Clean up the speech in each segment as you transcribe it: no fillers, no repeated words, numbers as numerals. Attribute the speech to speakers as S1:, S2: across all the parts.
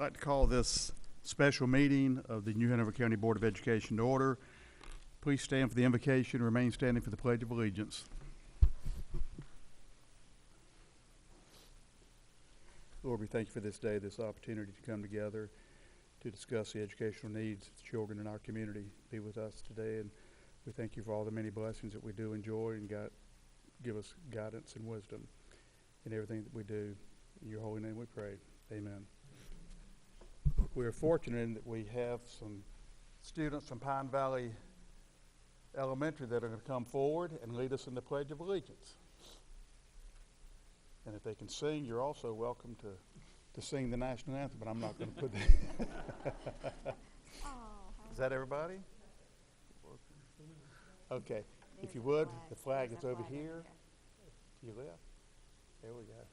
S1: like to call this special meeting of the New Hanover County Board of Education to order. Please stand for the invocation and remain standing for the Pledge of Allegiance. Lord, we thank you for this day, this opportunity to come together to discuss the educational needs of the children in our community. Be with us today, and we thank you for all the many blessings that we do enjoy, and God, give us guidance and wisdom in everything that we do. In your holy name we pray. Amen. We are fortunate in that we have some students from Pine Valley Elementary that are going to come forward and lead us in the Pledge of Allegiance. And if they can sing, you're also welcome to sing the national anthem, but I'm not going to put that. Is that everybody? Okay. If you would, the flag is over here. To your left. There we go.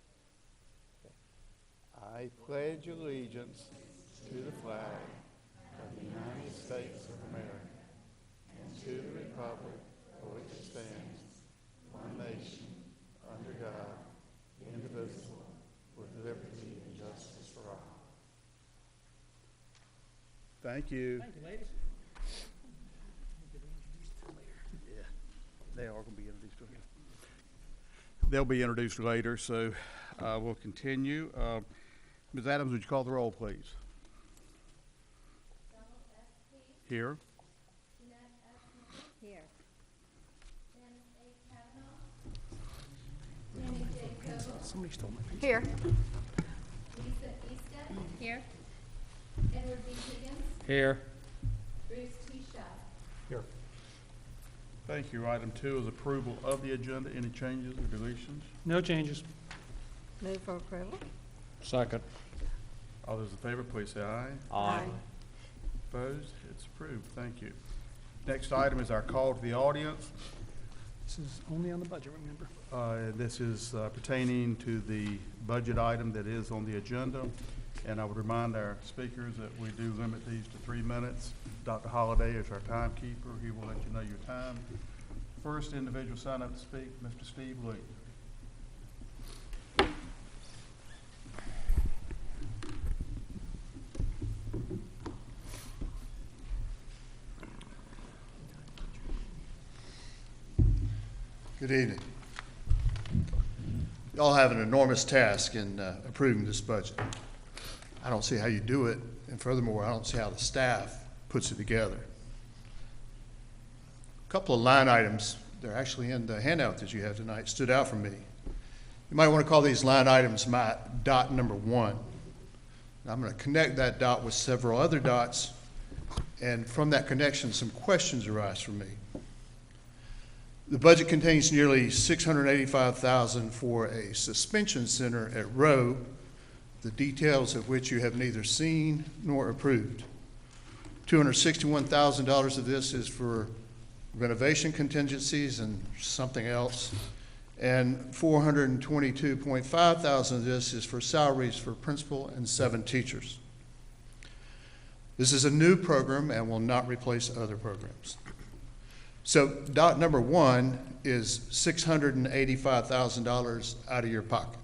S1: Okay. I pledge allegiance to the flag of the United States of America and to the republic for which it stands, one nation, under God, indivisible, with liberty and justice for all. Thank you.
S2: Thank you, ladies.
S1: Yeah, they are going to be introduced later. They'll be introduced later, so we'll continue. Ms. Adams, would you call the roll, please? Here.
S3: Here.
S2: Somebody stole my pizza.
S3: Here.
S4: Lisa Easton.
S3: Here.
S4: Edward B. Higgins.
S2: Here.
S4: Bruce T. Shaw.
S2: Here.
S1: Thank you. Item 2 is approval of the agenda. Any changes or deletions?
S2: No changes.
S3: Move for approval.
S2: Second.
S1: All those in favor, please say aye.
S3: Aye.
S1: Opposed? It's approved. Thank you. Next item is our call to the audience.
S2: This is only on the budget, remember?
S1: This is pertaining to the budget item that is on the agenda. And I would remind our speakers that we do limit these to 3 minutes. Dr. Holliday is our timekeeper. He will let you know your time. First individual sign up to speak, Mr. Steve Lee.
S5: Good evening. Y'all have an enormous task in approving this budget. I don't see how you do it, and furthermore, I don't see how the staff puts it together. A couple of line items, they're actually in the handout that you have tonight, stood out for me. You might want to call these line items my dot number 1. I'm going to connect that dot with several other dots, and from that connection, some questions arise for me. The budget contains nearly $685,000 for a suspension center at Rowe, the details of which you have neither seen nor approved. $261,000 of this is for renovation contingencies and something else, and $422,500 of this is for salaries for principal and 7 teachers. This is a new program and will not replace other programs. So dot number 1 is $685,000 out of your pocket.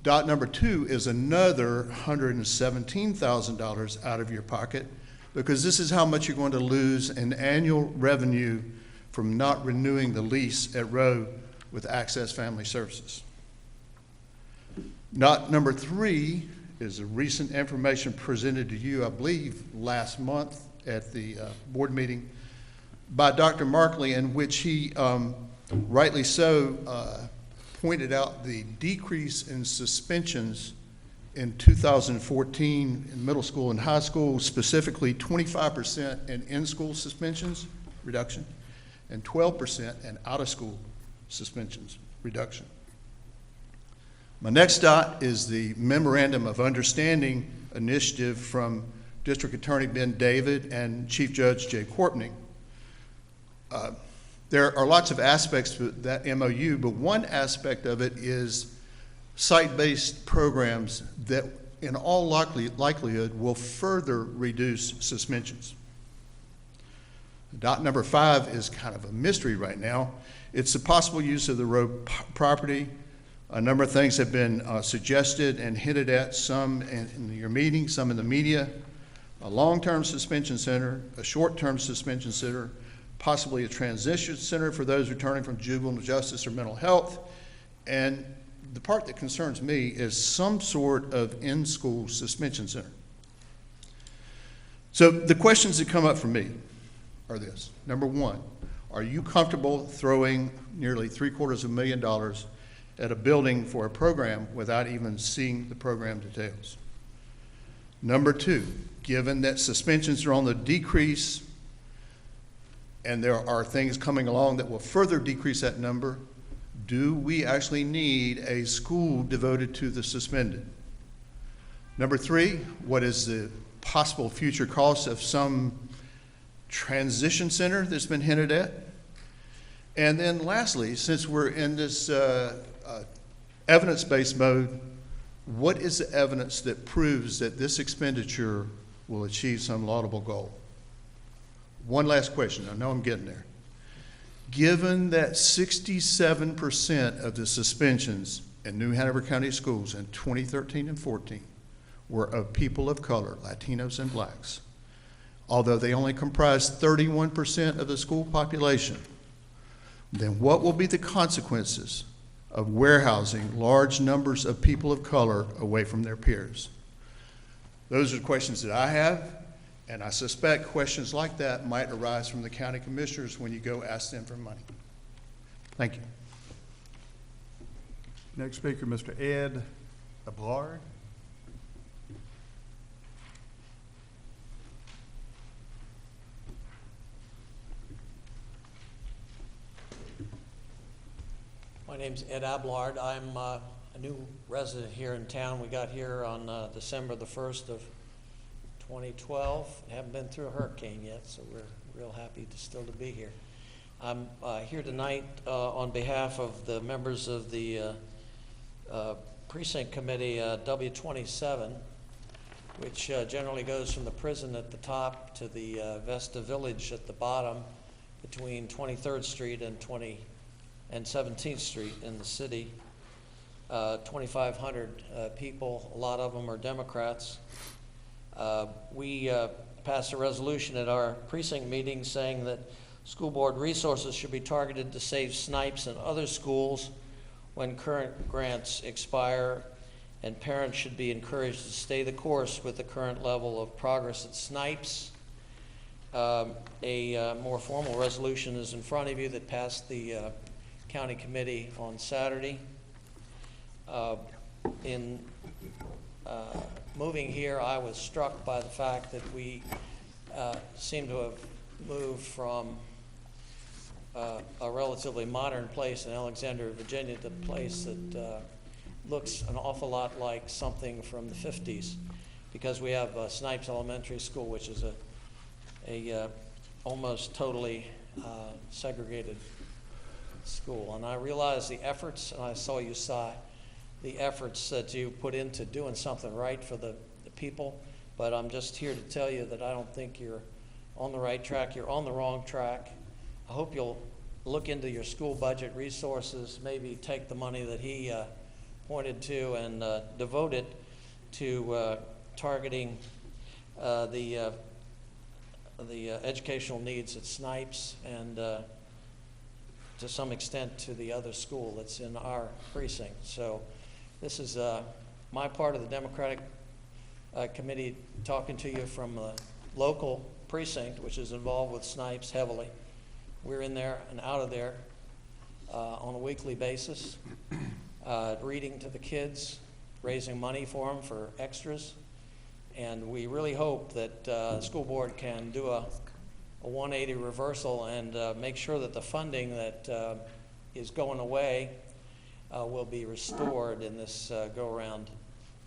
S5: Dot number 2 is another $117,000 out of your pocket, because this is how much you're going to lose in annual revenue from not renewing the lease at Rowe with Access Family Services. Dot number 3 is a recent information presented to you, I believe, last month at the board meeting by Dr. Markley, in which he rightly so pointed out the decrease in suspensions in 2014 in middle school and high school, specifically 25% in-school suspensions reduction and 12% in out-of-school suspensions reduction. My next dot is the Memorandum of Understanding initiative from District Attorney Ben David and Chief Judge Jay Courtney. There are lots of aspects to that MOU, but one aspect of it is site-based programs that in all likelihood will further reduce suspensions. Dot number 5 is kind of a mystery right now. It's the possible use of the road property A number of things have been suggested and hinted at, some in your meeting, some in the media. A long-term suspension center, a short-term suspension center, possibly a transition center for those returning from juvenile justice or mental health. And the part that concerns me is some sort of in-school suspension center. So the questions that come up for me are this. Number one, are you comfortable throwing nearly $750,000 at a building for a program without even seeing the program details? Number two, given that suspensions are on the decrease and there are things coming along that will further decrease that number, do we actually need a school devoted to the suspended? Number three, what is the possible future cost of some transition center that's been hinted at? And then lastly, since we're in this evidence-based mode, what is the evidence that proves that this expenditure will achieve some laudable goal? One last question. I know I'm getting there. Given that 67% of the suspensions in New Hanover County schools in 2013 and 14 were of people of color, Latinos and blacks, although they only comprise 31% of the school population, then what will be the consequences of warehousing large numbers of people of color away from their peers? Those are questions that I have, and I suspect questions like that might arise from the county commissioners when you go ask them for money. Thank you.
S1: Next speaker, Mr. Ed Ablard.
S6: My name's Ed Ablard. I'm a new resident here in town. We got here on December the 1st of 2012. Haven't been through a hurricane yet, so we're real happy to be here. I'm here tonight on behalf of the members of the precinct committee W27, which generally goes from the prison at the top to the Vesta Village at the bottom between 23rd Street and 17th Street in the city. 2,500 people, a lot of them are Democrats. We passed a resolution at our precinct meeting saying that school board resources should be targeted to save Snipes and other schools when current grants expire, and parents should be encouraged to stay the course with the current level of progress at Snipes. A more formal resolution is in front of you that passed the county committee on Saturday. In moving here, I was struck by the fact that we seem to have moved from a relatively modern place in Alexandria, Virginia, to a place that looks an awful lot like something from the 50s, because we have Snipes Elementary School, which is a almost totally segregated school. And I realize the efforts, and I saw you saw the efforts that you put into doing something right for the people, but I'm just here to tell you that I don't think you're on the right track. You're on the wrong track. I hope you'll look into your school budget resources, maybe take the money that he pointed to and devote it to targeting the educational needs at Snipes and to some extent to the other school that's in our precinct. So this is my part of the Democratic committee talking to you from the local precinct, which is involved with Snipes heavily. We're in there and out of there on a weekly basis, reading to the kids, raising money for them for extras. And we really hope that the school board can do a 180 reversal and make sure that the funding that is going away will be restored in this go-around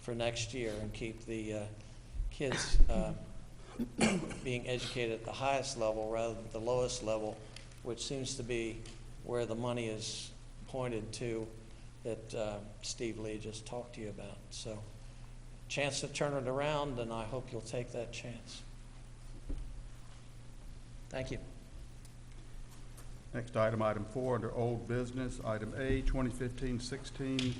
S6: for next year and keep the kids being educated at the highest level rather than the lowest level, which seems to be where the money is pointed to that Steve Lee just talked to you about. So, chance to turn it around, and I hope you'll take that chance. Thank you.
S1: Next item, item 4, under old business. Item A, 2015-16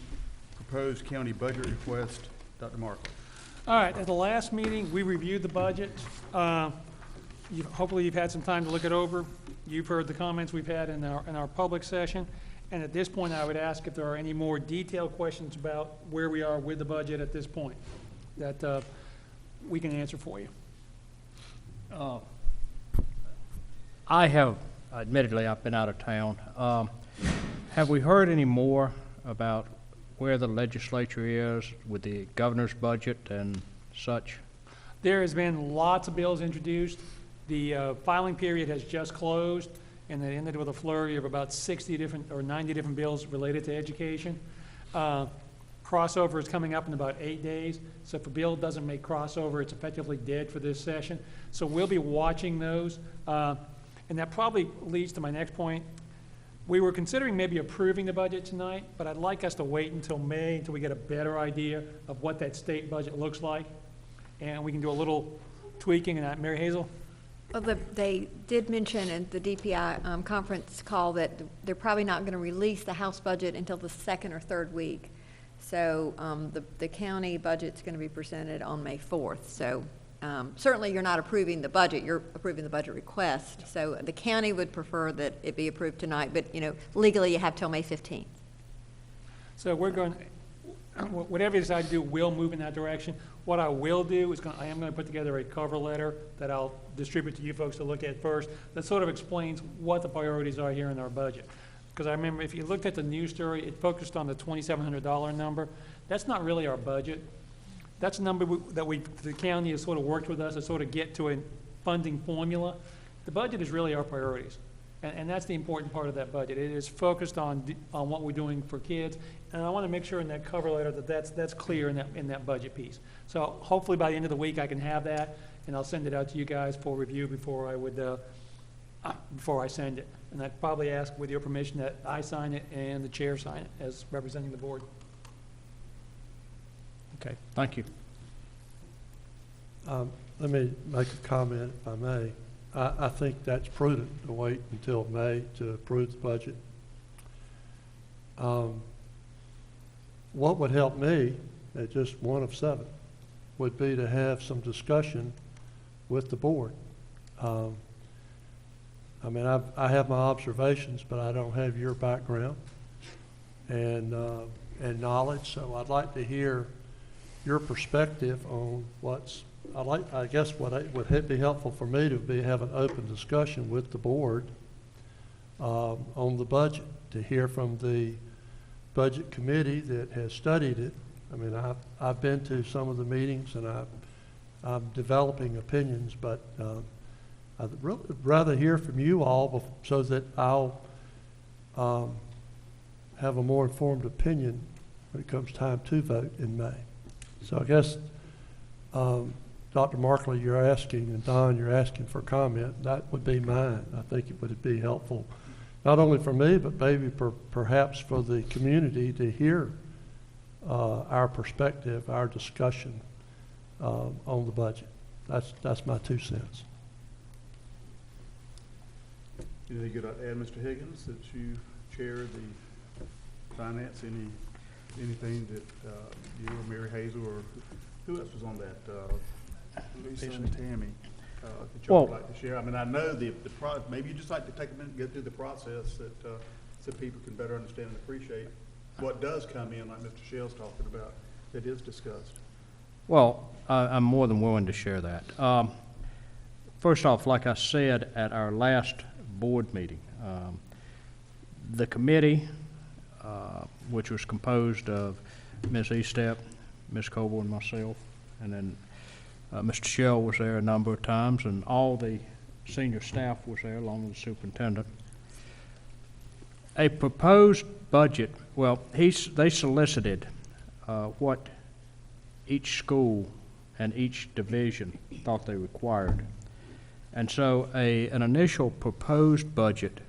S1: proposed county budget request. Dr. Markley.
S2: All right, at the last meeting, we reviewed the budget. Hopefully you've had some time to look it over. You've heard the comments we've had in our public session. And at this point, I would ask if there are any more detailed questions about where we are with the budget at this point that we can answer for you.
S7: Admittedly, I've been out of town. Have we heard any more about where the legislature is with the governor's budget and such?
S2: There has been lots of bills introduced. The filing period has just closed, and it ended with a flurry of about 60 different or 90 different bills related to education. Crossover is coming up in about 8 days, so if a bill doesn't make crossover, it's effectively dead for this session. So we'll be watching those, and that probably leads to my next point. We were considering maybe approving the budget tonight, but I'd like us to wait until May, until we get a better idea of what that state budget looks like, and we can do a little tweaking in that. Mary Hazel?
S3: Well, they did mention in the DPI conference call that they're probably not going to release the House budget until the second or third week. So the county budget's going to be presented on May 4th. So certainly you're not approving the budget, you're approving the budget request. So the county would prefer that it be approved tonight, but, you know, legally you have till May 15th.
S2: So we're going, whatever you decide to do, we'll move in that direction. What I will do is I am going to put together a cover letter that I'll distribute to you folks to look at first that sort of explains what the priorities are here in our budget. Because I remember if you looked at the news story, it focused on the $2,700 number. That's not really our budget. That's a number the county has sort of worked with us to sort of get to a funding formula. The budget is really our priorities. And that's the important part of that budget. It is focused on what we're doing for kids. And I want to make sure in that cover letter that that's clear in that budget piece. So hopefully by the end of the week I can have that, and I'll send it out to you guys for review before I send it. And I'd probably ask, with your permission, that I sign it and the chair sign it as representing the board.
S7: Okay, thank you.
S8: Let me make a comment, if I may. I think that's prudent to wait until May to approve the budget. What would help me, at just one of 7, would be to have some discussion with the board. I mean, I have my observations, but I don't have your background and knowledge, so I'd like to hear your perspective on I guess what would be helpful for me to have an open discussion with the board on the budget, to hear from the budget committee that has studied it. I mean, I've been to some of the meetings and I'm developing opinions, but I'd really rather hear from you all so that I'll have a more informed opinion when it comes time to vote in May. So I guess, Dr. Markley, you're asking, and Don, you're asking for comment. That would be mine. I think it would be helpful, not only for me, but maybe perhaps for the community to hear our perspective, our discussion on the budget. That's my 2 cents.
S1: Anything good to add, Mr. Higgins, that you chair the finance? Anything that you or Mary Hazel or who else was on that? Lisa and Tammy, that y'all would like to share? I mean, I know maybe you just like to take a minute and go through the process so people can better understand and appreciate what does come in, like Mr. Shell's talking about, that is discussed.
S7: Well, I'm more than willing to share that. First off, like I said at our last board meeting, the committee, which was composed of Ms. Estep, Ms. Coble, and myself, and then Mr. Shell was there a number of times, and all the senior staff was there along with the superintendent. A proposed budget, well, they solicited what each school and each division thought they required. And so an initial proposed budget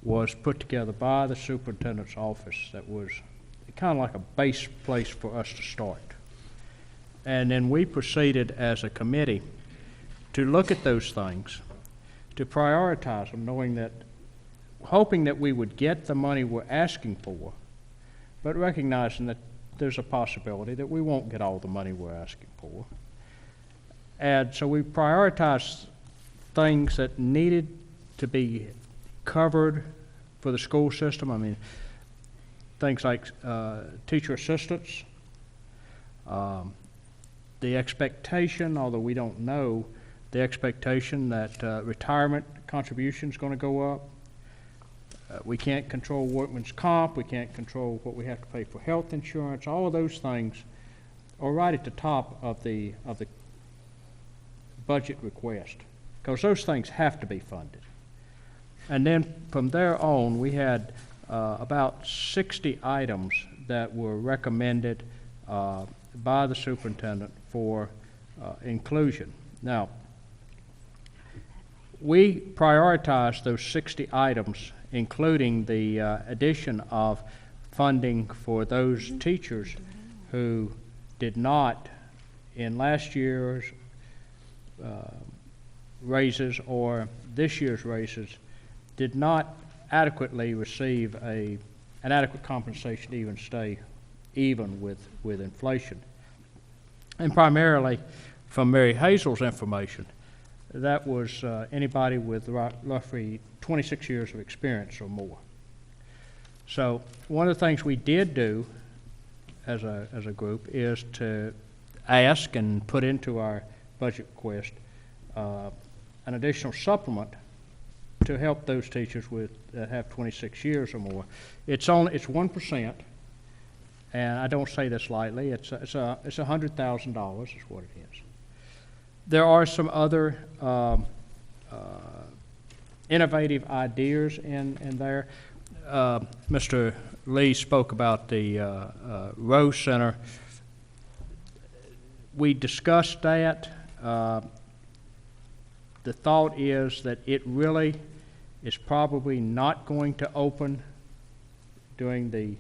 S7: was put together by the superintendent's office that was kind of like a base place for us to start. And then we proceeded as a committee to look at those things, to prioritize them, hoping that we would get the money we're asking for, but recognizing that there's a possibility that we won't get all the money we're asking for. And so we prioritized things that needed to be covered for the school system. I mean, things like teacher assistants, the expectation, although we don't know, the expectation that retirement contribution is going to go up. We can't control workman's comp. We can't control what we have to pay for health insurance. All of those things are right at the top of the budget request, because those things have to be funded. And then from there on, we had about 60 items that were recommended by the superintendent for inclusion. Now, we prioritized those 60 items, including the addition of funding for those teachers who did not, in last year's raises or this year's raises, did not adequately receive an adequate compensation to even stay even with inflation. And primarily, from Mary Hazel's information, that was anybody with roughly 26 years of experience or more. So one of the things we did do as a group is to ask and put into our budget request an additional supplement to help those teachers that have 26 years or more. It's 1%, and I don't say this lightly. It's $100,000 is what it is. There are some other innovative ideas in there. Mr. Lee spoke about the Rose Center. We discussed that. The thought is that it really is probably not going to open during the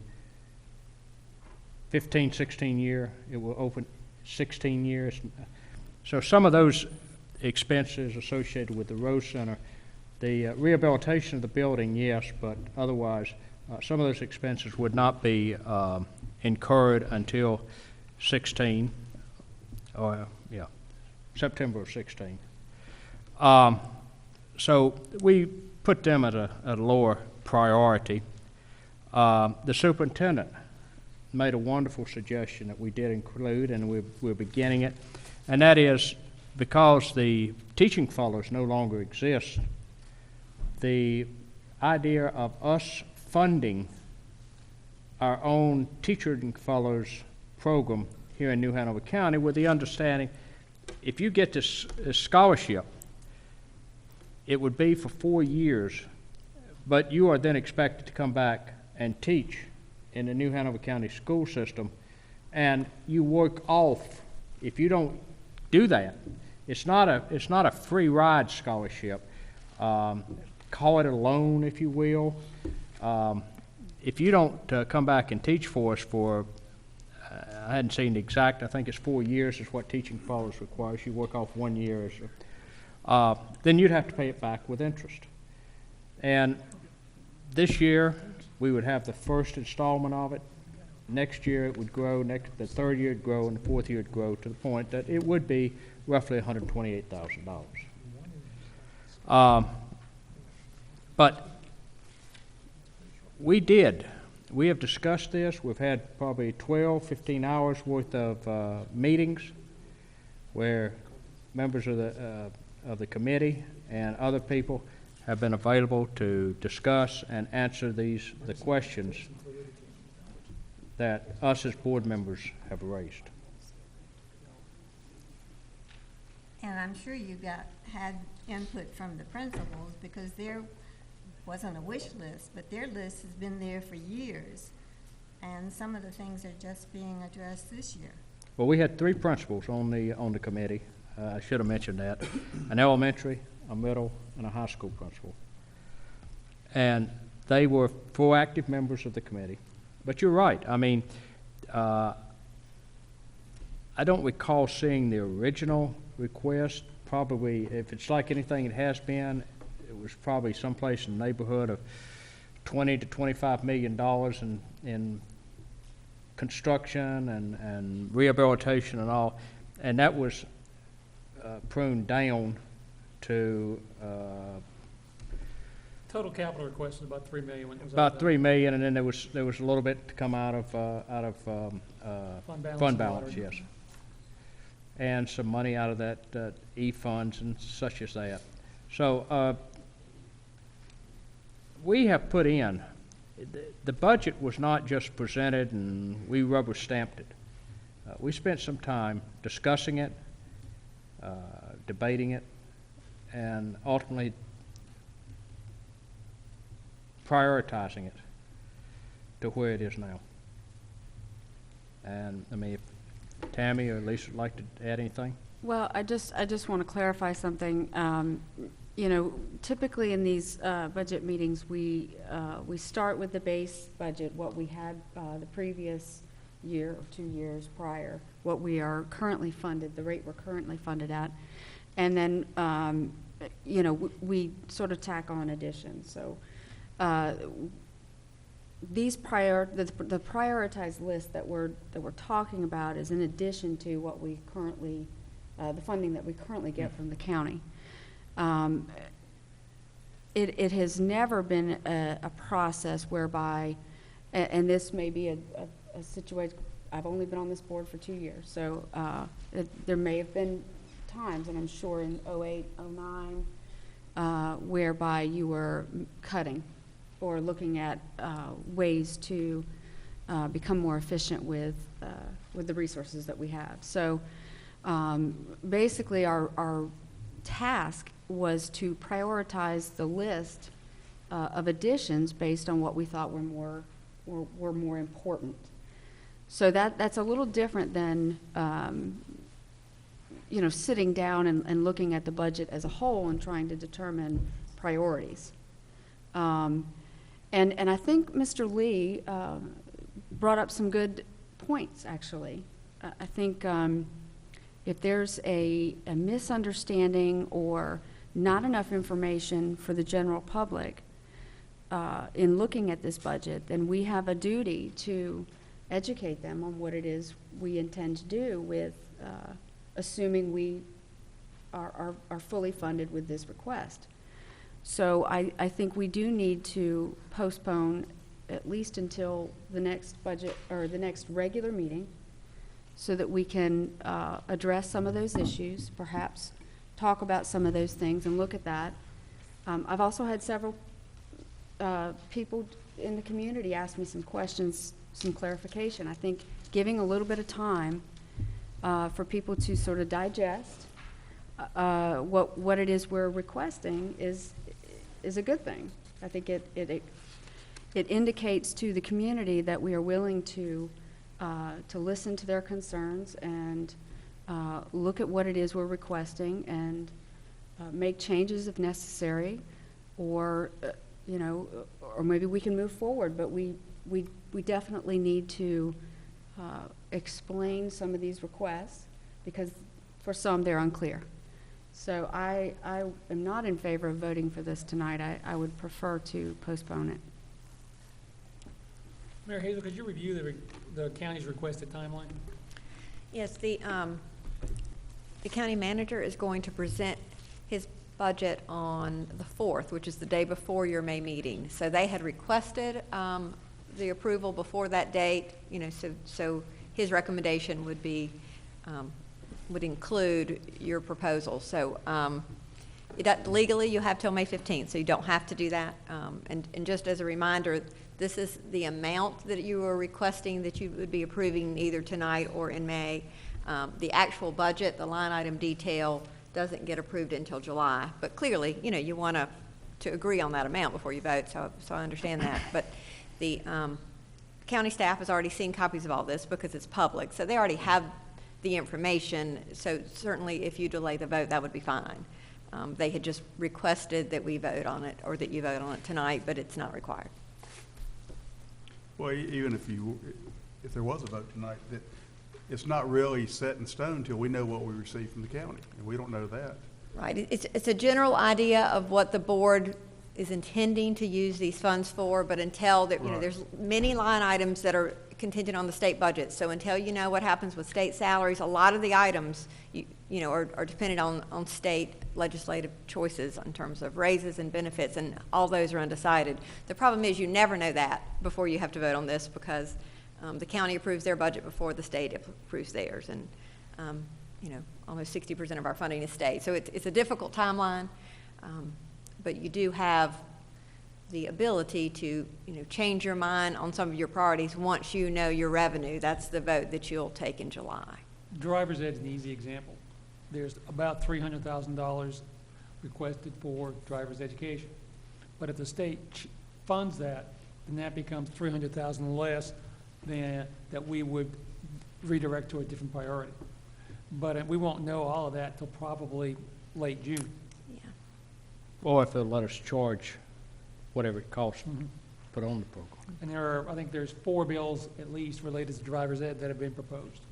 S7: 15-16 year. It will open 16 years. So some of those expenses associated with the Rose Center, the rehabilitation of the building, yes, but otherwise some of those expenses would not be incurred until 16, or September of 16. So we put them at a lower priority. The superintendent made a wonderful suggestion that we did include, and we're beginning it, and that is because the teaching fellows no longer exist, the idea of us funding our own teaching fellows program here in New Hanover County with the understanding, if you get this scholarship, it would be for 4 years, but you are then expected to come back and teach in the New Hanover County school system, and you work off. If you don't do that, it's not a free ride scholarship. Call it a loan, if you will. If you don't come back and teach for us for, I hadn't seen the exact, I think it's 4 years is what teaching fellows requires. You work off 1 year, then you'd have to pay it back with interest. And this year, we would have the first installment of it. Next year, it would grow. The third year, it'd grow, and the fourth year, it'd grow to the point that it would be roughly $128,000. But we have discussed this. We've had probably 12, 15 hours worth of meetings where members of the committee and other people have been available to discuss and answer the questions that us as board members have raised.
S9: And I'm sure you had input from the principals, because there wasn't a wish list, but their list has been there for years. And some of the things are just being addressed this year.
S7: Well, we had 3 principals on the committee. I should have mentioned that. An elementary, a middle, and a high school principal. And they were proactive members of the committee. But you're right. I mean, I don't recall seeing the original request. Probably, if it's like anything it has been, it was probably someplace in the neighborhood of $20 to $25 million in construction and rehabilitation and all, and that was pruned down to
S2: Total capital request is about 3 million when it was.
S7: about 3 million, and then there was a little bit to come out of
S2: Fund balance.
S7: fund
S2: and
S7: balance,
S2: water.
S7: yes. And some money out of that E-funds and such as that. So we have put in, the budget was not just presented and we rubber stamped it. We spent some time discussing it, debating it, and ultimately prioritizing it to where it is now. And, I mean, if Tammy or Lisa would like to add anything?
S10: Well, I just want to clarify something. You know, typically in these budget meetings, we start with the base budget, what we had the previous year or 2 years prior, what we are currently funded, the rate we're currently funded at, and then you know, we sort of tack on additions. So these the prioritized list that we're talking about is in addition to what we currently the funding that we currently get from the county. It has never been a process whereby, and this may be a situation, I've only been on this board for 2 years, so there may have been times, and I'm sure in 08, 09, whereby you were cutting or looking at ways to become more efficient with the resources that we have. So basically our task was to prioritize the list of additions based on what we thought were more important. So that's a little different than you know, sitting down and looking at the budget as a whole and trying to determine priorities. And I think Mr. Lee brought up some good points, actually. I think if there's a misunderstanding or not enough information for the general public in looking at this budget, then we have a duty to educate them on what it is we intend to do with assuming we are fully funded with this request. So I think we do need to postpone at least until the next budget or the next regular meeting so that we can address some of those issues, perhaps talk about some of those things and look at that. I've also had several people in the community ask me some questions, some clarification. I think giving a little bit of time for people to sort of digest what it is we're requesting is a good thing. I think it indicates to the community that we are willing to listen to their concerns and look at what it is we're requesting and make changes if necessary, or you know, or maybe we can move forward. But we definitely need to explain some of these requests because for some they're unclear. So I am not in favor of voting for this tonight. I would prefer to postpone it.
S2: Mayor Hazel, could you review the county's requested timeline?
S3: Yes, the county manager is going to present his budget on the 4th, which is the day before your May meeting. So they had requested the approval before that date, you know, so his recommendation would be, would include your proposal. So legally, you have till May 15th, so you don't have to do that. And just as a reminder, this is the amount that you are requesting that you would be approving either tonight or in May. The actual budget, the line item detail, doesn't get approved until July. But clearly, you know, you want to agree on that amount before you vote, so I understand that. But the county staff has already seen copies of all this because it's public, so they already have the information. So certainly if you delay the vote, that would be fine. They had just requested that we vote on it or that you vote on it tonight, but it's not required.
S1: Well, even if there was a vote tonight, that it's not really set in stone until we know what we receive from the county, and we don't know that.
S3: Right. It's a general idea of what the board is intending to use these funds for, but until that, you know,
S1: Right.
S3: there's many line items that are contingent on the state budget. So until you know what happens with state salaries, a lot of the items, are dependent on state legislative choices in terms of raises and benefits, and all those are undecided. The problem is you never know that before you have to vote on this, because the county approves their budget before the state approves theirs, and almost 60% of our funding is state. So it's a difficult timeline, but you do have the ability to, change your mind on some of your priorities once you know your revenue. That's the vote that you'll take in July.
S2: Driver's ed is an easy example. There's about $300,000 requested for driver's education. But if the state funds that, then that becomes $300,000 less than that we would redirect to a different priority. But we won't know all of that till probably late June.
S3: Yeah.
S7: Or if they'll let us charge whatever it costs to put on the program.
S2: And I think there's 4 bills at least related to driver's ed that have been proposed,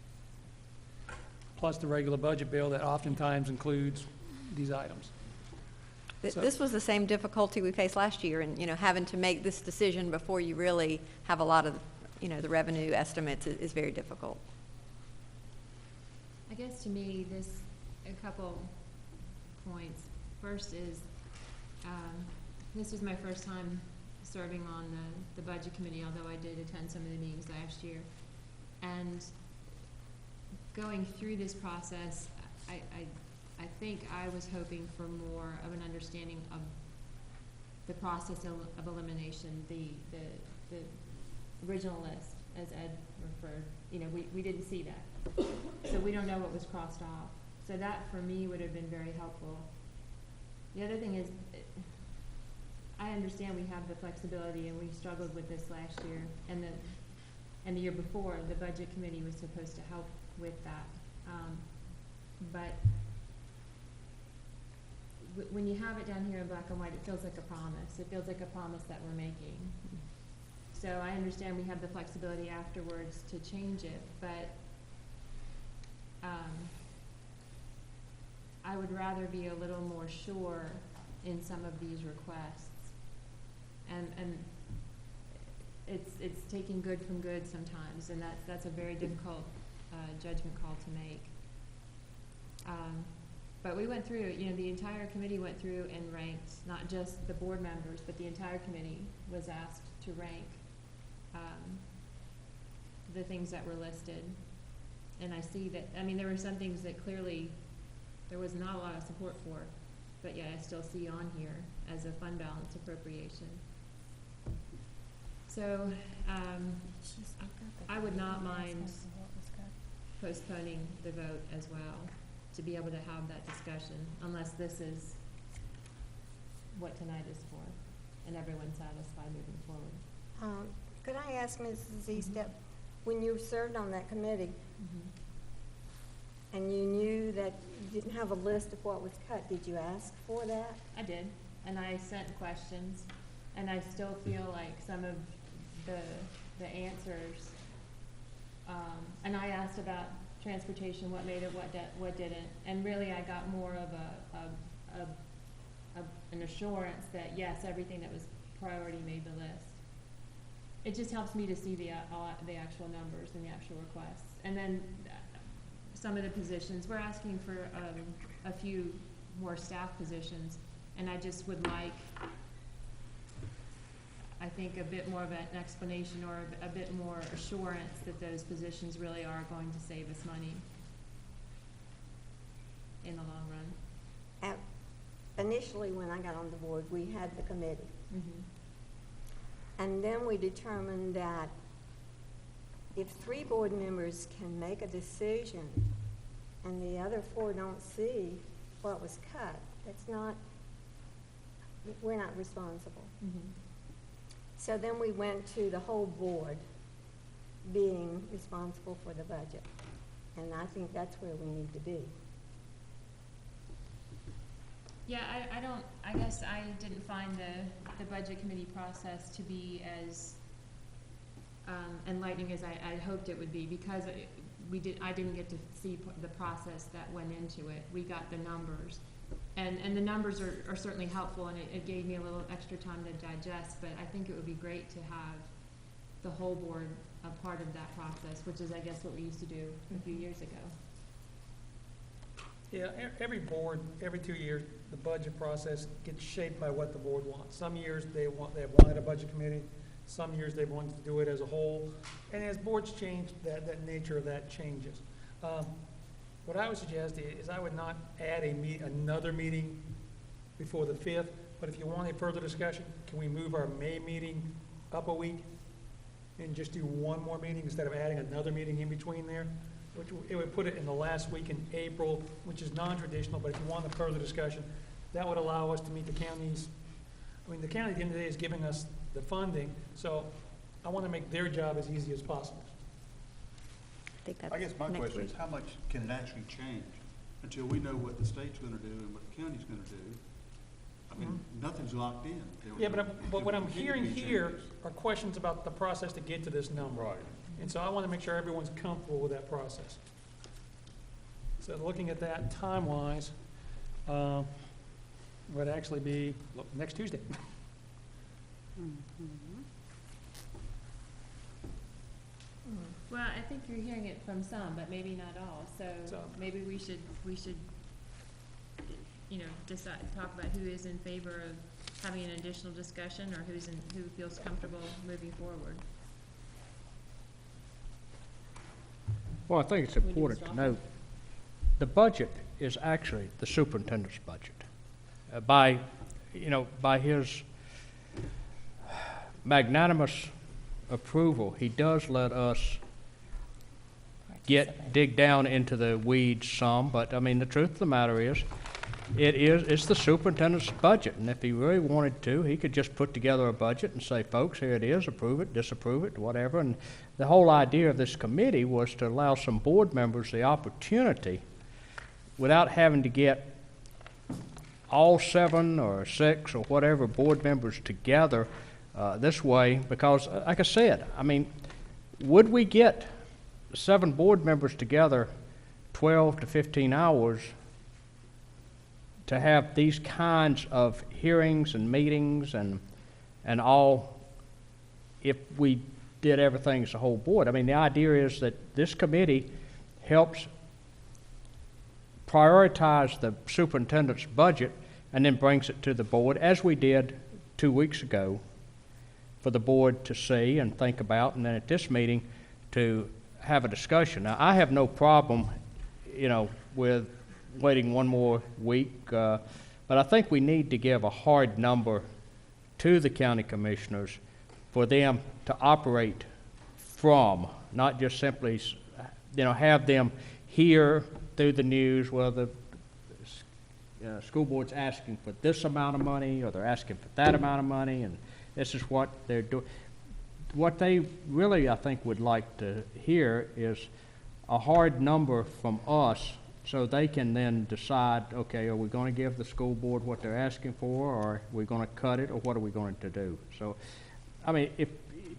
S2: plus the regular budget bill that oftentimes includes these items. So-
S3: This was the same difficulty we faced last year, and, having to make this decision before you really have a lot of, the revenue estimates is very difficult.
S11: I guess to me, a couple points. First is, this is my first time serving on the budget committee, although I did attend some of the meetings last year. And going through this process, I think I was hoping for more of an understanding of the process of elimination, the original list, as Ed referred. We didn't see that. So we don't know what was crossed off. So that, for me, would have been very helpful. The other thing is, I understand we have the flexibility, and we struggled with this last year, and the year before. The budget committee was supposed to help with that. But when you have it down here in black and white, it feels like a promise. It feels like a promise that we're making. So I understand we have the flexibility afterwards to change it, but I would rather be a little more sure in some of these requests. And it's taking good from good sometimes, and that's a very difficult judgment call to make. But we went through, the entire committee went through and ranked, not just the board members, but the entire committee was asked to rank the things that were listed. And I see that, there were some things that clearly there was not a lot of support for, but yet I still see on here as a fund balance appropriation. So, I would not mind postponing the vote as well, to be able to have that discussion, unless this is what tonight is for, and everyone's satisfied moving forward.
S9: Could I ask Mrs. Eastep, when you served on that committee, and you knew that you didn't have a list of what was cut, did you ask for that?
S11: I did, and I sent questions, and I still feel like some of the answers, and I asked about transportation, what made it, what didn't, and really I got more of an assurance that yes, everything that was priority made the list. It just helps me to see the actual numbers and the actual requests. And then some of the positions, we're asking for a few more staff positions, and I just would like, I think, a bit more of an explanation or a bit more assurance that those positions really are going to save us money in the long run.
S9: Initially, when I got on the board, we had the committee.
S11: Mm-hmm.
S9: And then we determined that if 3 board members can make a decision and the other 4 don't see what was cut, we're not responsible.
S11: Mm-hmm.
S9: So then we went to the whole board being responsible for the budget. And I think that's where we need to be.
S11: Yeah, I guess I didn't find the budget committee process to be as enlightening as I hoped it would be, because I didn't get to see the process that went into it. We got the numbers. And the numbers are certainly helpful, and it gave me a little extra time to digest, but I think it would be great to have the whole board a part of that process, which is, I guess, what we used to do a few years ago.
S2: Yeah, every board, every 2 years, the budget process gets shaped by what the board wants. Some years they have wanted a budget committee, some years they wanted to do it as a whole. And as boards change, that nature of that changes. What I would suggest is I would not add another meeting before the 5th, but if you want a further discussion, can we move our May meeting up a week and just do one more meeting instead of adding another meeting in between there? It would put it in the last week in April, which is non-traditional, but if you want a further discussion, that would allow us to meet the counties. I mean, the county at the end of the day is giving us the funding, so I want to make their job as easy as possible.
S3: I think that's
S1: I guess my
S3: next
S1: question
S3: week.
S1: is, how much can it actually change until we know what the state's gonna do and what the county's gonna do? I mean, nothing's locked in.
S2: Yeah, but what I'm hearing
S1: Continue to be
S2: here
S1: changes.
S2: are questions about the process to get to this number.
S1: Right.
S2: And so I want to make sure everyone's comfortable with that process. So looking at that time-wise, would actually be next Tuesday.
S11: Well, I think you're hearing it from some, but maybe not all, so
S2: So-
S11: maybe we should, you know, decide, talk about who is in favor of having an additional discussion, or who feels comfortable moving forward.
S7: Well, I think it's
S11: We need to
S7: important to
S11: stop
S7: note, the budget is actually the superintendent's budget. By his magnanimous approval, he does let us dig down into the weeds some, but I mean, the truth of the matter is, it's the superintendent's budget, and if he really wanted to, he could just put together a budget and say, folks, here it is, approve it, disapprove it, whatever. And the whole idea of this committee was to allow some board members the opportunity, without having to get all 7 or 6 or whatever board members together this way, because, like I said, I mean, would we get 7 board members together 12 to 15 hours to have these kinds of hearings and meetings and all, if we did everything as a whole board? I mean, the idea is that this committee helps prioritize the superintendent's budget and then brings it to the board, as we did 2 weeks ago, for the board to see and think about, and then at this meeting to have a discussion. Now, I have no problem, with waiting one more week, but I think we need to give a hard number to the county commissioners for them to operate from, not just simply, have them hear through the news, well, the school board's asking for this amount of money, or they're asking for that amount of money, and this is what they're doing. What they really, I think, would like to hear is a hard number from us, so they can then decide, okay, are we going to give the school board what they're asking for, or are we going to cut it, or what are we going to do? So, I mean, if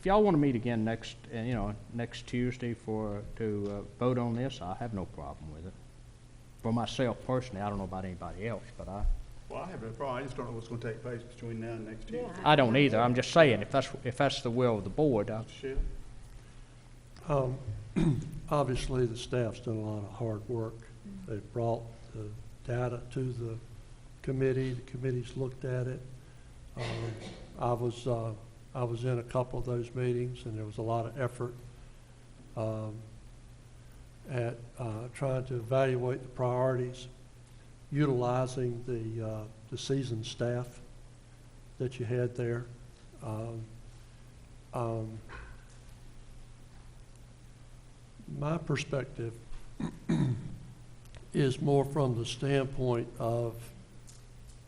S7: y'all want to meet again next Tuesday to vote on this, I have no problem with it. For myself personally, I don't know about anybody else, but
S1: Well, I have no problem. I just don't know what's gonna take place between now and next Tuesday.
S7: I don't either. I'm just saying, if that's the will of the board,
S1: Shelley?
S8: Obviously, the staff's done a lot of hard work. They've brought the data to the committee. The committee's looked at it. I was in a couple of those meetings, and there was a lot of effort at trying to evaluate the priorities, utilizing the seasoned staff that you had there. My perspective is more from the standpoint of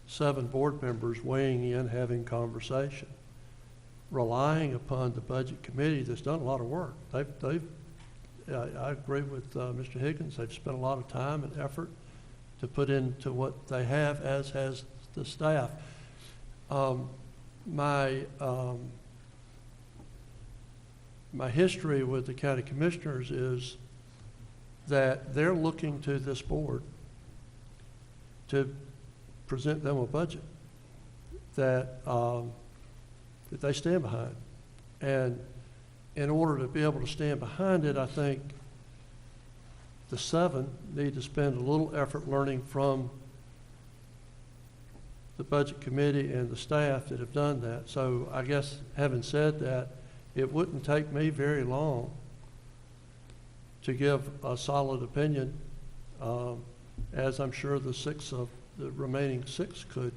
S8: 7 board members weighing in, having conversation, relying upon the budget committee that's done a lot of work. I agree with Mr. Higgins. They've spent a lot of time and effort to put into what they have, as has the staff. My history with the county commissioners is that they're looking to this board to present them a budget that they stand behind. And in order to be able to stand behind it, I think the 7 need to spend a little effort learning from the Budget Committee and the staff that have done that. So I guess, having said that, it wouldn't take me very long to give a solid opinion, as I'm sure the remaining 6 could,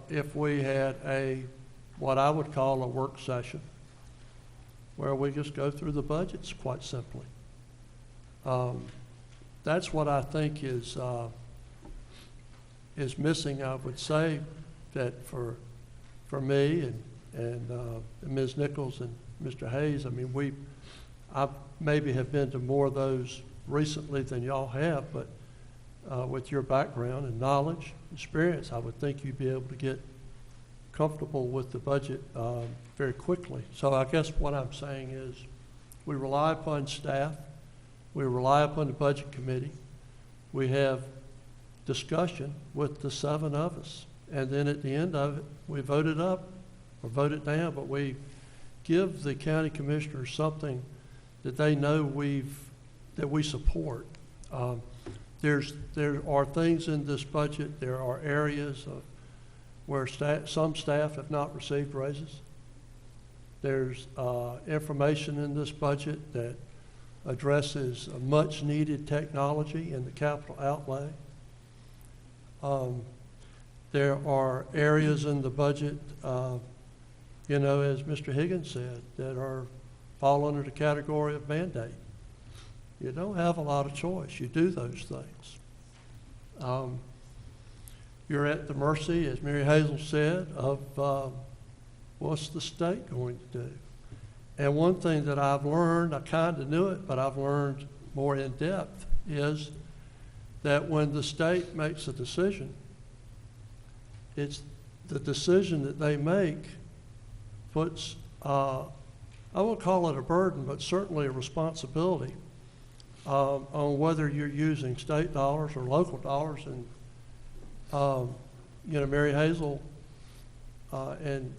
S8: if we had what I would call a work session, where we just go through the budgets quite simply. That's what I think is missing. I would say that for me and Ms. Nichols and Mr. Hayes, I mean, I maybe have been to more of those recently than y'all have, but with your background and knowledge, experience, I would think you'd be able to get comfortable with the budget very quickly. So I guess what I'm saying is we rely upon staff, we rely upon the Budget Committee, we have discussion with the 7 of us, and then at the end of it, we vote it up or vote it down, but we give the county commissioners something that they know that we support. There are things in this budget, there are areas where some staff have not received raises. There's information in this budget that addresses much needed technology in the capital outlay. There are areas in the budget, you know, as Mr. Higgins said, that fall under the category of mandate. You don't have a lot of choice. You do those things. You're at the mercy, as Mary Hazel said, of what's the state going to do. And one thing that I've learned, I kind of knew it, but I've learned more in depth, is that when the state makes a decision, it's the decision that they make puts, I won't call it a burden, but certainly a responsibility on whether you're using state dollars or local dollars. And you know, Mary Hazel and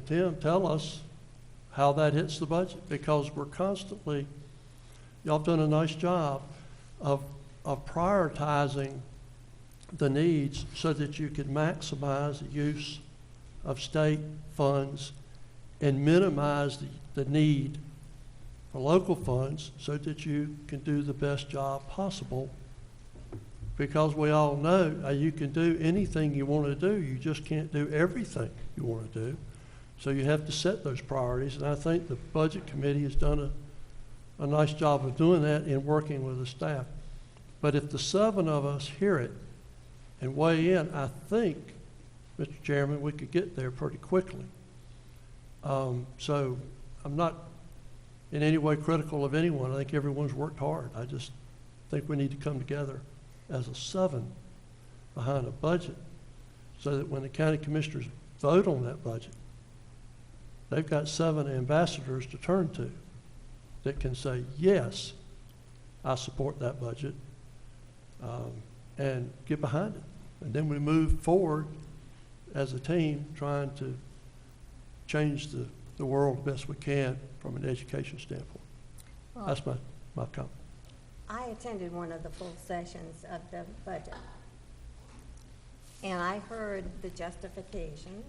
S8: Tim tell us how that hits the budget, because we're constantly, y'all have done a nice job of prioritizing the needs so that you can maximize the use of state funds and minimize the need for local funds so that you can do the best job possible. Because we all know you can do anything you want to do, you just can't do everything you want to do. So you have to set those priorities, and I think the Budget Committee has done a nice job of doing that in working with the staff. But if the 7 of us hear it and weigh in, I think, Mr. Chairman, we could get there pretty quickly. So I'm not in any way critical of anyone. I think everyone's worked hard. I just think we need to come together as a 7 behind a budget so that when the county commissioners vote on that budget, they've got 7 ambassadors to turn to that can say, yes, I support that budget, and get behind it. And then we move forward as a team trying to change the world the best we can from an education standpoint.
S9: Well,
S8: That's my comment.
S9: I attended one of the full sessions of the budget, and I heard the justifications.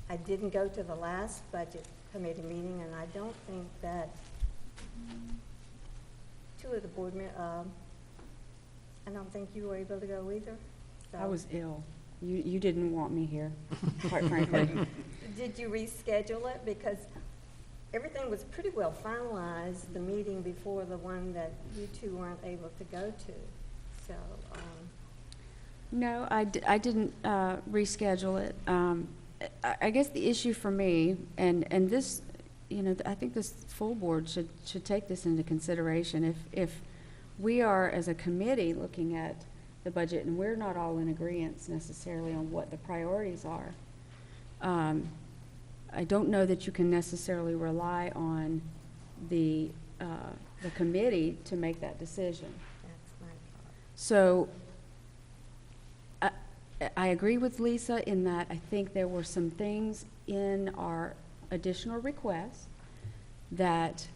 S9: I didn't go to the last Budget Committee meeting, and I don't think that 2 of the board members, I don't think you were able to go either. So.
S10: I was ill. You didn't want me here, quite frankly.
S9: Did you reschedule it? Because everything was pretty well finalized, the meeting before the one that you 2 weren't able to go to. So,
S10: No, I didn't reschedule it. I guess the issue for me, and this, you know, I think this full board should take this into consideration. If we are, as a committee, looking at the budget and we're not all in agreement necessarily on what the priorities are, I don't know that you can necessarily rely on the committee to make that decision.
S9: that's my thought.
S10: So I agree with Lisa in that I think there were some things in our additional requests that,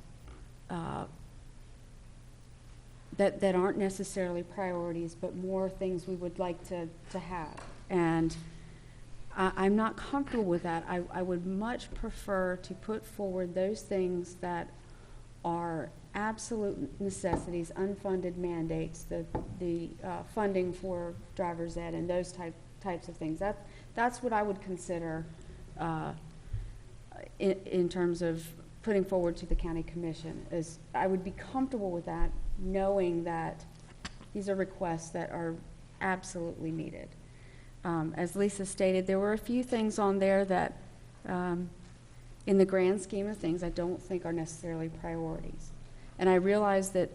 S10: that aren't necessarily priorities, but more things we would like to have. And I'm not comfortable with that. I would much prefer to put forward those things that are absolute necessities, unfunded mandates, the funding for driver's ed and those types of things. That's what I would consider in terms of putting forward to the county commission. Is I would be comfortable with that, knowing that these are requests that are absolutely needed. As Lisa stated, there were a few things on there that, in the grand scheme of things, I don't think are necessarily priorities. And I realize that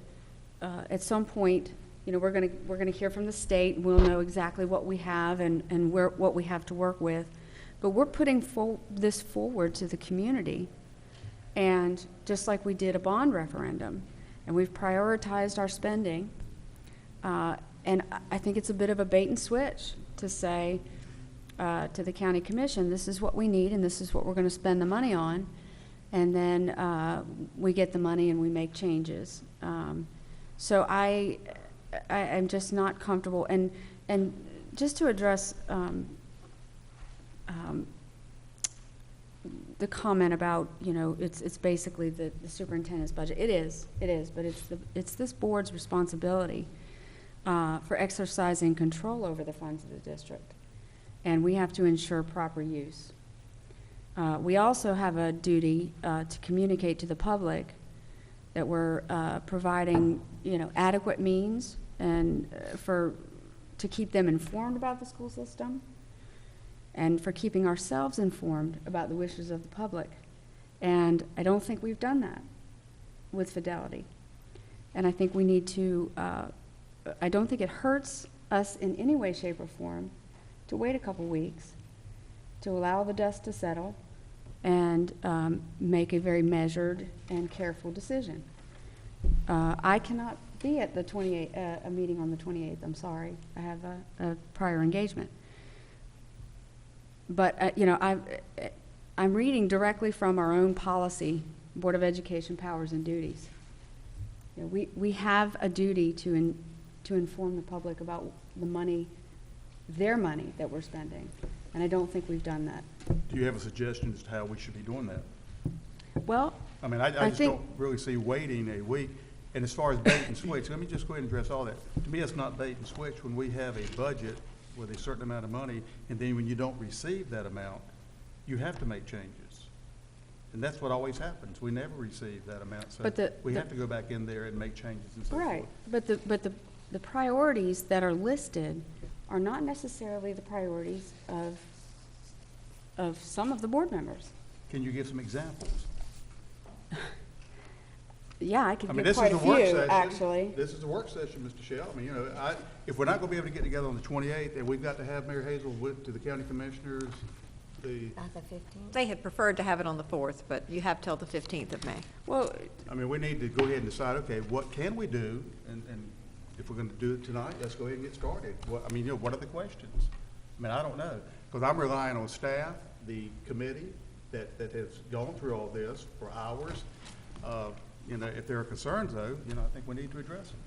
S10: at some point, you know, we're gonna hear from the state, and we'll know exactly what we have and what we have to work with. But we're putting this forward to the community, and just like we did a bond referendum, and we've prioritized our spending, and I think it's a bit of a bait and switch to say to the county commission, this is what we need and this is what we're going to spend the money on, and then we get the money and we make changes. So I'm just not comfortable. And just to address the comment about, you know, it's basically the superintendent's budget. It is, but it's this board's responsibility for exercising control over the funds of the district, and we have to ensure proper use. We also have a duty to communicate to the public that we're providing, you know, adequate means and to keep them informed about the school system, and for keeping ourselves informed about the wishes of the public. And I don't think we've done that with fidelity. And I think we need to, I don't think it hurts us in any way, shape, or form to wait a couple weeks to allow the dust to settle and make a very measured and careful decision. I cannot be at the 28th, a meeting on the 28th. I'm sorry. I have a prior engagement. But, you know, I'm reading directly from our own policy, Board of Education powers and duties. You know, we have a duty to inform the public about the money, their money that we're spending, and I don't think we've done that.
S1: Do you have a suggestion as to how we should be doing that?
S10: Well,
S1: I mean, I just
S10: think,
S1: don't really see waiting a week. And as far as bait and switch, let me just go ahead and address all that. To me, it's not bait and switch when we have a budget with a certain amount of money, and then when you don't receive that amount, you have to make changes. And that's what always happens. We never receive that amount, so we have to go back in there and make changes and so
S10: right,
S1: forth.
S10: but the priorities that are listed are not necessarily the priorities of some of the board members.
S1: Can you give some examples?
S10: Yeah, I could
S1: I mean,
S10: give
S1: this is
S10: quite a
S1: a work
S10: few,
S1: session.
S10: actually.
S1: This is a work session, Mr. Shell. I mean, you know, if we're not going to be able to get together on the 28th, and we've got to have Mayor Hazel to the county commissioners,
S9: About the 15th.
S3: They had preferred to have it on the 4th, but you have till the 15th of May.
S10: Well,
S1: I mean, we need to go ahead and decide, okay, what can we do? And if we're going to do it tonight, let's go ahead and get started. I mean, you know, what are the questions? I mean, I don't know. Because I'm relying on staff, the committee that has gone through all this for hours. You know, if there are concerns, though, you know, I think we need to address them.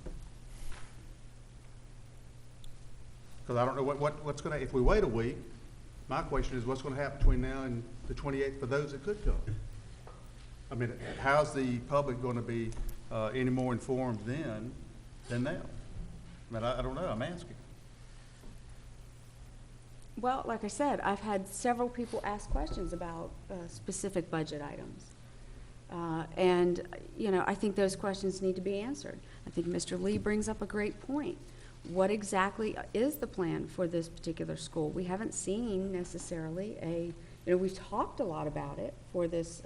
S1: Because I don't know what's going to, if we wait a week, my question is what's going to happen between now and the 28th for those that could come? I mean, how's the public going to be any more informed then than now? I mean, I don't know. I'm asking.
S10: well, like I said, I've had several people ask questions about specific budget items. And, you know, I think those questions need to be answered. I think Mr. Lee brings up a great point. What exactly is the plan for this particular school? We haven't seen necessarily you know, we've talked a lot about it for this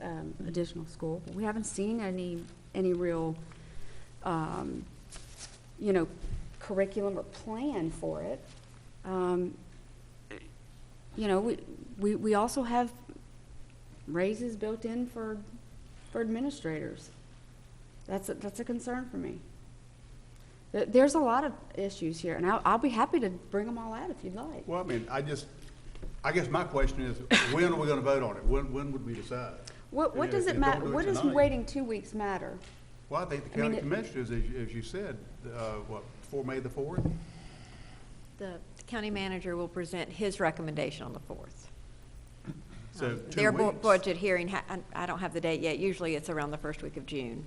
S10: additional school, but we haven't seen any real, you know, curriculum or plan for it. You know, we also have raises built in for administrators. That's a concern for me. There's a lot of issues here, and I'll be happy to bring them all out if you'd like.
S1: Well, I mean, I guess my question is, when are we going to vote on it? When would we decide?
S10: What
S1: And
S10: does
S1: if
S10: it
S1: you
S10: matter?
S1: don't do it
S10: What does
S1: tonight-
S10: waiting 2 weeks matter?
S1: Well, I think the
S10: I mean,
S1: county commissioners, as you said, before May the 4th?
S3: The county manager will present his recommendation on the 4th.
S1: So 2
S3: Their
S1: weeks.
S3: budget hearing, I don't have the date yet. Usually it's around the first week of June.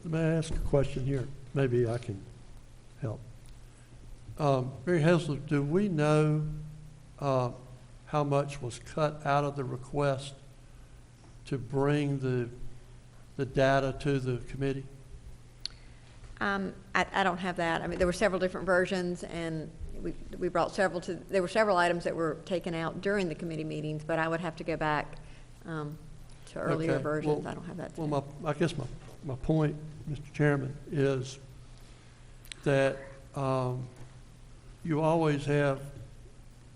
S8: May I ask a question here? Maybe I can help. Mary Hazel, do we know how much was cut out of the request to bring the data to the committee?
S3: I don't have that. I mean, there were several different versions, and we brought there were several items that were taken out during the committee meetings, but I would have to go back to earlier
S8: Okay,
S3: versions.
S8: well-
S3: I don't have that.
S8: Well, I guess my point, Mr. Chairman, is that you always have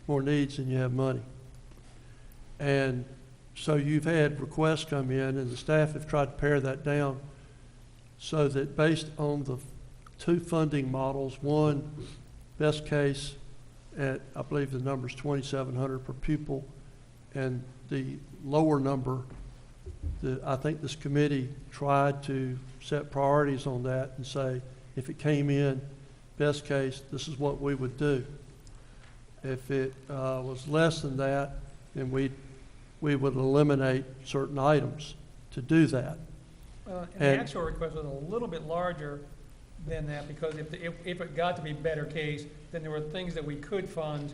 S8: more needs than you have money. And so you've had requests come in, and the staff have tried to pare that down so that based on the 2 funding models, one, best case at, I believe the number's $2,700 per pupil, and the lower number, I think this committee tried to set priorities on that and say, if it came in, best case, this is what we would do. If it was less than that, then we would eliminate certain items to do that.
S2: And the
S8: And-
S2: actual request was a little bit larger than that, because if it got to be better case, then there were things that we could fund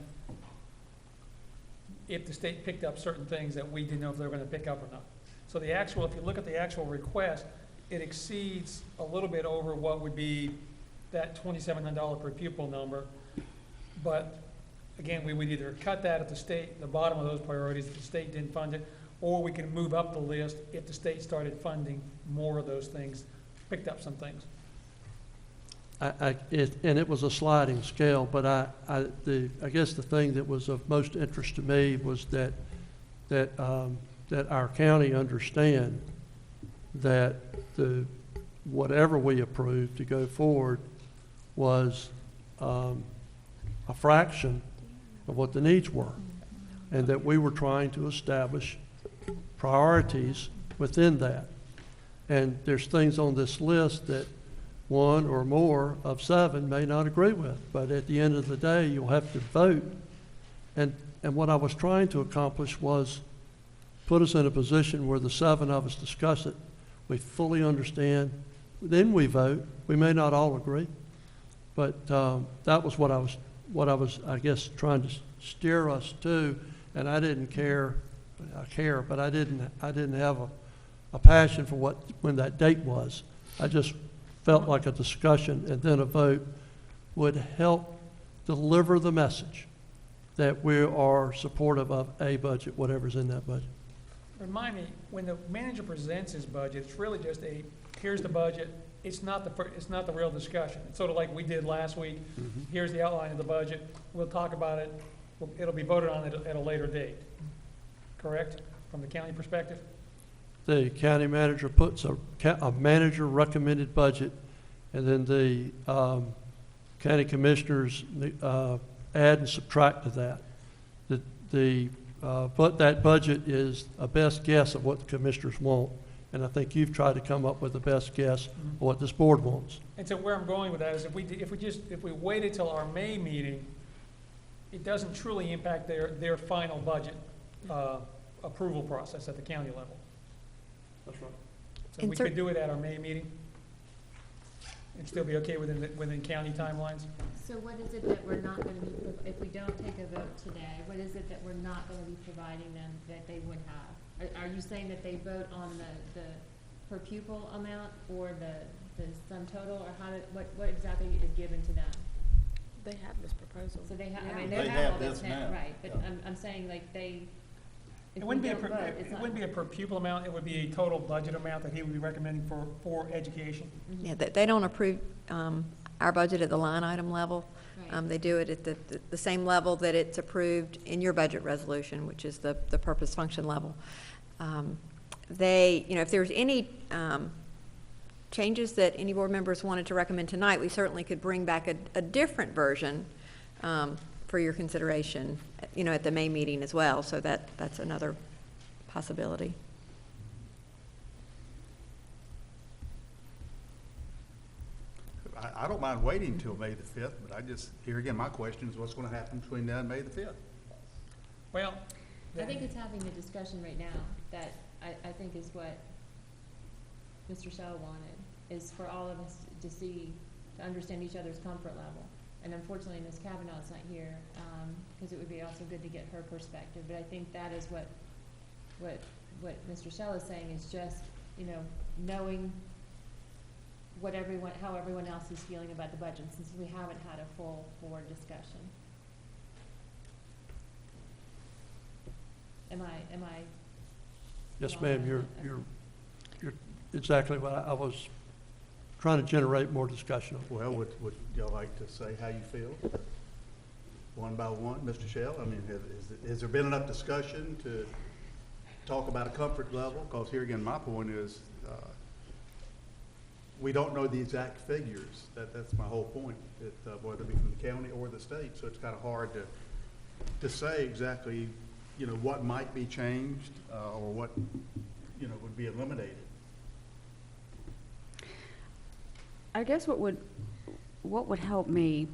S2: if the state picked up certain things that we didn't know if they were gonna pick up or not. So the actual, if you look at the actual request, it exceeds a little bit over what would be that $2,700 per pupil number. But again, we would either cut that at the state, the bottom of those priorities, if the state didn't fund it, or we can move up the list if the state started funding more of those things, picked up some things.
S8: And it was a sliding scale, but I guess the thing that was of most interest to me was that our county understand that whatever we approved to go forward was a fraction of what the needs were, and that we were trying to establish priorities within that. And there's things on this list that 1 or more of 7 may not agree with, but at the end of the day, you'll have to vote. And what I was trying to accomplish was put us in a position where the 7 of us discuss it, we fully understand, then we vote. We may not all agree, but that was what I was, I guess, trying to steer us to. And I didn't care. I care, but I didn't have a passion for when that date was. I just felt like a discussion and then a vote would help deliver the message that we are supportive of a budget, whatever's in that budget.
S2: Remind me, when the manager presents his budget, it's really just here's the budget. It's not the real discussion. It's sort of like we did last week. Here's the outline of the budget. We'll talk about it. It'll be voted on at a later date. Correct? From the county perspective?
S8: The county manager puts a manager recommended budget, and then the county commissioners add and subtract to that. But that budget is a best guess of what the commissioners want, and I think you've tried to come up with the best guess of what this board wants.
S2: And so where I'm going with that is if we waited till our May meeting, it doesn't truly impact their final budget approval process at the county level.
S8: That's right.
S2: So
S3: And
S2: we
S3: sir-
S2: could do it at our May meeting and still be okay within county timelines?
S11: So what is it that we're not gonna be, if we don't take a vote today, what is it that we're not gonna be providing them that they would have? Are you saying that they vote on the per pupil amount or the sum total, or what exactly is given to them?
S10: They have this proposal.
S11: So they have, I mean,
S12: They
S11: they have
S12: have
S11: all this
S12: this
S11: now,
S12: now.
S11: right, but
S12: Yeah.
S11: I'm saying like if
S2: It
S11: we
S2: wouldn't be
S11: don't vote, it's
S2: it
S11: not.
S2: wouldn't be a per pupil amount, it would be a total budget amount that he would be recommending for education.
S3: Yeah, they don't approve our budget at the line item level.
S11: Right.
S3: They do it at the same level that it's approved in your budget resolution, which is the purpose function level. If there's any changes that any board members wanted to recommend tonight, we certainly could bring back a different version for your consideration, at the May meeting as well. So that's another possibility.
S1: I don't mind waiting until May the 5th, but here again, my question is what's going to happen between now and May the 5th?
S2: Well,
S11: I think it's having the discussion right now that I think is what Mr. Shell wanted, is for all of us to see, to understand each other's comfort level. And unfortunately, Ms. Kavanaugh's not here, because it would be also good to get her perspective. But I think that is what Mr. Shell is saying, is just, you know, knowing how everyone else is feeling about the budget, since we haven't had a full board discussion. Am I?
S8: Yes,
S11: wrong
S8: ma'am,
S11: on
S8: you're
S11: that?
S8: exactly what I was trying to generate more discussion on.
S1: Well, would y'all like to say how you feel? One by one, Mr. Shell? I mean, has there been enough discussion to talk about a comfort level? Because here again, my point is, we don't know the exact figures. That's my whole point, whether it be from the county or the state. So it's kind of hard to say exactly, you know, what might be changed or what, you know, would be eliminated.
S10: I guess what would help me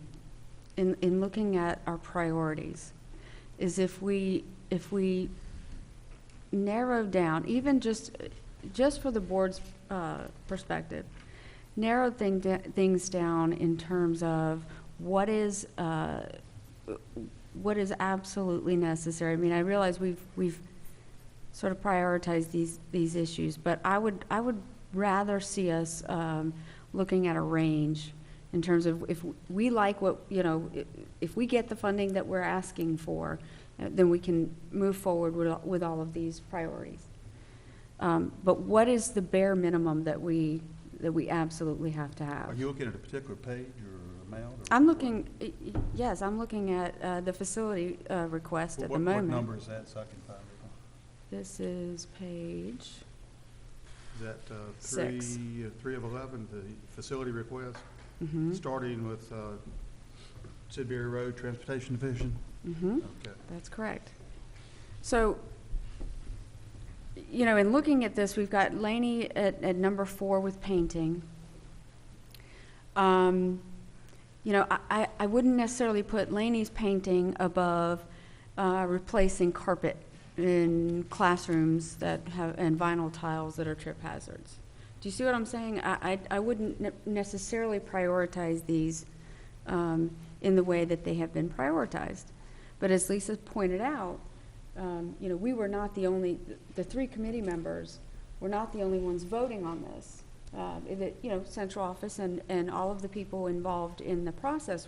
S10: in looking at our priorities is if we narrow down, even just for the board's perspective, narrow things down in terms of what is absolutely necessary. I mean, I realize we've sort of prioritized these issues, but I would rather see us looking at a range in terms of if we like what, you know, if we get the funding that we're asking for, then we can move forward with all of these priorities. But what is the bare minimum that we absolutely have to have?
S1: Are you looking at a particular page or amount? Or
S10: I'm looking, yes, I'm looking at the facility request at the moment.
S1: What number is that, so I can find it?
S10: This is page,
S1: Is that
S10: 6.
S1: 3 of 11, the facility request, starting with Sidbury Road Transportation Division? Okay.
S10: That's correct. So, you know, in looking at this, we've got Laney at number 4 with painting. You know, I wouldn't necessarily put Laney's painting above replacing carpet in classrooms that have, and vinyl tiles that are trip hazards. Do you see what I'm saying? I wouldn't necessarily prioritize these in the way that they have been prioritized. But as Lisa pointed out, you know, we were not the 3 committee members were not the only ones voting on this. You know, central office and all of the people involved in the process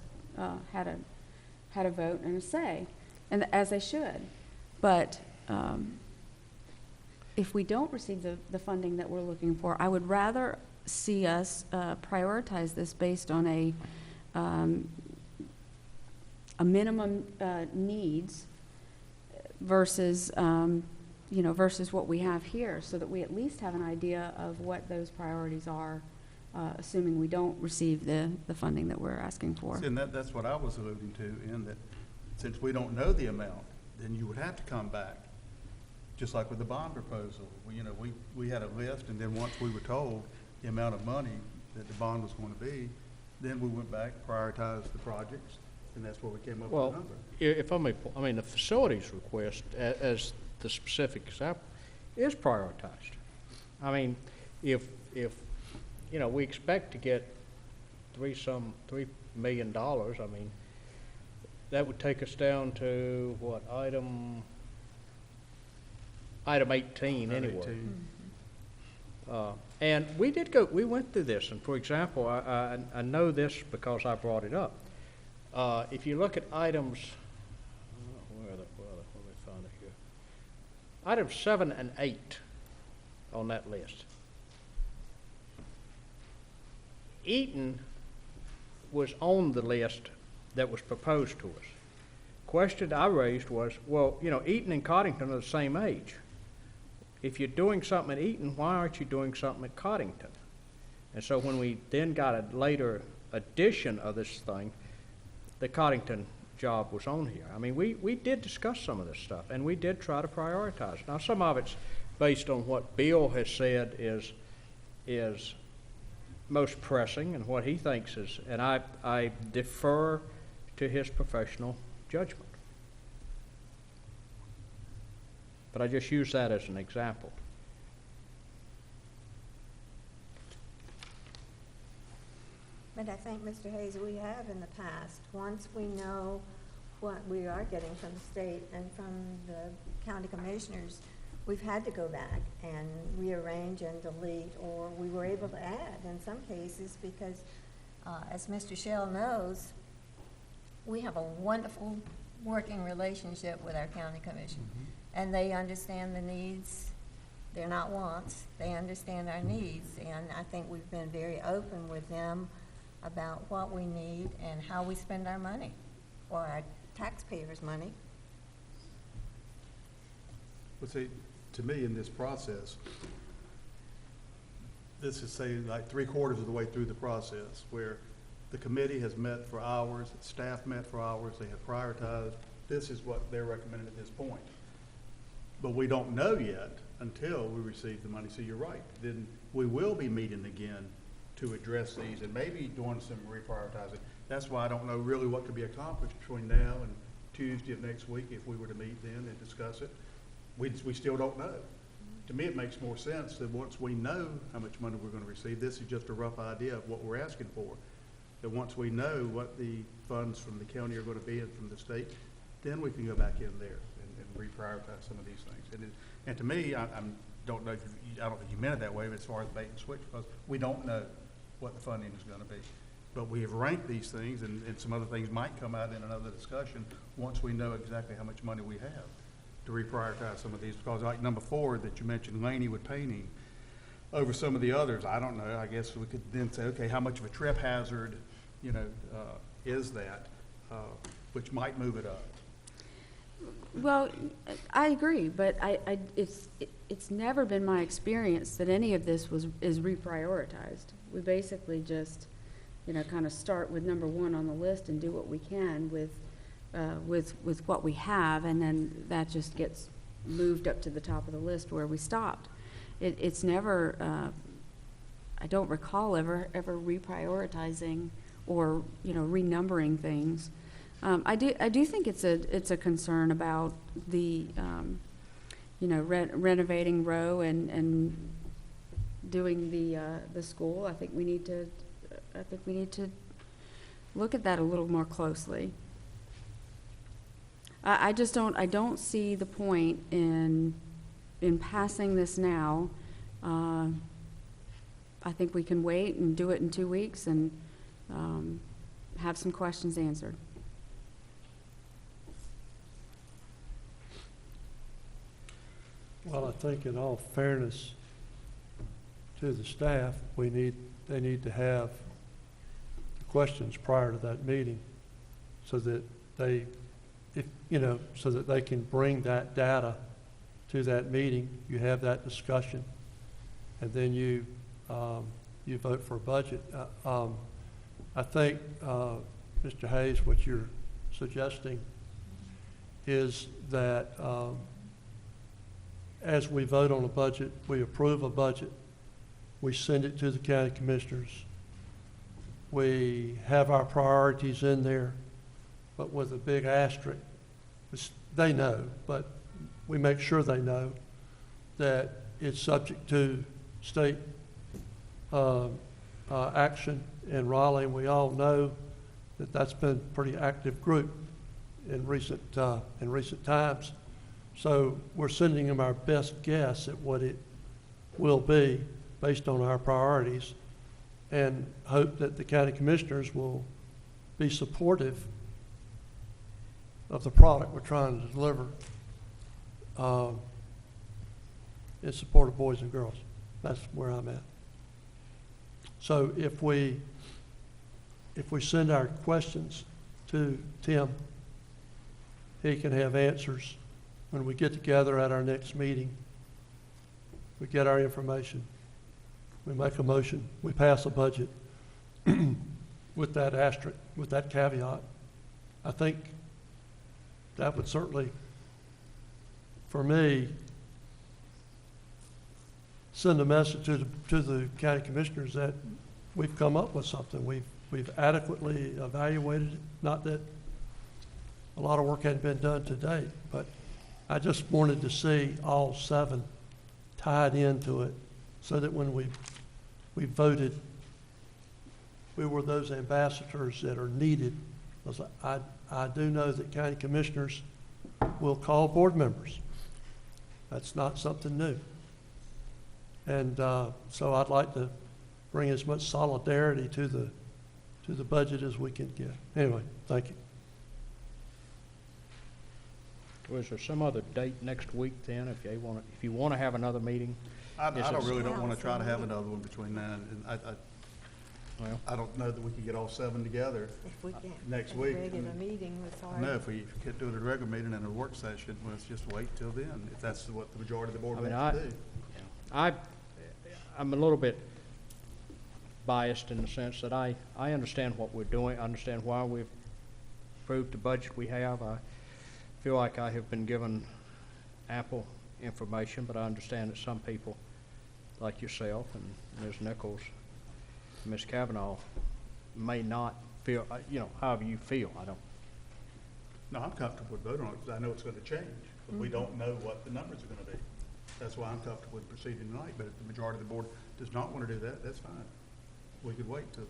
S10: had a vote and a say, and as they should. But if we don't receive the funding that we're looking for, I would rather see us prioritize this based on a minimum needs versus you know, versus what we have here, so that we at least have an idea of what those priorities are, assuming we don't receive the funding that we're asking for.
S1: See, and that's what I was alluding to, in that since we don't know the amount, then you would have to come back, just like with the bond proposal. We had a list, and then once we were told the amount of money that the bond was going to be, then we went back, prioritized the projects, and that's where we came up with the number.
S7: If I may, I mean, the facilities request, as the specific example, is prioritized. I mean, if you know, we expect to get $3 million, I mean, that would take us down to what, item 18 anyway.
S1: 18.
S7: And we went through this, and for example, I know this because I brought it up. If you look at items, where are they? Let me find it here. Items 7 and 8 on that list. Eaton was on the list that was proposed to us. Question I raised was, well, you know, Eaton and Coddington are the same age. If you're doing something at Eaton, why aren't you doing something at Coddington? And so when we then got a later edition of this thing, the Coddington job was on here. I mean, we did discuss some of this stuff, and we did try to prioritize. Now, some of it's based on what Bill has said is most pressing and what he thinks is, and I defer to his professional judgment. But I just use that as an example.
S9: But I think, Mr. Hayes, we have in the past, once we know what we are getting from the state and from the county commissioners, we've had to go back and rearrange and delete, or we were able to add in some cases because, as Mr. Shell knows, we have a wonderful working relationship with our county commission. And they understand the needs. They're not wants. They understand our needs. And I think we've been very open with them about what we need and how we spend our money, or our taxpayers' money.
S1: Well, see, to me, in this process, this is, say, like 3/4 of the way through the process, where the committee has met for hours, staff met for hours, they have prioritized. This is what they're recommending at this point. But we don't know yet until we receive the money. So you're right. Then we will be meeting again to address these and maybe doing some reprioritizing. That's why I don't know really what could be accomplished between now and Tuesday of next week if we were to meet then and discuss it. We still don't know. To me, it makes more sense that once we know how much money we're going to receive, this is just a rough idea of what we're asking for. That once we know what the funds from the county are going to be and from the state, then we can go back in there and reprioritize some of these things. And to me, I don't know if I don't think you meant it that way, but as far as bait and switch, because we don't know what the funding is going to be. But we have ranked these things, and some other things might come out in another discussion once we know exactly how much money we have to reprioritize some of these. Because like number 4 that you mentioned, Laney with painting, over some of the others, I don't know. I guess we could then say, okay, how much of a trip hazard, is that, which might move it up.
S10: Well, I agree, but it's never been my experience that any of this is reprioritized. We basically just, kind of start with number 1 on the list and do what we can with what we have, and then that just gets moved up to the top of the list where we stopped. It's never, I don't recall ever reprioritizing or, renumbering things. I do think it's a concern about the, renovating Rowe and doing the school. I think we need to look at that a little more closely. I don't see the point in passing this now. I think we can wait and do it in 2 weeks and have some questions answered.
S8: Well, I think in all fairness to the staff, they need to have the questions prior to that meeting so that so that they can bring that data to that meeting. You have that discussion, and then you vote for a budget. I think, Mr. Hayes, what you're suggesting is that as we vote on a budget, we approve a budget, we send it to the county commissioners, we have our priorities in there, but with a big asterisk. They know, but we make sure they know that it's subject to state action in Raleigh. And we all know that that's been a pretty active group in recent times. So we're sending them our best guess at what it will be based on our priorities, and hope that the county commissioners will be supportive of the product we're trying to deliver in support of boys and girls. That's where I'm at. So if we send our questions to Tim, he can have answers when we get together at our next meeting. We get our information, we make a motion, we pass a budget with that asterisk, with that caveat. I think that would certainly, for me, send a message to the county commissioners that we've come up with something. We've adequately evaluated it. Not that a lot of work hadn't been done to date, but I just wanted to see all 7 tied into it so that when we voted, we were those ambassadors that are needed. Because I do know that county commissioners will call board members. That's not something new. And so I'd like to bring as much solidarity to the budget as we can get. Anyway, thank you.
S7: Was there some other date next week then, if you want to have another meeting?
S1: I
S7: Is it-
S1: really don't want to try to have another one between now and,
S7: Well,
S1: I don't know that we could get all 7 together.
S9: If we get
S1: Next
S9: a
S1: week,
S9: regular meeting, it's hard.
S1: No, if we can't do it at a regular meeting and a work session, let's just wait till then, if that's what the majority of the board
S7: I mean,
S1: wants to do.
S7: I'm a little bit biased in the sense that I understand what we're doing, I understand why we've approved the budget we have. I feel like I have been given ample information, but I understand that some people, like yourself and Ms. Nichols, Ms. Kavanaugh, may not feel, however you feel. I don't.
S1: No, I'm comfortable with voting on it, because I know it's gonna change, but we don't know what the numbers are gonna be. That's why I'm comfortable with proceeding tonight, but if the majority of the board does not wanna do that, that's fine. We could wait till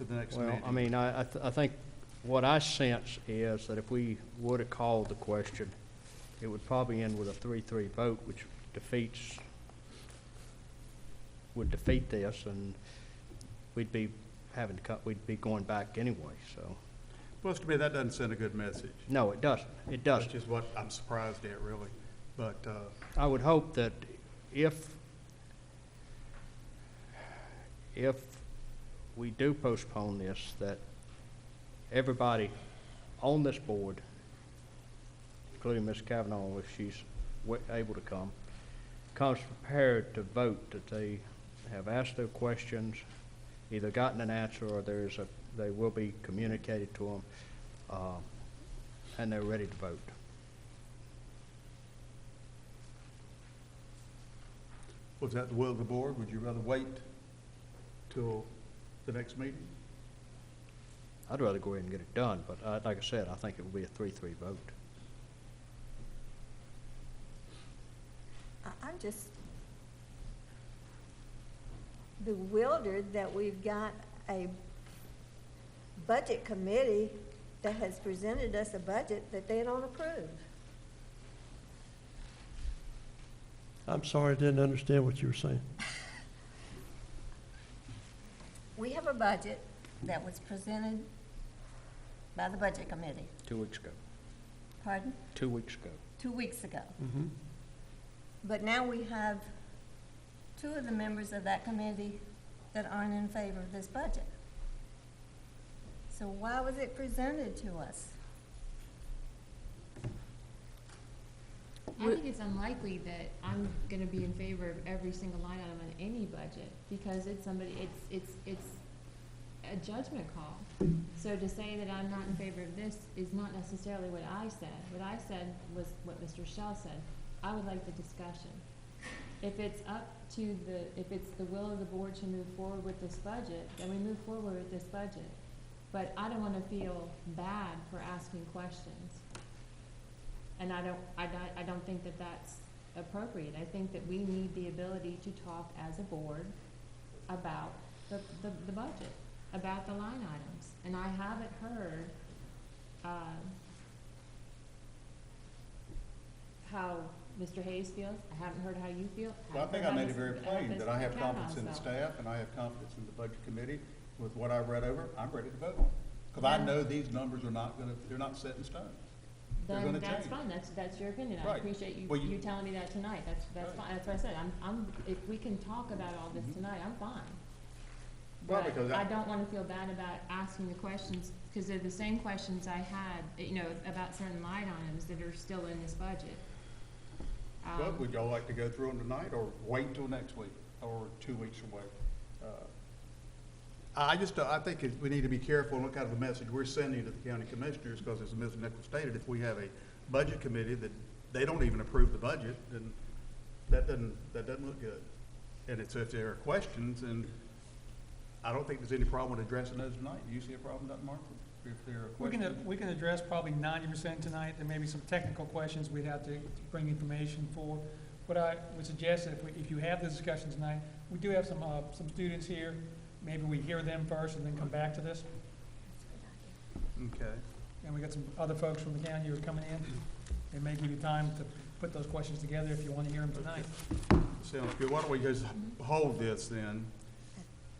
S1: the next meeting.
S7: Well, I mean, I think what I sense is that if we would have called the question, it would probably end with a 3-3 vote, which would defeat this, and we'd be going back anyway, so.
S1: Well, to me, that doesn't send a good message.
S7: No, it doesn't. It
S1: That's
S7: doesn't.
S1: just what I'm surprised at, really. But,
S7: I would hope that if we do postpone this, that everybody on this board, including Ms. Kavanaugh, if she's able to come, comes prepared to vote, that they have asked their questions, either gotten an answer, or they will be communicated to them, and they're ready to vote.
S1: was that the will of the board? Would you rather wait till the next meeting?
S7: I'd rather go ahead and get it done, but like I said, I think it will be a 3-3 vote.
S9: I'm just bewildered that we've got a budget committee that has presented us a budget that they don't approve.
S8: I'm sorry, I didn't understand what you were saying.
S9: We have a budget that was presented by the budget committee,
S7: 2 weeks ago.
S9: pardon,
S7: 2 weeks ago.
S9: 2 weeks ago.
S8: Mm-hmm.
S9: But now we have 2 of the members of that committee that aren't in favor of this budget. So why was it presented to us?
S11: I think it's unlikely that I'm gonna be in favor of every single line item on any budget, because it's a judgment call. So to say that I'm not in favor of this is not necessarily what I said. What I said was what Mr. Shell said. I would like the discussion. If it's the will of the board to move forward with this budget, then we move forward with this budget. But I don't wanna feel bad for asking questions. And I don't think that that's appropriate. I think that we need the ability to talk as a board about the budget, about the line items. And I haven't heard, how Mr. Hayes feels. I haven't heard how you feel.
S1: Well, I think
S11: haven't
S1: I
S11: heard
S1: made it
S11: how
S1: very
S11: Mr.
S1: plain that I have
S11: Kavanaugh's
S1: confidence in the
S11: felt.
S1: staff and I have confidence in the budget committee. With what I've read over, I'm ready to vote on it. Because I know these numbers are they're not set in stone. They're
S11: Then
S1: gonna
S11: that's
S1: change.
S11: fine, that's your opinion, I
S1: Right.
S11: appreciate you,
S1: Well,
S11: you telling me that tonight, that's
S1: Right.
S11: fine, that's what I said, if we can talk about all this
S1: Mhm.
S11: tonight, I'm fine.
S1: Well,
S11: But
S1: because
S11: I don't wanna feel bad about asking the questions, cause they're the same questions I had, about certain line items that are still in this budget.
S1: Well, would y'all like to go through them tonight or wait till next week or 2 weeks away? I think we need to be careful and look out of the message we're sending to the county commissioners, because as Ms. Nichols stated, if we have a budget committee that they don't even approve the budget, then that doesn't look good. And it's, if there are questions, and I don't think there's any problem with addressing those tonight. Do you see a problem, Dr. Markle? If there are questions?
S2: We can address probably 90% tonight. There may be some technical questions we'd have to bring information for. What I would suggest is if you have the discussion tonight, we do have some students here. Maybe we hear them first and then come back to this.
S1: Okay.
S2: And we got some other folks from the county who are coming in. They may give you time to put those questions together if you want to hear them tonight.
S1: Sounds good. Why don't we just hold this then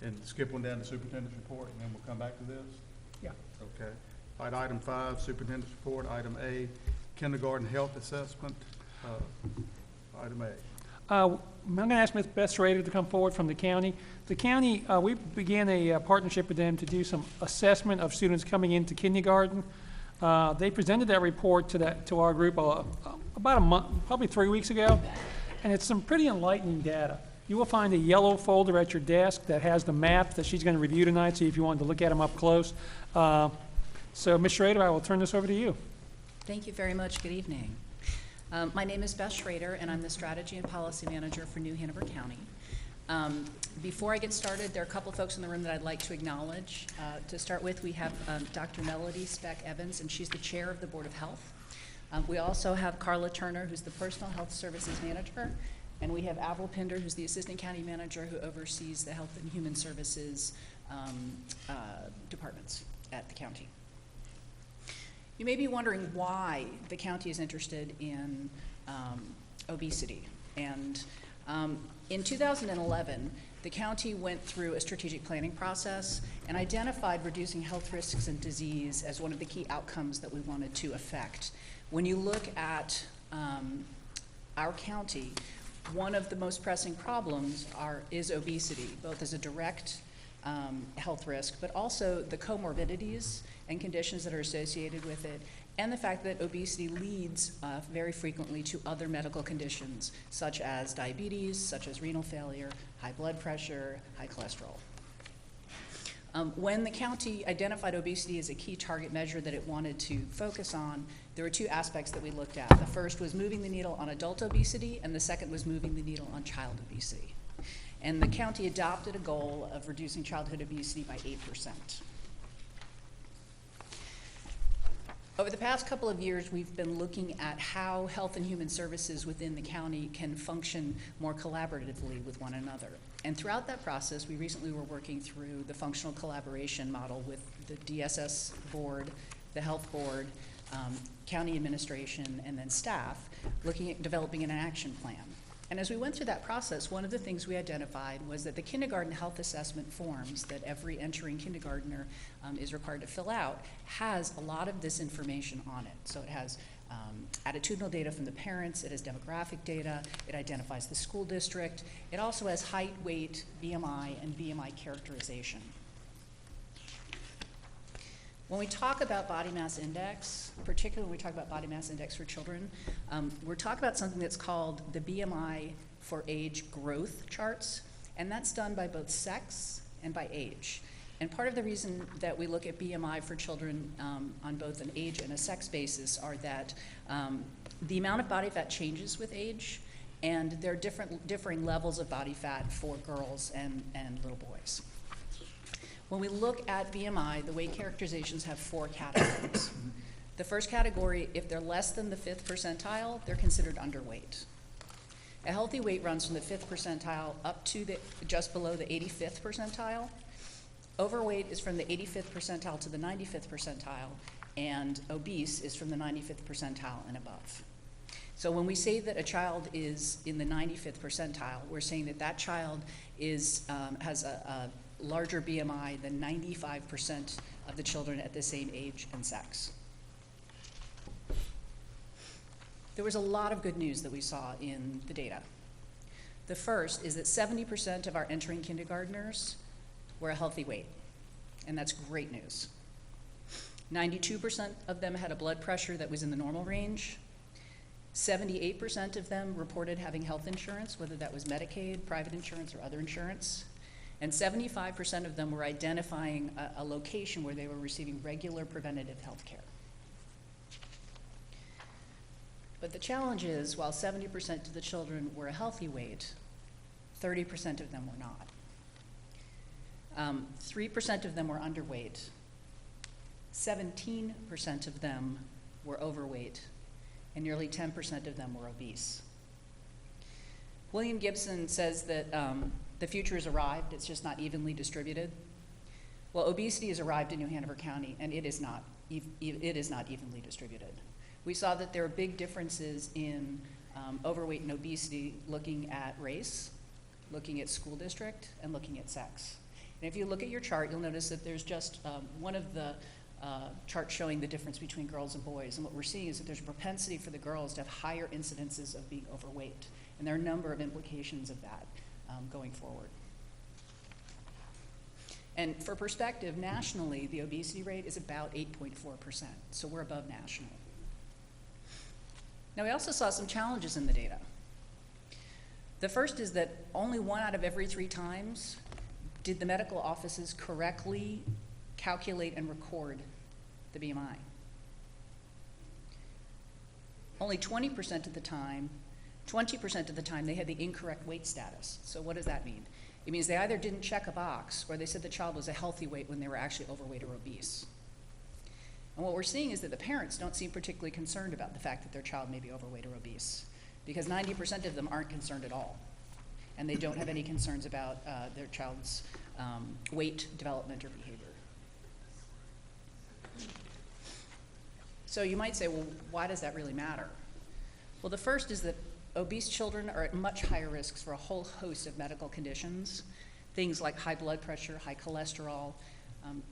S1: and skip one down to superintendent's report, and then we'll come back to this?
S2: Yeah.
S1: Okay. All right, item 5, superintendent's report. Item A, kindergarten health assessment. Item A.
S2: I'm going to ask Ms. Beth Schrader to come forward from the county. The county, we began a partnership with them to do some assessment of students coming into kindergarten. They presented that report to our group about a month, probably 3 weeks ago, and it's some pretty enlightening data. You will find a yellow folder at your desk that has the map that she's going to review tonight, see if you wanted to look at them up close. So, Ms. Schrader, I will turn this over to you.
S12: Thank you very much. Good evening. My name is Beth Schrader, and I'm the Strategy and Policy Manager for New Hanover County. Before I get started, there are a couple folks in the room that I'd like to acknowledge. To start with, we have Dr. Melody Speck Evans, and she's the chair of the Board of Health. We also have Carla Turner, who's the Personal Health Services Manager, and we have Avril Pinder, who's the Assistant County Manager who oversees the Health and Human Services departments at the county. You may be wondering why the county is interested in obesity. And in 2011, the county went through a strategic planning process and identified reducing health risks and disease as one of the key outcomes that we wanted to affect. When you look at our county, one of the most pressing problems is obesity, both as a direct health risk, but also the comorbidities and conditions that are associated with it, and the fact that obesity leads very frequently to other medical conditions, such as diabetes, such as renal failure, high blood pressure, high cholesterol. When the county identified obesity as a key target measure that it wanted to focus on, there were two aspects that we looked at. The first was moving the needle on adult obesity, and the second was moving the needle on child obesity. And the county adopted a goal of reducing childhood obesity by 8%. Over the past couple of years, we've been looking at how health and human services within the county can function more collaboratively with one another. And throughout that process, we recently were working through the functional collaboration model with the DSS board, the health board, county administration, and then staff, looking at developing an action plan. And as we went through that process, one of the things we identified was that the kindergarten health assessment forms that every entering kindergartner is required to fill out has a lot of this information on it. So it has attitudinal data from the parents, it has demographic data, it identifies the school district, it also has height, weight, BMI, and BMI characterization. When we talk about body mass index, particularly when we talk about body mass index for children, we're talking about something that's called the BMI for age growth charts, and that's done by both sex and by age. And part of the reason that we look at BMI for children on both an age and a sex basis are that the amount of body fat changes with age, and there are differing levels of body fat for girls and little boys. When we look at BMI, the weight characterizations have 4 categories. The first category, if they're less than the 5th percentile, they're considered underweight. A healthy weight runs from the 5th percentile up to just below the 85th percentile. Overweight is from the 85th percentile to the 95th percentile, and obese is from the 95th percentile and above. So when we say that a child is in the 95th percentile, we're saying that that child has a larger BMI than 95% of the children at the same age and sex. There was a lot of good news that we saw in the data. The first is that 70% of our entering kindergartners were a healthy weight, and that's great news. 92% of them had a blood pressure that was in the normal range. 78% of them reported having health insurance, whether that was Medicaid, private insurance, or other insurance. And 75% of them were identifying a location where they were receiving regular preventative health care. But the challenge is, while 70% of the children were a healthy weight, 30% of them were not. 3% of them were underweight. 17% of them were overweight, and nearly 10% of them were obese. William Gibson says that the future has arrived, it's just not evenly distributed. Well, obesity has arrived in New Hanover County, and it is not evenly distributed. We saw that there are big differences in overweight and obesity looking at race, looking at school district, and looking at sex. And if you look at your chart, you'll notice that there's just one of the charts showing the difference between girls and boys. And what we're seeing is that there's a propensity for the girls to have higher incidences of being overweight. And there are a number of implications of that going forward. And for perspective, nationally, the obesity rate is about 8.4%. So we're above national. Now, we also saw some challenges in the data. The first is that only 1 out of every 3 times did the medical offices correctly calculate and record the BMI. Only 20% of the time, 20% of the time, they had the incorrect weight status. So what does that mean? It means they either didn't check a box or they said the child was a healthy weight when they were actually overweight or obese. And what we're seeing is that the parents don't seem particularly concerned about the fact that their child may be overweight or obese, because 90% of them aren't concerned at all. And they don't have any concerns about their child's weight, development, or behavior. So you might say, well, why does that really matter? Well, the first is that obese children are at much higher risks for a whole host of medical conditions, things like high blood pressure, high cholesterol.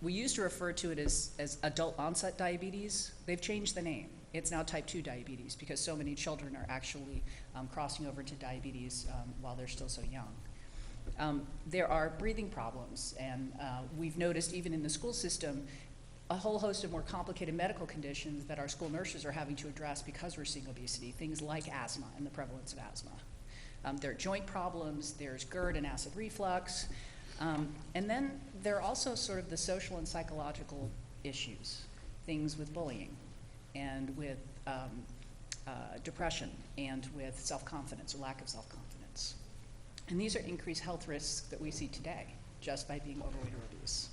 S12: We used to refer to it as adult onset diabetes. They've changed the name. It's now type 2 diabetes because so many children are actually crossing over to diabetes while they're still so young. There are breathing problems, and we've noticed even in the school system a whole host of more complicated medical conditions that our school nurses are having to address because we're seeing obesity, things like asthma and the prevalence of asthma. There are joint problems, there's GERD and acid reflux, and then there are also sort of the social and psychological issues, things with bullying and with depression and with self-confidence or lack of self-confidence. And these are increased health risks that we see today just by being overweight or obese.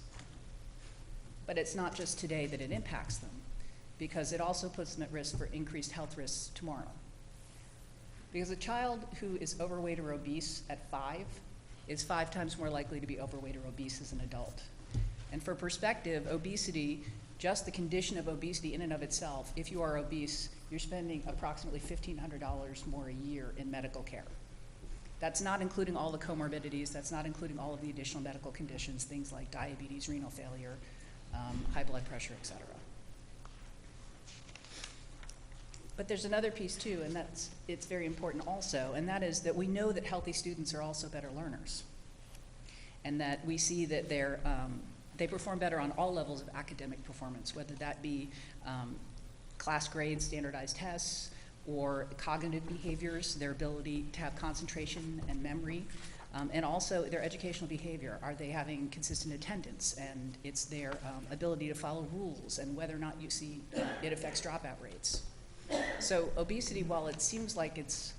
S12: But it's not just today that it impacts them, because it also puts them at risk for increased health risks tomorrow. Because a child who is overweight or obese at 5 is 5 times more likely to be overweight or obese as an adult. And for perspective, obesity, just the condition of obesity in and of itself, if you are obese, you're spending approximately $1,500 more a year in medical care. That's not including all the comorbidities, that's not including all of the additional medical conditions, things like diabetes, renal failure, high blood pressure, et cetera. But there's another piece too, and it's very important also, and that is that we know that healthy students are also better learners, and that we see that they perform better on all levels of academic performance, whether that be class grades, standardized tests, or cognitive behaviors, their ability to have concentration and memory, and also their educational behavior. Are they having consistent attendance? And it's their ability to follow rules, and whether or not you see it affects dropout rates. So obesity, while it seems like it's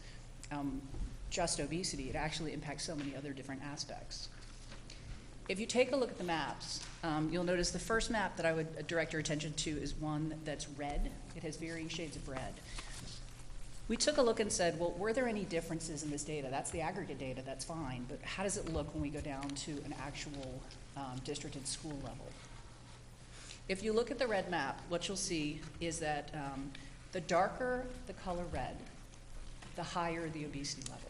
S12: just obesity, it actually impacts so many other different aspects. If you take a look at the maps, you'll notice the first map that I would direct your attention to is one that's red. It has varying shades of red. We took a look and said, well, were there any differences in this data? That's the aggregate data, that's fine, but how does it look when we go down to an actual district and school level? If you look at the red map, what you'll see is that the darker the color red, the higher the obesity level.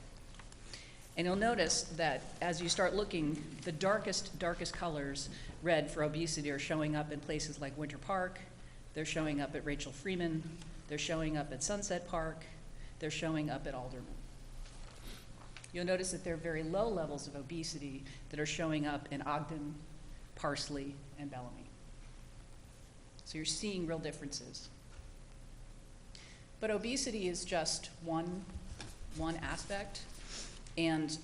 S12: And you'll notice that as you start looking, the darkest colors, red for obesity, are showing up in places like Winter Park, they're showing up at Rachel Freeman, they're showing up at Sunset Park, they're showing up at Alderman. You'll notice that there are very low levels of obesity that are showing up in Ogden, Parsley, and Bellamy. So you're seeing real differences. But obesity is just one aspect, and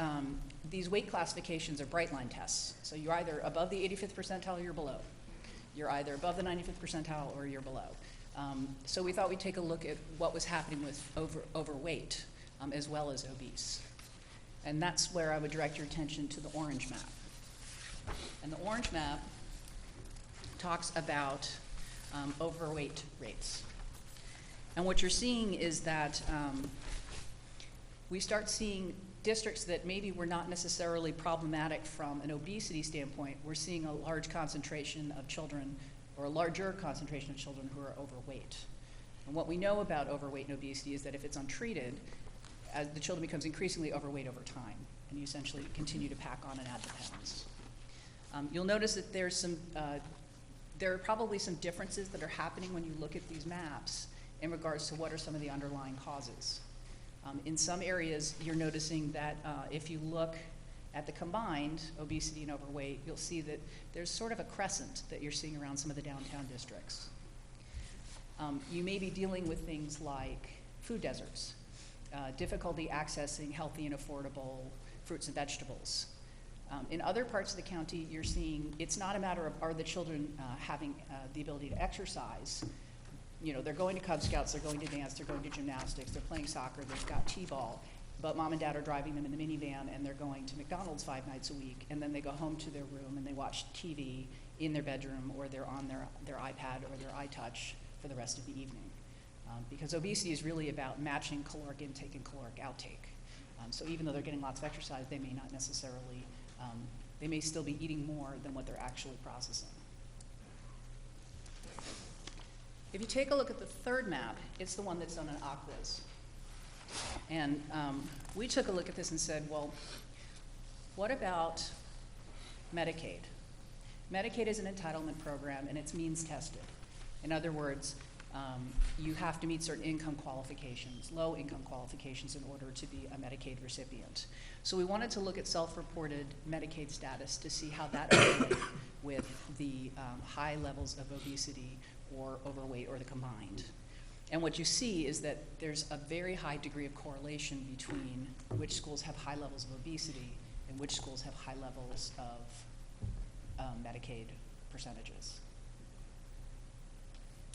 S12: these weight classifications are bright line tests. So you're either above the 85th percentile or you're below. You're either above the 95th percentile or you're below. So we thought we'd take a look at what was happening with overweight as well as obese. And that's where I would direct your attention to the orange map. And the orange map talks about overweight rates. And what you're seeing is that we start seeing districts that maybe were not necessarily problematic from an obesity standpoint. We're seeing a large concentration of children, or a larger concentration of children who are overweight. And what we know about overweight and obesity is that if it's untreated, as the children becomes increasingly overweight over time, and you essentially continue to pack on and add the pounds. You'll notice that there are probably some differences that are happening when you look at these maps in regards to what are some of the underlying causes. In some areas, you're noticing that if you look at the combined obesity and overweight, you'll see that there's sort of a crescent that you're seeing around some of the downtown districts. You may be dealing with things like food deserts, difficulty accessing healthy and affordable fruits and vegetables. In other parts of the county, you're seeing it's not a matter of are the children having the ability to exercise. You know, they're going to Cub Scouts, they're going to dance, they're going to gymnastics, they're playing soccer, they've got t-ball, but mom and dad are driving them in the minivan and they're going to McDonald's 5 nights a week, and then they go home to their room and they watch TV in their bedroom, or they're on their iPad or their iTouch for the rest of the evening. Because obesity is really about matching caloric intake and caloric outtake. So even though they're getting lots of exercise, they may not necessarily, they may still be eating more than what they're actually processing. If you take a look at the third map, it's the one that's on an AQUIS. And we took a look at this and said, well, what about Medicaid? Medicaid is an entitlement program and it's means tested. In other words, you have to meet certain income qualifications, low income qualifications, in order to be a Medicaid recipient. So we wanted to look at self-reported Medicaid status to see how that related with the high levels of obesity or overweight or the combined. And what you see is that there's a very high degree of correlation between which schools have high levels of obesity and which schools have high levels of Medicaid percentages.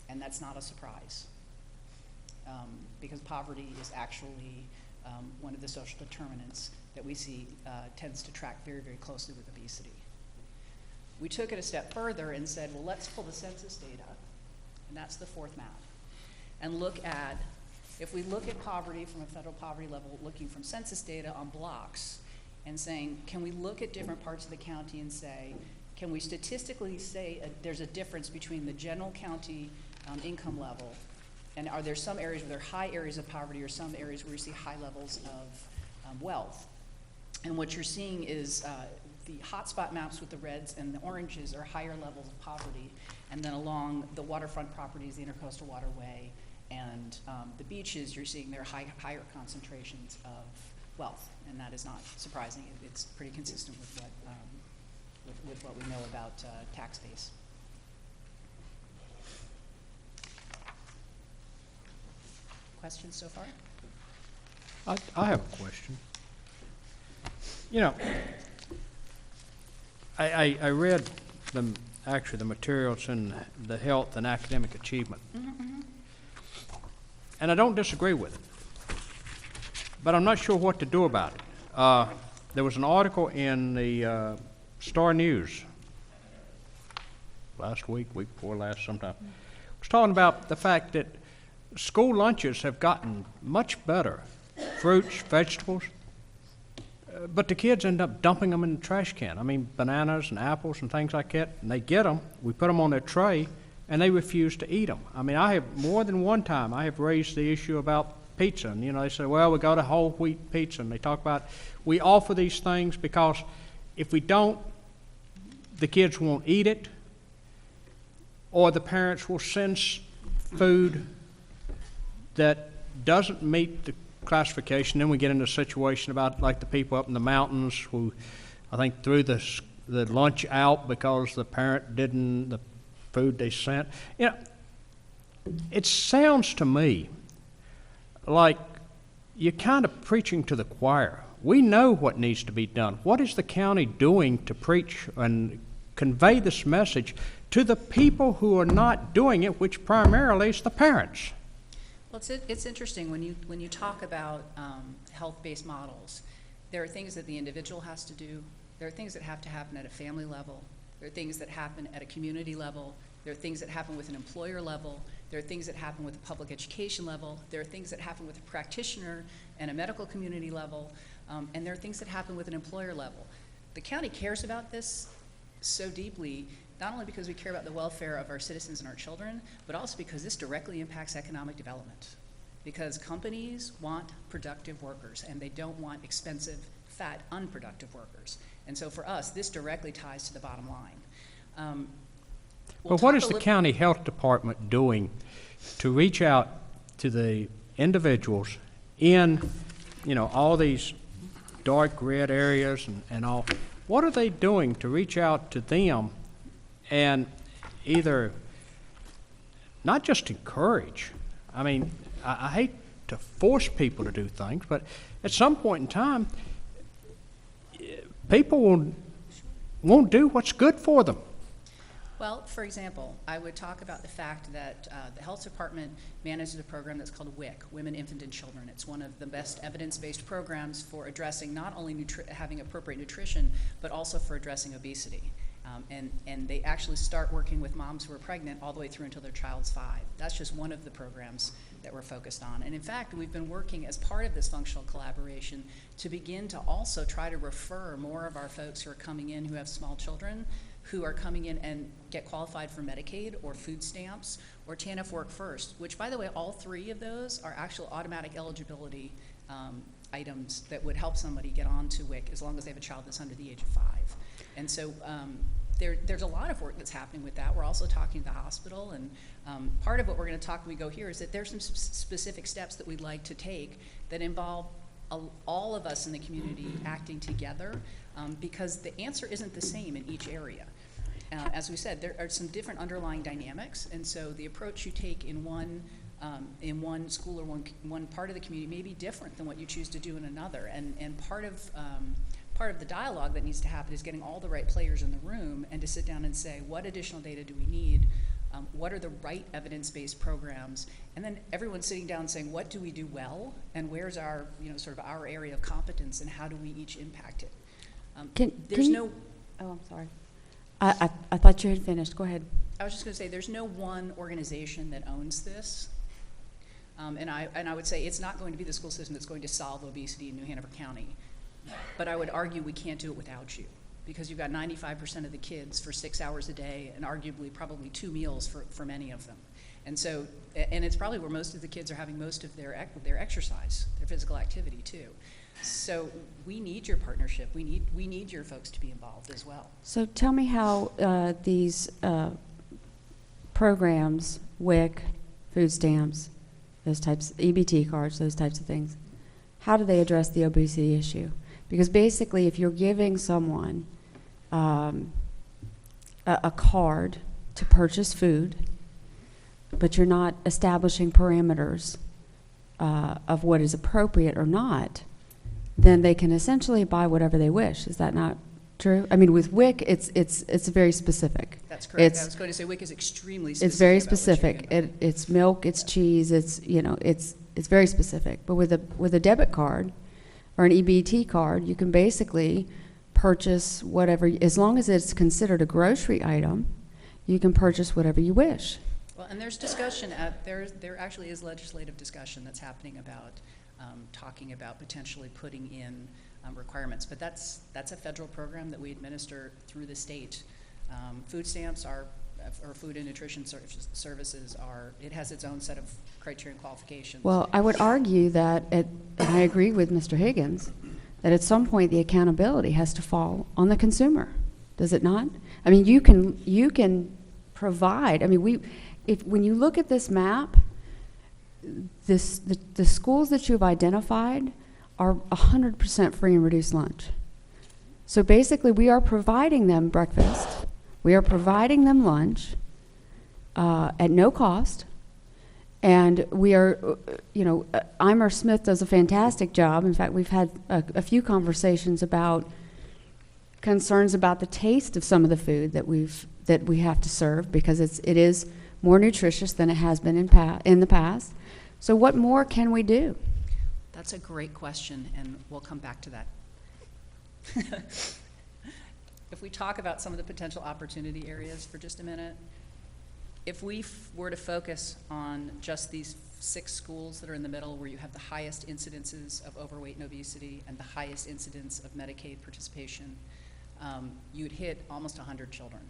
S12: And that's not a surprise, because poverty is actually one of the social determinants that we see tends to track very, very closely with obesity. We took it a step further and said, well, let's pull the census data, and that's the fourth map, and look at, if we look at poverty from a federal poverty level, looking from census data on blocks, and saying, can we look at different parts of the county and say, can we statistically say there's a difference between the general county income level, and are there some areas where there are high areas of poverty or some areas where you see high levels of wealth? And what you're seeing is the hotspot maps with the reds and the oranges are higher levels of poverty, and then along the waterfront properties, the Intercoastal Waterway, and the beaches, you're seeing there are higher concentrations of wealth, and that is not surprising. It's pretty consistent with what we know about tax base. Questions so far?
S7: I have a question. You know, I read actually the materials in the health and academic achievement, and I don't disagree with it, but I'm not sure what to do about it. There was an article in the Star News last week before last sometime. It was talking about the fact that school lunches have gotten much better, fruits, vegetables, but the kids end up dumping them in the trash can. I mean, bananas and apples and things like that, and they get them, we put them on their tray, and they refuse to eat them. I mean, I have more than one time, I have raised the issue about pizza, and you know, they say, well, we go to whole wheat pizza, and they talk about, we offer these things because if we don't, the kids won't eat it, or the parents will send food that doesn't meet the classification. Then we get into a situation about like the people up in the mountains who I think threw the lunch out because the parent didn't, the food they sent. You know, it sounds to me like you're kind of preaching to the choir We know what needs to be done. What is the county doing to preach and convey this message to the people who are not doing it, which primarily is the parents?
S12: Well, it's interesting, when you talk about health-based models, there are things that the individual has to do, there are things that have to happen at a family level, there are things that happen at a community level, there are things that happen with an employer level, there are things that happen with a public education level, there are things that happen with a practitioner and a medical community level, and there are things that happen with an employer level. The county cares about this so deeply, not only because we care about the welfare of our citizens and our children, but also because this directly impacts economic development. Because companies want productive workers, and they don't want expensive, fat, unproductive workers. And so for us, this directly ties to the bottom line.
S7: But what is the county health department doing to reach out to the individuals in, all these dark red areas and all? What are they doing to reach out to them and either not just encourage? I mean, I hate to force people to do things, but at some point in time, people won't do what's good for them.
S12: Well, for example, I would talk about the fact that the health department manages a program that's called WIC, Women, Infant, and Children. It's one of the best evidence-based programs for addressing not only having appropriate nutrition, but also for addressing obesity. And they actually start working with moms who are pregnant all the way through until their child's 5. That's just one of the programs that we're focused on. And in fact, we've been working as part of this functional collaboration to begin to also try to refer more of our folks who are coming in who have small children, who are coming in and get qualified for Medicaid or food stamps or TANF Work First, which, by the way, all 3 of those are actual automatic eligibility items that would help somebody get onto WIC as long as they have a child that's under the age of 5. And so there's a lot of work that's happening with that. We're also talking to the hospital, and part of what we're going to talk when we go here is that there's some specific steps that we'd like to take that involve all of us in the community acting together, because the answer isn't the same in each area. As we said, there are some different underlying dynamics, and so the approach you take in one school or one part of the community may be different than what you choose to do in another. And part of the dialogue that needs to happen is getting all the right players in the room and to sit down and say, what additional data do we need? What are the right evidence-based programs? And then everyone sitting down and saying, what do we do well? And where's our, sort of our area of competence, and how do we each impact it?
S10: Oh, I'm sorry. I thought you had finished. Go ahead.
S12: I was just going to say, there's no one organization that owns this. And I would say it's not going to be the school system that's going to solve obesity in New Hanover County. But I would argue we can't do it without you, because you've got 95% of the kids for 6 hours a day, and arguably probably 2 meals for many of them. And so, and it's probably where most of the kids are having most of their exercise, their physical activity too. So we need your partnership. We need your folks to be involved as well.
S10: So tell me how these programs, WIC, food stamps, those types, EBT cards, those types of things, how do they address the obesity issue? Because basically, if you're giving someone a card to purchase food, but you're not establishing parameters of what is appropriate or not, then they can essentially buy whatever they wish. Is that not true? I mean, with WIC, it's very specific.
S12: That's correct. I was going to say WIC is extremely specific.
S10: It's very specific. It's milk, it's cheese, it's very specific. But with a debit card or an EBT card, you can basically purchase whatever, as long as it's considered a grocery item, you can purchase whatever you wish.
S12: Well, and there's discussion, there actually is legislative discussion that's happening about talking about potentially putting in requirements, but that's a federal program that we administer through the state. Food stamps or food and nutrition services it has its own set of criteria and qualifications.
S10: Well, I would argue that, and I agree with Mr. Higgins, that at some point the accountability has to fall on the consumer, does it not? I mean, you can provide, I mean, when you look at this map, the schools that you've identified are 100% free and reduced lunch. So basically, we are providing them breakfast, we are providing them lunch at no cost, And we are, Eimer Smith does a fantastic job. In fact, we've had a few conversations about concerns about the taste of some of the food that we have to serve, because it is more nutritious than it has been in the past. So what more can we do?
S12: That's a great question, and we'll come back to that. If we talk about some of the potential opportunity areas for just a minute, if we were to focus on just these 6 schools that are in the middle, where you have the highest incidences of overweight and obesity and the highest incidence of Medicaid participation, you'd hit almost 100 children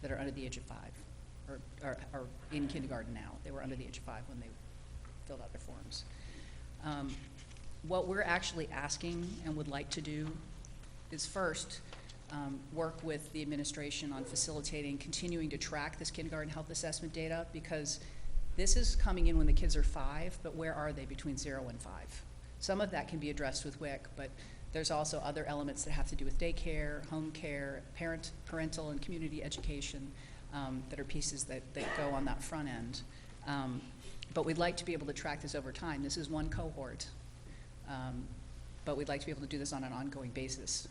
S12: that are under the age of 5, or in kindergarten now. They were under the age of 5 when they filled out their forms. What we're actually asking and would like to do is first work with the administration on facilitating, continuing to track this kindergarten health assessment data, because this is coming in when the kids are 5, but where are they between 0 and 5? Some of that can be addressed with WIC, but there's also other elements that have to do with daycare, home care, parental and community education that are pieces that go on that front end. But we'd like to be able to track this over time. This is one cohort, but we'd like to be able to do this on an ongoing basis.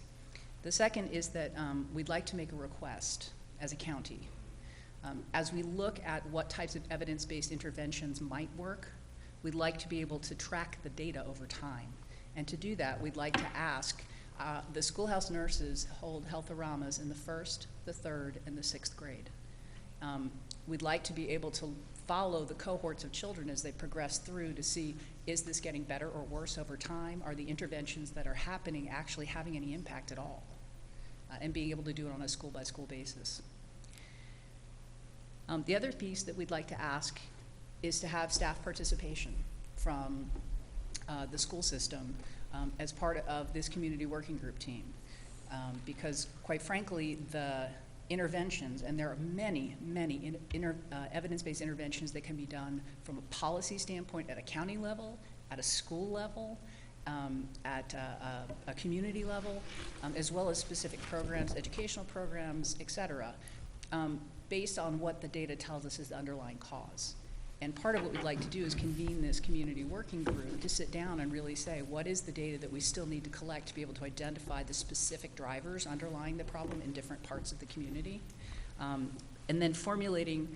S12: The second is that we'd like to make a request as a county. As we look at what types of evidence-based interventions might work, we'd like to be able to track the data over time. And to do that, we'd like to ask the schoolhouse nurses hold health-a-ramas in the 1st, the 3rd, and the 6th grade. We'd like to be able to follow the cohorts of children as they progress through to see, is this getting better or worse over time? Are the interventions that are happening actually having any impact at all? And being able to do it on a school-by-school basis. The other piece that we'd like to ask is to have staff participation from the school system as part of this community working group team. Because quite frankly, the interventions, and there are many evidence-based interventions that can be done from a policy standpoint at a county level, at a school level, at a community level, as well as specific programs, educational programs, et cetera, based on what the data tells us is the underlying cause. And part of what we'd like to do is convene this community working group to sit down and really say, what is the data that we still need to collect to be able to identify the specific drivers underlying the problem in different parts of the community? And then formulating,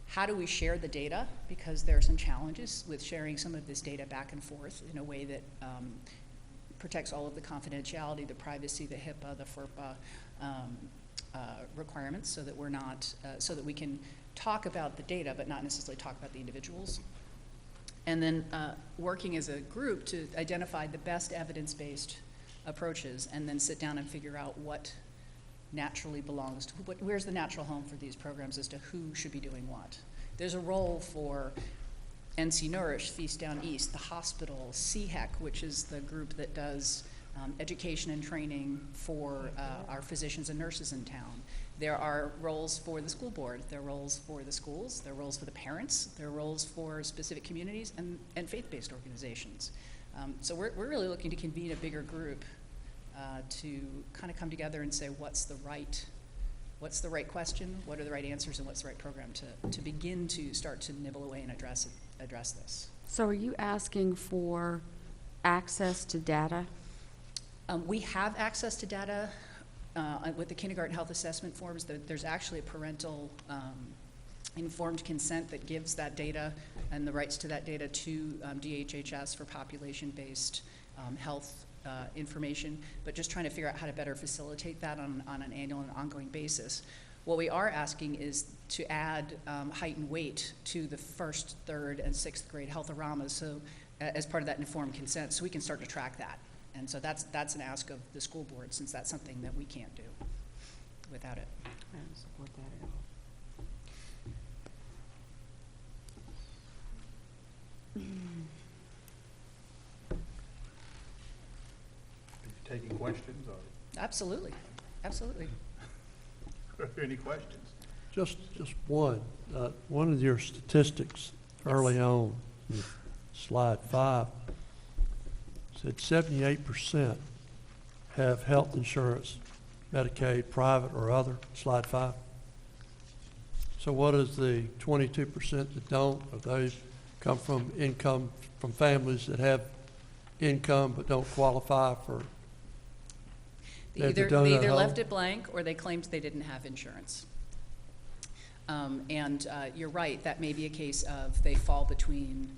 S12: how do we share the data? Because there are some challenges with sharing some of this data back and forth in a way that protects all of the confidentiality, the privacy, the HIPAA, the FERPA requirements, so that we're not, so that we can talk about the data, but not necessarily talk about the individuals. And then working as a group to identify the best evidence-based approaches, and then sit down and figure out what naturally belongs to, where's the natural home for these programs as to who should be doing what. There's a role for NC Nourish, Feast Down East, the hospital, CHEC, which is the group that does education and training for our physicians and nurses in town. There are roles for the school board, there are roles for the schools, there are roles for the parents, there are roles for specific communities and faith-based organizations. So we're really looking to convene a bigger group to kind of come together and say what's the right question, what are the right answers, and what's the right program to begin to start to nibble away and address this.
S10: So are you asking for access to data?
S12: We have access to data with the kindergarten health assessment forms. There's actually a parental informed consent that gives that data and the rights to that data to DHHS for population-based health information, but just trying to figure out how to better facilitate that on an annual and ongoing basis. What we are asking is to add height and weight to the 1st, 3rd, and 6th grade health-a-ramas, so as part of that informed consent, so we can start to track that. And so that's an ask of the school board, since that's something that we can't do without it.
S10: I don't support that at all.
S1: Are you taking questions, or
S12: Absolutely, absolutely.
S1: are there any questions?
S8: Just one. One of your statistics early on, slide 5, said 78% have health insurance, Medicaid, private or other, slide 5. So what is the 22% that don't? Are those come from families that have income but don't qualify for?
S12: They either left it blank or they claimed they didn't have insurance. You're right, that may be a case of they fall between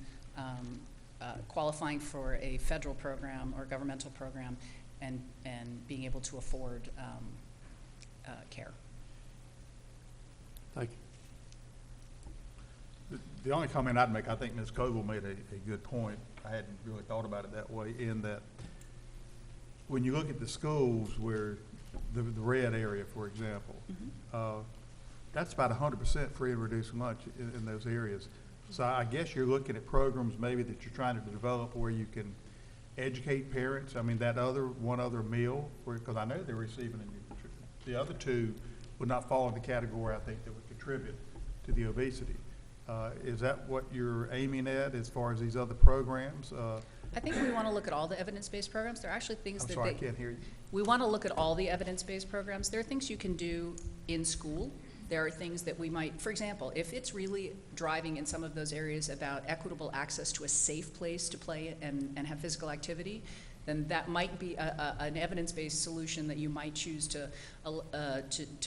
S12: qualifying for a federal program or governmental program and being able to afford care.
S8: Thank you.
S13: The only comment I'd make, I think Ms. Coble made a good point. I hadn't really thought about it that way, in that when you look at the schools where the red area, for example, that's about 100% free and reduced lunch in those areas. So I guess you're looking at programs maybe that you're trying to develop where you can educate parents. I mean, that one other meal, because I know they're receiving the other two would not fall in the category, I think, that would contribute to the obesity. Is that what you're aiming at as far as these other programs?
S12: I think we want to look at all the evidence-based programs. There are actually things
S13: I'm sorry, I can't hear you.
S12: We want to look at all the evidence-based programs. There are things you can do in school. There are things that we might, for example, if it's really driving in some of those areas about equitable access to a safe place to play and have physical activity, then that might be an evidence-based solution that you might choose to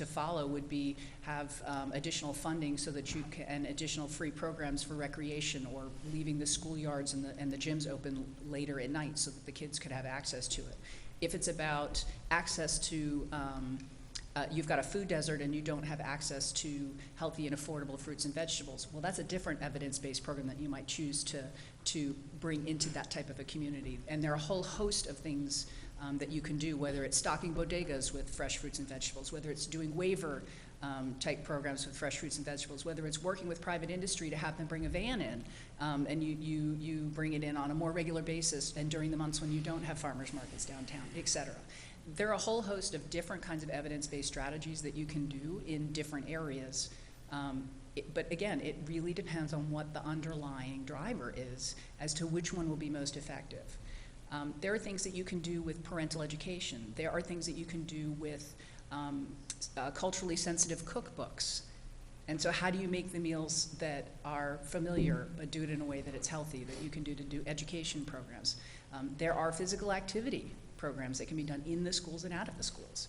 S12: follow. Would be have additional funding so that you can, and additional free programs for recreation, or leaving the schoolyards and the gyms open later at night so that the kids could have access to it. If it's about access to you've got a food desert and you don't have access to healthy and affordable fruits and vegetables, well, that's a different evidence-based program that you might choose to bring into that type of a community. And there are a whole host of things that you can do, whether it's stocking bodegas with fresh fruits and vegetables, whether it's doing waiver type programs with fresh fruits and vegetables, whether it's working with private industry to have them bring a van in, and you bring it in on a more regular basis and during the months when you don't have farmers markets downtown, et cetera. There are a whole host of different kinds of evidence-based strategies that you can do in different areas. But again, it really depends on what the underlying driver is as to which one will be most effective. There are things that you can do with parental education. There are things that you can do with culturally sensitive cookbooks. And so how do you make the meals that are familiar but do it in a way that it's healthy, that you can do to do education programs? There are physical activity programs that can be done in the schools and out of the schools.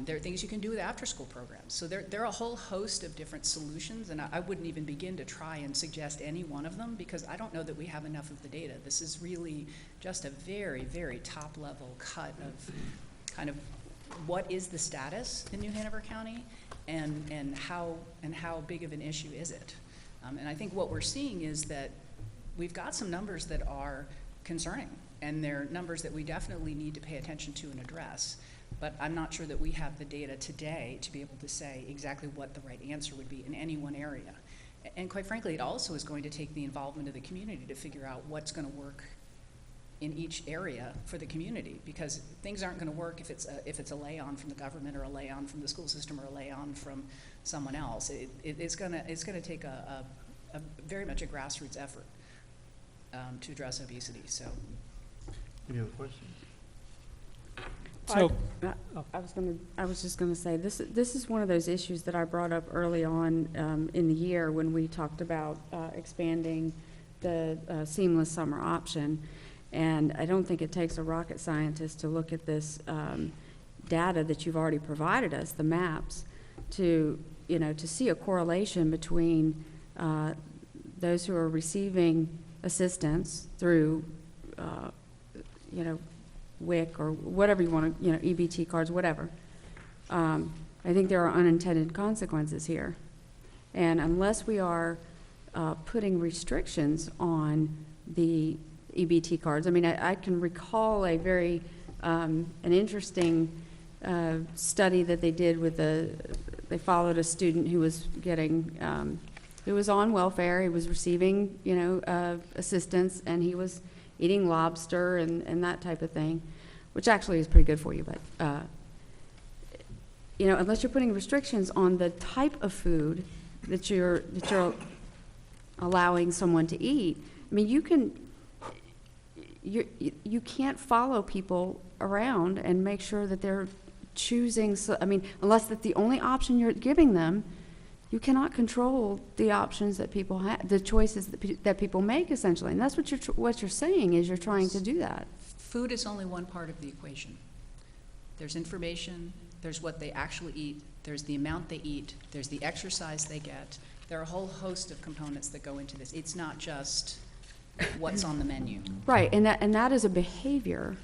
S12: There are things you can do with after-school programs. So there are a whole host of different solutions, and I wouldn't even begin to try and suggest any one of them because I don't know that we have enough of the data. This is really just a very, very top-level cut of kind of what is the status in New Hanover County and how big of an issue is it. And I think what we're seeing is that we've got some numbers that are concerning, and they're numbers that we definitely need to pay attention to and address. But I'm not sure that we have the data today to be able to say exactly what the right answer would be in any one area. And quite frankly, it also is going to take the involvement of the community to figure out what's going to work in each area for the community, because things aren't going to work if it's a lay-on from the government or a lay-on from the school system or a lay-on from someone else. It's going to take a very much a grassroots effort to address obesity. So.
S13: Any other questions?
S2: So,
S10: I was just going to say, this is one of those issues that I brought up early on in the year when we talked about expanding the seamless summer option. And I don't think it takes a rocket scientist to look at this data that you've already provided us, the maps, to see a correlation between those who are receiving assistance through, WIC or whatever you want to, EBT cards, whatever. I think there are unintended consequences here. And unless we are putting restrictions on the EBT cards, I mean, I can recall a very, an interesting study that they did with they followed a student who was getting, who was on welfare, he was receiving, assistance, and he was eating lobster and that type of thing, which actually is pretty good for you. But, unless you're putting restrictions on the type of food that you're allowing someone to eat, I mean, you can't follow people around and make sure that they're choosing. So, I mean, unless that's the only option you're giving them, You cannot control the options that people have, the choices that people make, essentially. And that's what you're saying, is you're trying to do that.
S12: Food is only one part of the equation. There's information, there's what they actually eat, there's the amount they eat, there's the exercise they get. There are a whole host of components that go into this. It's not just what's on the menu.
S10: Right, and that is a behavior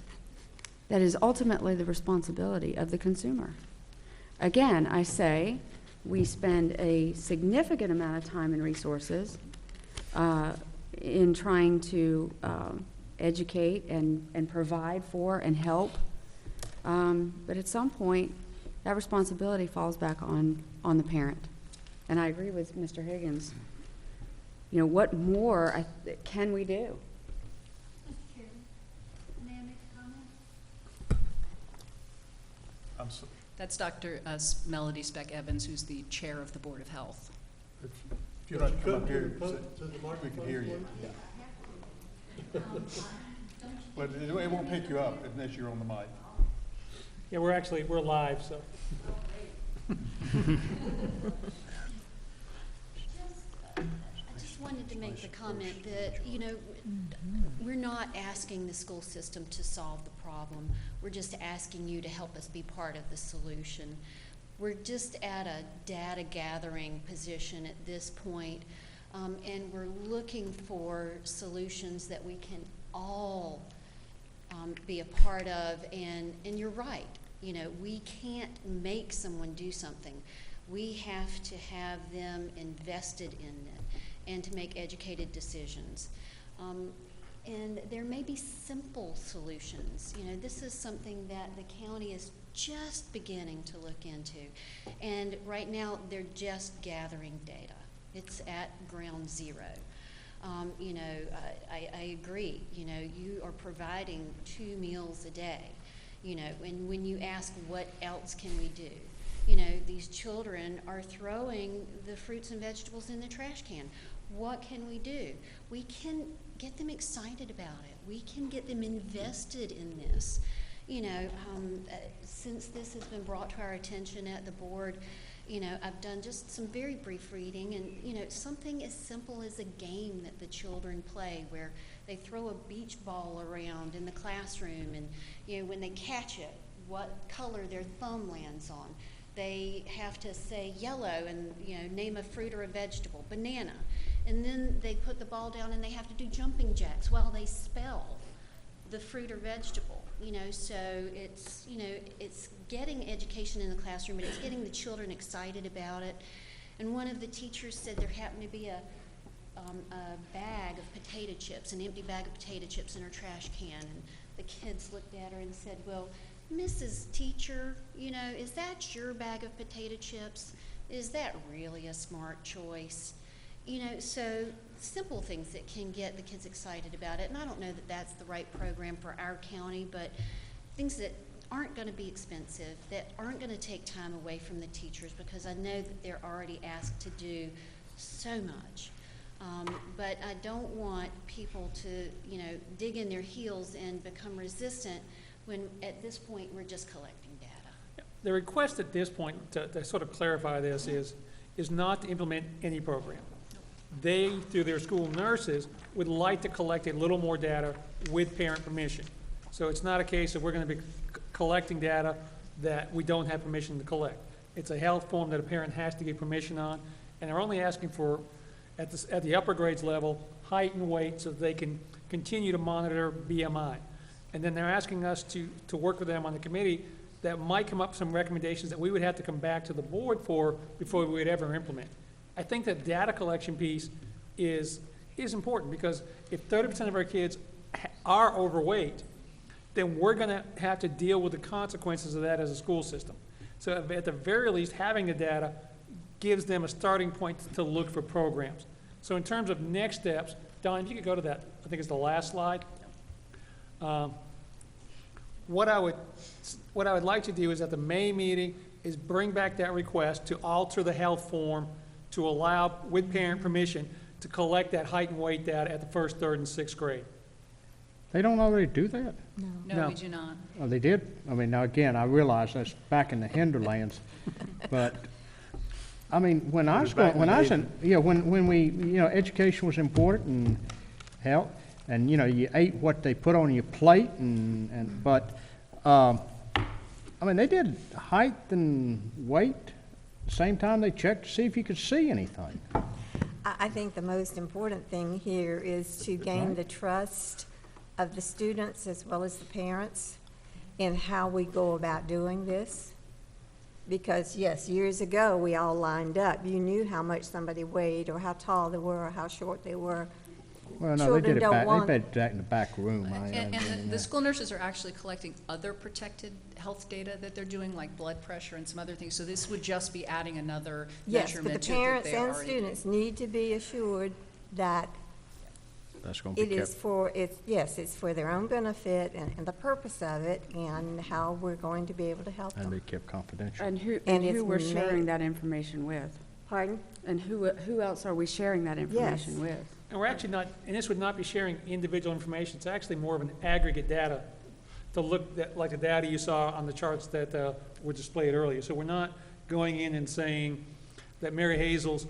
S10: that is ultimately the responsibility of the consumer. Again, I say, we spend a significant amount of time and resources in trying to educate and provide for and help. But at some point, that responsibility falls back on the parent. And I agree with Mr. Higgins. You know, what more can we do?
S4: Mr. Chairman, may I make a comment?
S13: I'm so,
S12: That's Dr. Melody Speck Evans, who's the chair of the Board of Health.
S13: if you'd like to come up here, so we can hear you. But it won't pick you up unless you're on the mic.
S2: Yeah, we're live, so.
S14: I just wanted to make the comment that, you know, we're not asking the school system to solve the problem. We're just asking you to help us be part of the solution. We're just at a data gathering position at this point, and we're looking for solutions that we can all be a part of. And you're right, you know, we can't make someone do something. We have to have them invested in it and to make educated decisions. And there may be simple solutions. You know, this is something that the county is just beginning to look into. And right now, they're just gathering data. It's at ground zero. You know, I agree. You know, you are providing 2 meals a day. You know, and when you ask what else can we do, you know, these children are throwing the fruits and vegetables in the trash can. What can we do? We can get them excited about it. We can get them invested in this. You know, since this has been brought to our attention at the board, you know, I've done just some very brief reading, and, you know, something as simple as a game that the children play where they throw a beach ball around in the classroom, and, you know, when they catch it, what color their thumb lands on. They have to say yellow and, you know, name a fruit or a vegetable, banana. And then they put the ball down and they have to do jumping jacks while they spell the fruit or vegetable. You know, so it's, you know, it's getting education in the classroom, but it's getting the children excited about it. And one of the teachers said there happened to be a bag of potato chips, an empty bag of potato chips in her trash can. And the kids looked at her and said, well, Mrs. Teacher, you know, is that your bag of potato chips? Is that really a smart choice? You know, so simple things that can get the kids excited about it. And I don't know that that's the right program for our county, but things that aren't going to be expensive, that aren't going to take time away from the teachers, because I know that they're already asked to do so much. But I don't want people to, you know, dig in their heels and become resistant when at this point we're just collecting data.
S2: The request at this point, to sort of clarify this, is not to implement any program. They, through their school nurses, would like to collect a little more data with parent permission. So it's not a case of we're going to be collecting data that we don't have permission to collect. It's a health form that a parent has to get permission on, and they're only asking for, at the upper grades level, height and weight so that they can continue to monitor BMI. And then they're asking us to work with them on the committee that might come up with some recommendations that we would have to come back to the board for before we would ever implement. I think that data collection piece is important, because if 30% of our kids are overweight, then we're going to have to deal with the consequences of that as a school system. So at the very least, having the data gives them a starting point to look for programs. So in terms of next steps, Don, if you could go to that, I think it's the last slide. What I would like to do is at the May meeting is bring back that request to alter the health form to allow, with parent permission, to collect that height and weight data at the 1st, 3rd, and 6th grade.
S7: They don't already do that?
S12: No, we do not.
S7: Oh, they did? I mean, now again, I realize that's back in the hinterlands, but I mean, when I was
S13: back
S7: going, when
S13: in
S7: I was
S13: the
S7: in, when we, education was important and health, and, you ate what they put on your plate but, I mean, they did height and weight, same time they checked to see if you could see anything.
S9: I think the most important thing here is to gain
S7: Right.
S9: the trust of the students as well as the parents in how we go about doing this. Because yes, years ago, we all lined up. You knew how much somebody weighed or how tall they were or how short they were.
S7: Well, no,
S9: Children
S7: they did it
S9: don't
S7: back,
S9: want-
S7: they did that in the back room.
S12: And the school nurses are actually collecting other protected health data that they're doing, like blood pressure and some other things. So this would just be adding another
S9: Yes, but the
S12: measurement to it that
S9: parents
S12: they are
S9: and
S12: already doing.
S9: students need to be assured that
S7: That's gonna be
S9: it is
S7: kept.
S9: for, it's for their own benefit and the purpose of it and how we're going to be able to help
S7: And be
S9: them.
S7: kept confidential.
S10: And who,
S9: And
S10: and who
S9: it's
S10: we're
S9: made-
S10: sharing that information with?
S9: Pardon?
S10: And who else are we sharing that information with?
S2: And we're actually not, and this would not be sharing individual information, it's actually more of an aggregate data to look at, like the data you saw on the charts that were displayed earlier. So we're not going in and saying that Mary Hazel's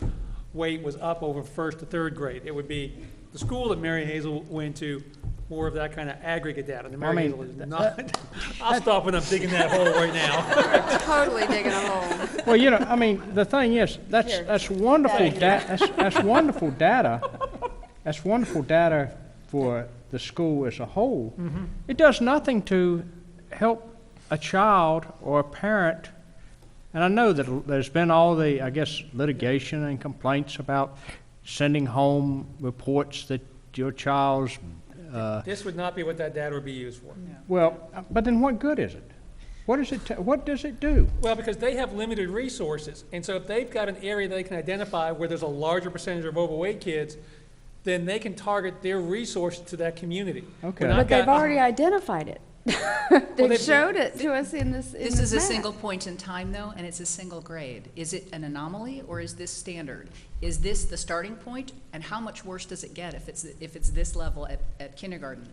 S2: weight was up over first to third grade. It would be the school that Mary Hazel went to, more of that kind of aggregate data. And Mary Hazel is not, I'll stop when I'm digging that hole right now.
S10: Totally digging a hole.
S7: Well, I mean, the thing is, that's wonderful that's wonderful data. That's wonderful data for the school as a whole. It does nothing to help a child or a parent. And I know that there's been all the, I guess, litigation and complaints about sending home reports that your child's,
S2: This would not be what that data would be used for.
S7: well, but then what good is it? What does it do?
S2: Well, because they have limited resources, and so if they've got an area they can identify where there's a larger percentage of overweight kids, then they can target their resources to that community.
S7: Okay.
S2: When
S10: But
S2: I've
S10: they've
S2: got-
S10: already identified it. They
S2: they've-
S10: showed it to us in this
S12: This is a
S10: map.
S12: single point in time, though, and it's a single grade. Is it an anomaly, or is this standard? Is this the starting point, and how much worse does it get if it's this level at kindergarten?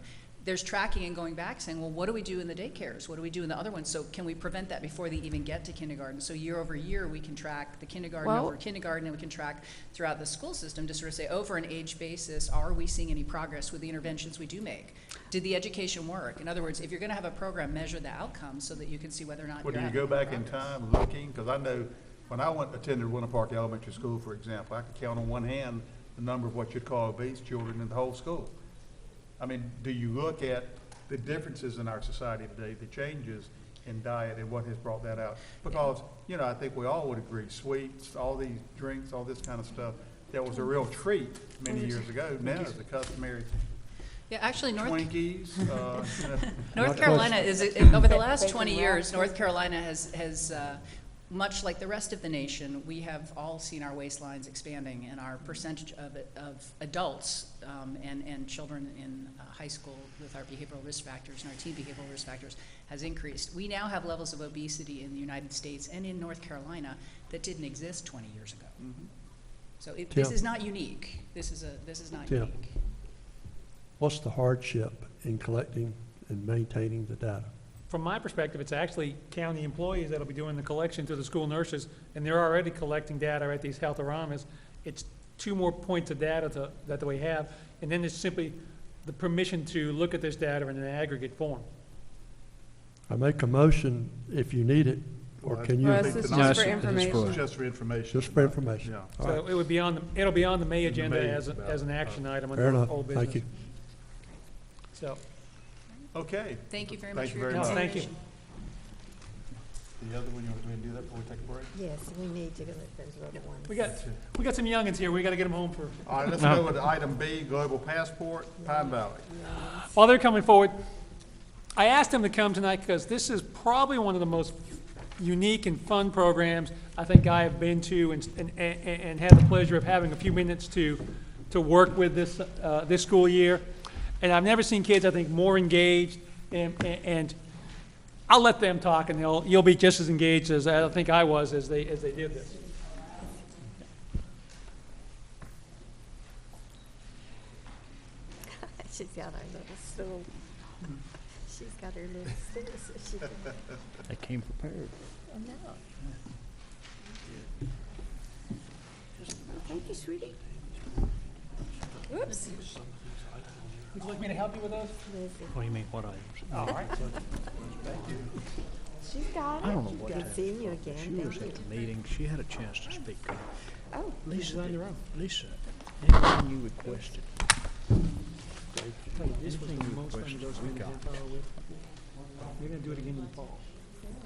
S12: There's tracking and going back, saying, well, what do we do in the daycares? What do we do in the other ones? So can we prevent that before they even get to kindergarten? So year over year, we can track the kindergarten
S10: Well-
S12: over kindergarten, and we can track throughout the school system to sort of say, over an age basis, are we seeing any progress with the interventions we do make? Did the education work? In other words, if you're going to have a program, measure the outcomes so that you can see whether or not
S13: Well,
S12: you're
S13: do you
S12: having
S13: go back in
S12: progress.
S13: time looking? Because I know when I attended Winter Park Elementary School, for example, I could count on one hand the number of what you'd call obese children in the whole school. I mean, do you look at the differences in our society today, the changes in diet and what has brought that out? Because, I think we all would agree, sweets, all these drinks, all this kind of stuff, that was a real treat many years ago. Now it's a customary
S12: Yeah, actually,
S13: Twinkies,
S12: North Carolina is, over the last 20 years, North Carolina has, much like the rest of the nation, we have all seen our waistlines expanding, and our percentage of adults and children in high school with our behavioral risk factors and our teen behavioral risk factors has increased. We now have levels of obesity in the United States and in North Carolina that didn't exist 20 years ago. So this
S8: Tim.
S12: is not unique. This is not
S8: Tim.
S12: unique.
S8: What's the hardship in collecting and maintaining the data?
S2: From my perspective, it's actually county employees that'll be doing the collection through the school nurses, and they're already collecting data at these health aramas. It's 2 more points of data that we have, and then there's simply the permission to look at this data in an aggregate form.
S8: I make a motion if you need it, or can you?
S10: Well, this is
S7: No,
S10: just for
S7: it's for-
S10: information.
S13: just for information.
S8: Just for information.
S13: Yeah.
S8: All
S2: So
S8: right.
S2: it would be it'll be on the May
S13: In the
S2: agenda
S13: May
S2: as an action item
S8: Fair
S2: under
S8: enough.
S2: old business.
S8: Thank you.
S2: So,
S13: Okay.
S12: Thank you very much
S13: Thank
S12: for
S13: you
S12: your
S13: very much.
S2: thank you.
S12: consideration.
S13: The other one, you want to go ahead and do that before we take a break?
S9: Yes, we need to let those little ones.
S2: We got some youngins here, we gotta get them home for,
S13: All right, let's go with item B, Global Passport, Pine Valley.
S2: while they're coming forward, I asked them to come tonight because this is probably one of the most unique and fun programs I think I have been to and had the pleasure of having a few minutes to work with this school year. And I've never seen kids, I think, more engaged, and I'll let them talk, and you'll be just as engaged as I think I was as they did this.
S9: She's got her little stool. She's got her little stool, so she can,
S7: They came prepared.
S9: I know.
S15: Hey, sweetie.
S2: Oops. Would you like me to help you with those?
S7: What do you mean, what items?
S2: All right.
S15: She's got it.
S7: I don't know what
S15: Good seeing you again.
S7: She was
S15: Thank
S7: at
S15: you.
S7: the meeting, she had a chance to speak.
S15: Oh,
S7: Lisa, Lisa, anything you requested,
S2: This was the most fun to go spend a half hour with. We're gonna do it again in the fall. And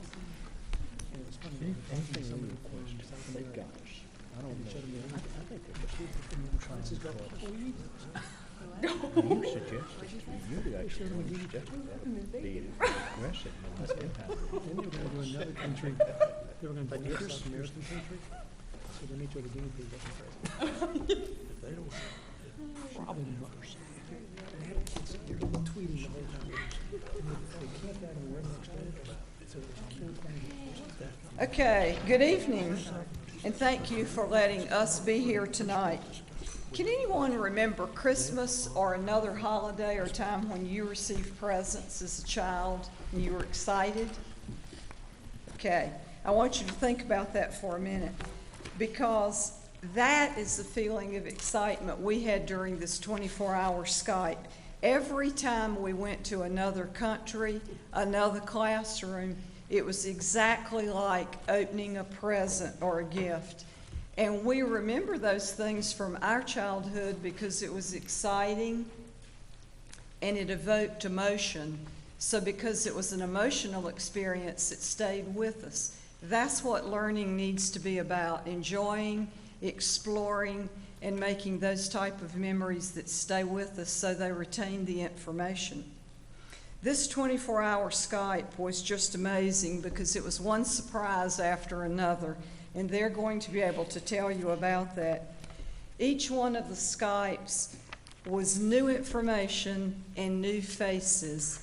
S2: it was fun.
S7: anything you requested, they got us. I don't know, I think it was
S2: This is about 4 years.
S7: you suggested, you actually suggested that be aggressive in this impact.
S2: Then they were gonna do another country, they were gonna do another South American country, so then they took a guinea pig up in president.
S7: If they don't,
S2: Probably not. And they had kids sitting there tweeting the whole time. They camped out in the room next door, so they killed one.
S16: Okay, good evening, and thank you for letting us be here tonight. Can anyone remember Christmas or another holiday or time when you received presents as a child and you were excited? Okay, I want you to think about that for a minute, because that is the feeling of excitement we had during this 24-hour Skype. Every time we went to another country, another classroom, it was exactly like opening a present or a gift. And we remember those things from our childhood because it was exciting and it evoked emotion. So because it was an emotional experience, it stayed with us. That's what learning needs to be about, enjoying, exploring, and making those type of memories that stay with us so they retain the information. This 24-hour Skype was just amazing because it was one surprise after another, and they're going to be able to tell you about that. Each one of the Skypes was new information and new faces.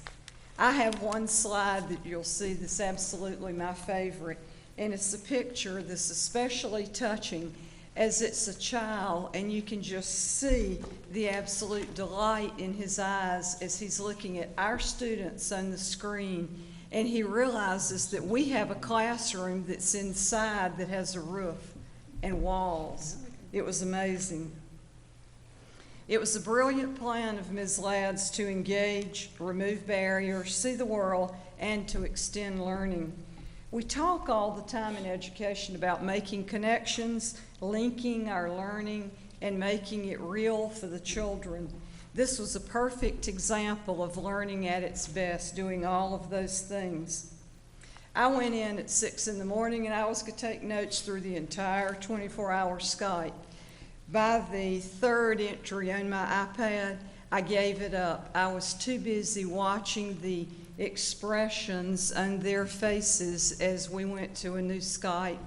S16: I have one slide that you'll see that's absolutely my favorite, and it's a picture that's especially touching as it's a child, and you can just see the absolute delight in his eyes as he's looking at our students on the screen, and he realizes that we have a classroom that's inside that has a roof and walls. It was amazing. It was a brilliant plan of Ms. Ladd's to engage, remove barriers, see the world, and to extend learning. We talk all the time in education about making connections, linking our learning, and making it real for the children. This was a perfect example of learning at its best, doing all of those things. I went in at 6 in the morning and I was going to take notes through the entire 24-hour Skype. By the third entry on my iPad, I gave it up. I was too busy watching the expressions on their faces as we went to a new Skype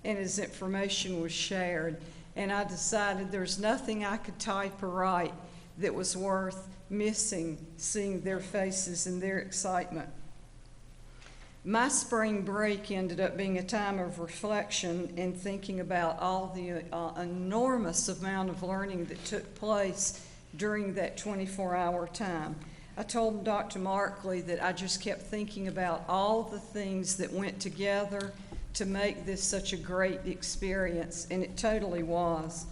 S16: and as information was shared. And I decided there's nothing I could type or write that was worth missing seeing their faces and their excitement. My spring break ended up being a time of reflection and thinking about all the enormous amount of learning that took place during that 24-hour time. I told Dr. Markley that I just kept thinking about all the things that went together to make this such a great experience, and it totally was.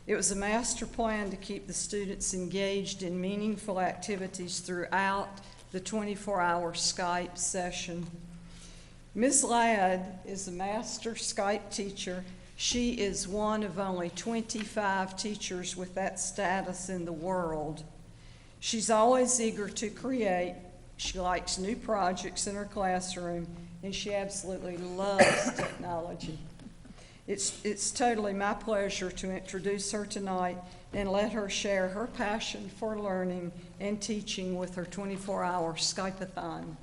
S16: It was a master plan to keep the students engaged in meaningful activities throughout the 24-hour Skype session. Ms. Ladd is a master Skype teacher. She is one of only 25 teachers with that status in the world. She's always eager to create. She likes new projects in her classroom, and she absolutely loves technology. It's totally my pleasure to introduce her tonight and let her share her passion for learning and teaching with her 24-hour Skype-a-thon.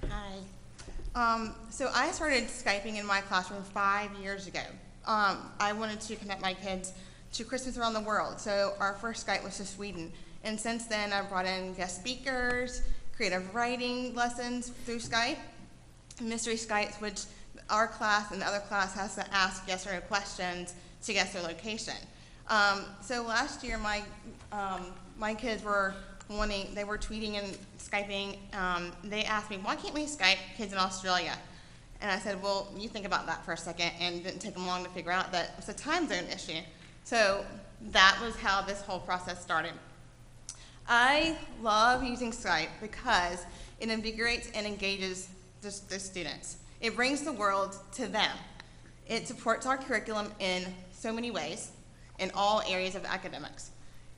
S17: Hi. So I started Skyping in my classroom 5 years ago. I wanted to connect my kids to Christmas around the world, so our first Skype was to Sweden. And since then, I've brought in guest speakers, creative writing lessons through Skype, mystery Skypes, which our class and the other class has to ask yes or no questions to guess their location. So last year, my kids were they were tweeting and Skyping. They asked me, why can't we Skype kids in Australia? And I said, well, you think about that for a second, and it didn't take them long to figure out that it's a time zone issue. So that was how this whole process started. I love using Skype because it invigorates and engages the students. It brings the world to them. It supports our curriculum in so many ways, in all areas of academics.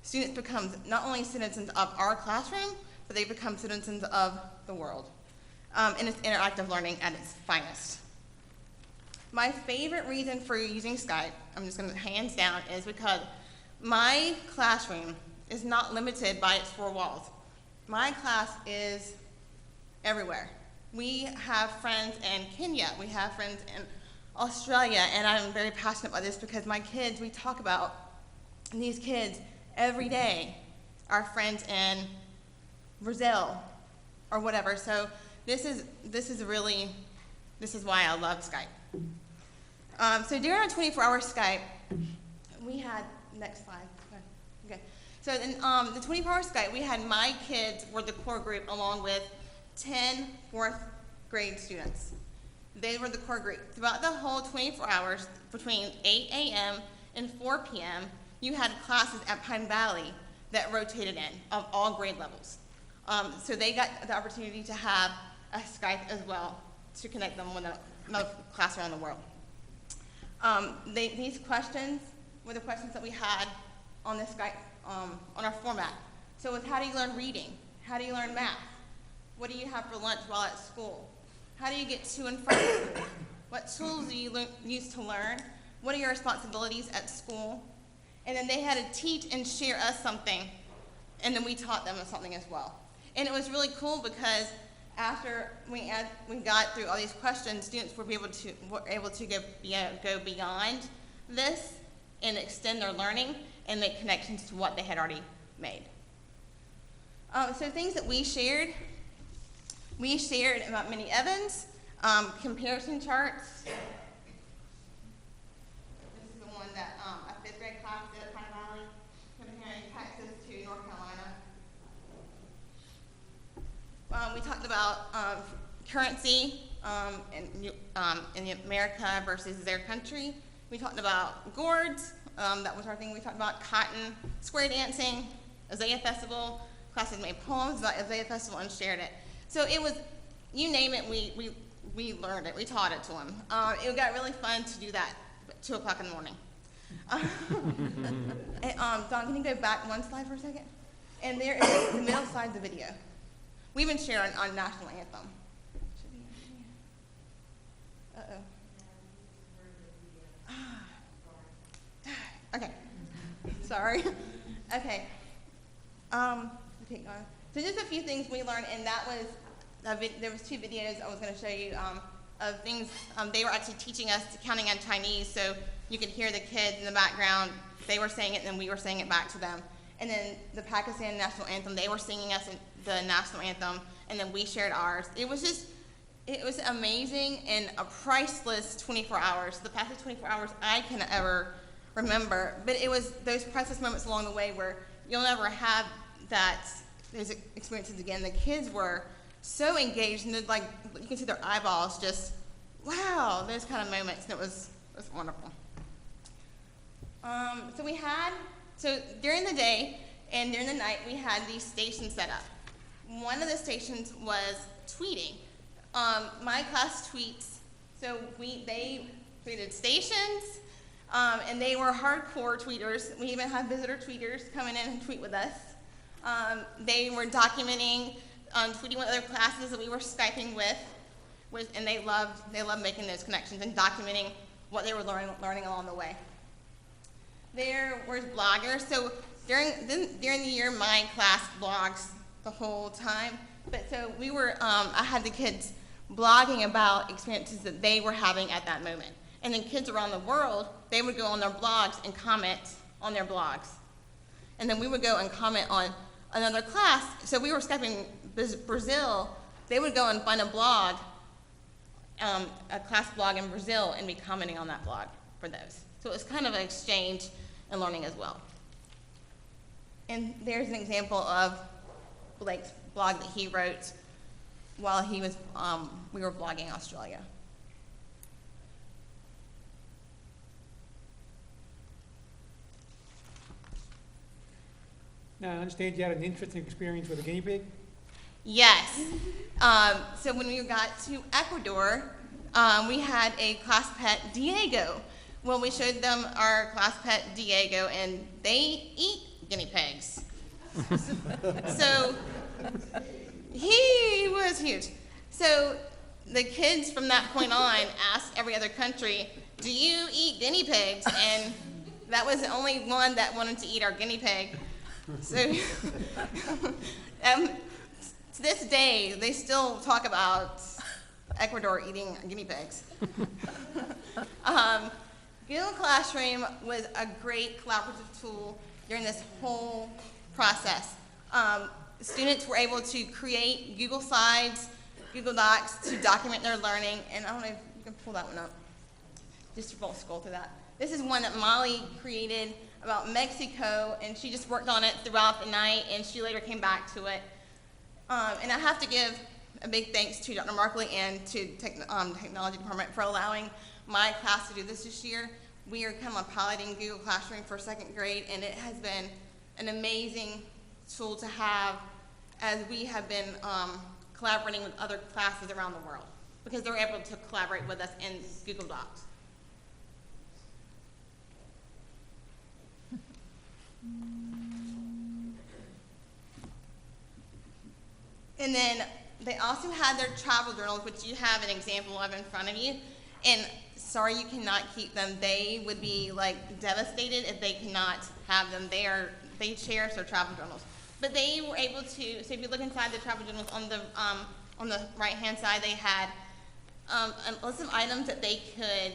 S17: Students become not only citizens of our classroom, but they become citizens of the world. And it's interactive learning at its finest. My favorite reason for using Skype, I'm just going to hands down, is because my classroom is not limited by its four walls. My class is everywhere. We have friends in Kenya, we have friends in Australia, and I'm very passionate about this because my kids, we talk about these kids every day, our friends in Brazil or whatever. So this is why I love Skype. So during our 24-hour Skype, we had, next slide, okay. So in the 24-hour Skype, we had my kids were the core group along with 10 fourth grade students. They were the core group. Throughout the whole 24 hours, between 8 a.m. and 4 p.m., you had classes at Pine Valley that rotated in of all grade levels. So they got the opportunity to have a Skype as well to connect them with another class around the world. These questions were the questions that we had on the Skype, on our format. So it was, how do you learn reading? How do you learn math? What do you have for lunch while at school? How do you get to and from school? What tools do you use to learn? What are your responsibilities at school? And then they had to teach and share us something, and then we taught them something as well. And it was really cool because after we got through all these questions, students were able to go beyond this and extend their learning and make connections to what they had already made. So things that we shared about Minnie Evans, comparison charts. This is the one that a fifth grade class did at Pine Valley, comparing Texas to North Carolina. We talked about currency in America versus their country. We talked about gourds. That was our thing. We talked about cotton, square dancing, Isaiah Festival. Classes made poems about Isaiah Festival and shared it. So it was, you name it, we learned it. We taught it to them. It got really fun to do that at 2 o'clock in the morning. And, Don, can you go back one slide for a second? And there is the middle slide of the video. We even shared our national anthem. Okay. Sorry. Okay. Okay, go on. So just a few things we learned, and that was, there was 2 videos I was going to show you of things. They were actually teaching us counting in Chinese, so you could hear the kids in the background. They were saying it, and then we were saying it back to them. And then the Pakistan national anthem, they were singing us the national anthem, and then we shared ours. It was amazing and a priceless 24 hours. The fastest 24 hours I can ever remember. But it was those priceless moments along the way where you'll never have those experiences again. The kids were so engaged, and like you can see their eyeballs just, wow, those kind of moments, and it was wonderful. So during the day and during the night, we had these stations set up. One of the stations was tweeting. My class tweets, so they tweeted stations, and they were hardcore tweeters. We even had visitor tweeters coming in and tweet with us. They were documenting, tweeting with other classes that we were Skyping with, and they loved making those connections and documenting what they were learning along the way. There were bloggers. So during the year, my class blogs the whole time. But so we were, I had the kids blogging about experiences that they were having at that moment. And then kids around the world, they would go on their blogs and comment on their blogs. And then we would go and comment on another class. So we were Skyping Brazil. They would go and find a blog, a class blog in Brazil, and be commenting on that blog for those. So it was kind of an exchange and learning as well. And there's an example of Blake's blog that he wrote while he was, we were blogging Australia.
S2: Now, I understand you had an interesting experience with a guinea pig?
S17: Yes. So when we got to Ecuador, we had a class pet, Diego. Well, we showed them our class pet, Diego, and they eat guinea pigs. So he was huge. So the kids from that point on asked every other country, do you eat guinea pigs? And that was the only one that wanted to eat our guinea pig. So to this day, they still talk about Ecuador eating guinea pigs. Google Classroom was a great collaborative tool during this whole process. Students were able to create Google Slides, Google Docs to document their learning, and I don't know if you can pull that one up. Just won't scroll through that. This is one that Molly created about Mexico, and she just worked on it throughout the night, and she later came back to it. And I have to give a big thanks to Dr. Markley and to Technology Department for allowing my class to do this year. We are kind of piloting Google Classroom for 2nd grade, and it has been an amazing tool to have as we have been collaborating with other classes around the world, because they're able to collaborate with us in Google Docs. And then they also had their travel journals, which you have an example of in front of you. And sorry you cannot keep them. They would be like devastated if they cannot have them. They cherish their travel journals. But they were able to, so if you look inside the travel journals on the right-hand side, they had a list of items that they could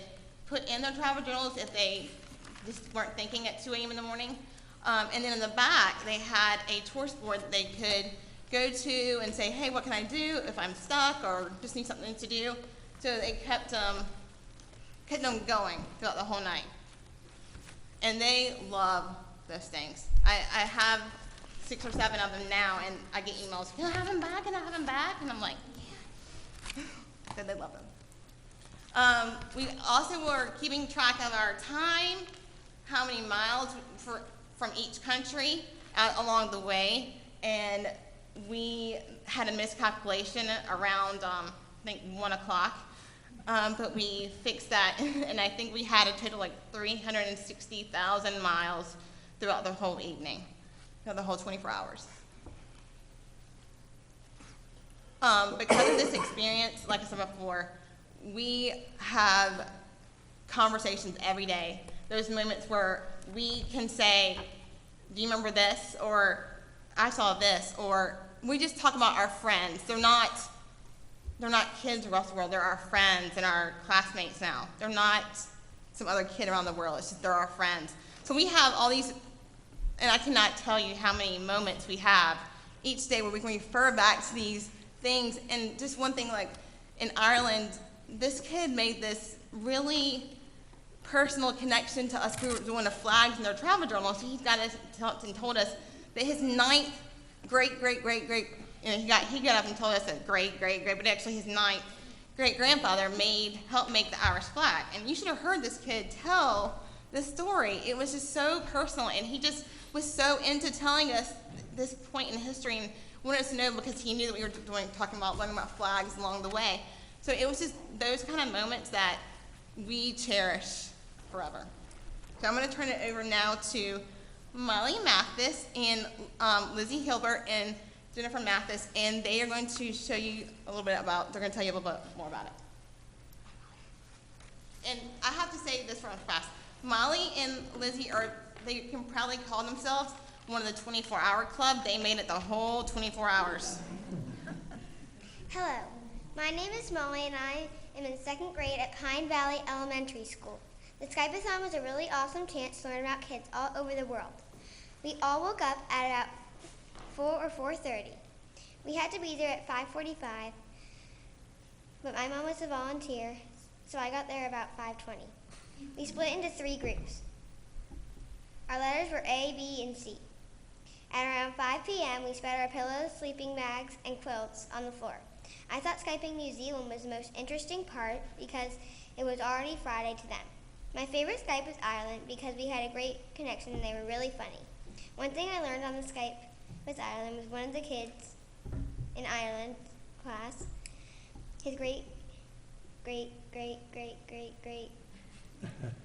S17: put in their travel journals if they just weren't thinking at 2 a.m. in the morning. And then in the back, they had a choice board that they could go to and say, hey, what can I do if I'm stuck or just need something to do? So they kept them going throughout the whole night. And they love those things. I have 6 or 7 of them now, and I get emails, can I have them back? Can I have them back? And I'm like, yeah. So they love them. We also were keeping track of our time, how many miles from each country along the way, and we had a miscalculation around, I think, 1 o'clock, but we fixed that, and I think we had a total like 360,000 miles throughout the whole evening, the whole 24 hours. Because of this experience, like I said before, we have conversations every day. Those moments where we can say, do you remember this? Or I saw this. Or we just talk about our friends. They're not kids across the world. They're our friends and our classmates now. They're not some other kid around the world. It's just they're our friends. So we have all these, and I cannot tell you how many moments we have each day where we can refer back to these things. And just one thing, like in Ireland, this kid made this really personal connection to us. We were doing the flags in their travel journal, so he got us and told us that his 9th great, he got up and told us that great, but actually his 9th great-grandfather helped make the Irish flag. And you should have heard this kid tell this story. It was just so personal, and he just was so into telling us this point in history and wanted us to know because he knew that we were talking about learning about flags along the way. So it was just those kind of moments that we cherish forever. So I'm going to turn it over now to Molly Mathis and Lizzie Hilbert and Jennifer Mathis, and they are going to show you a little bit about, they're going to tell you a little bit more about it. And I have to say this real fast. Molly and Lizzie they can proudly call themselves one of the 24-hour club. They made it the whole 24 hours.
S15: Hello, my name is Molly and I am in 2nd grade at Pine Valley Elementary School. The Skype-a-thon was a really awesome chance to learn about kids all over the world. We all woke up at about 4 or 4:30. We had to be there at 5:45, but my mom was a volunteer, so I got there about 5:20. We split into 3 groups. Our letters were A, B, and C. At around 5 p.m., we spread our pillows, sleeping bags, and quilts on the floor. I thought Skyping New Zealand was the most interesting part because it was already Friday to them. My favorite Skype was Ireland because we had a great connection and they were really funny. One thing I learned on the Skype with Ireland was one of the kids in Ireland class, his great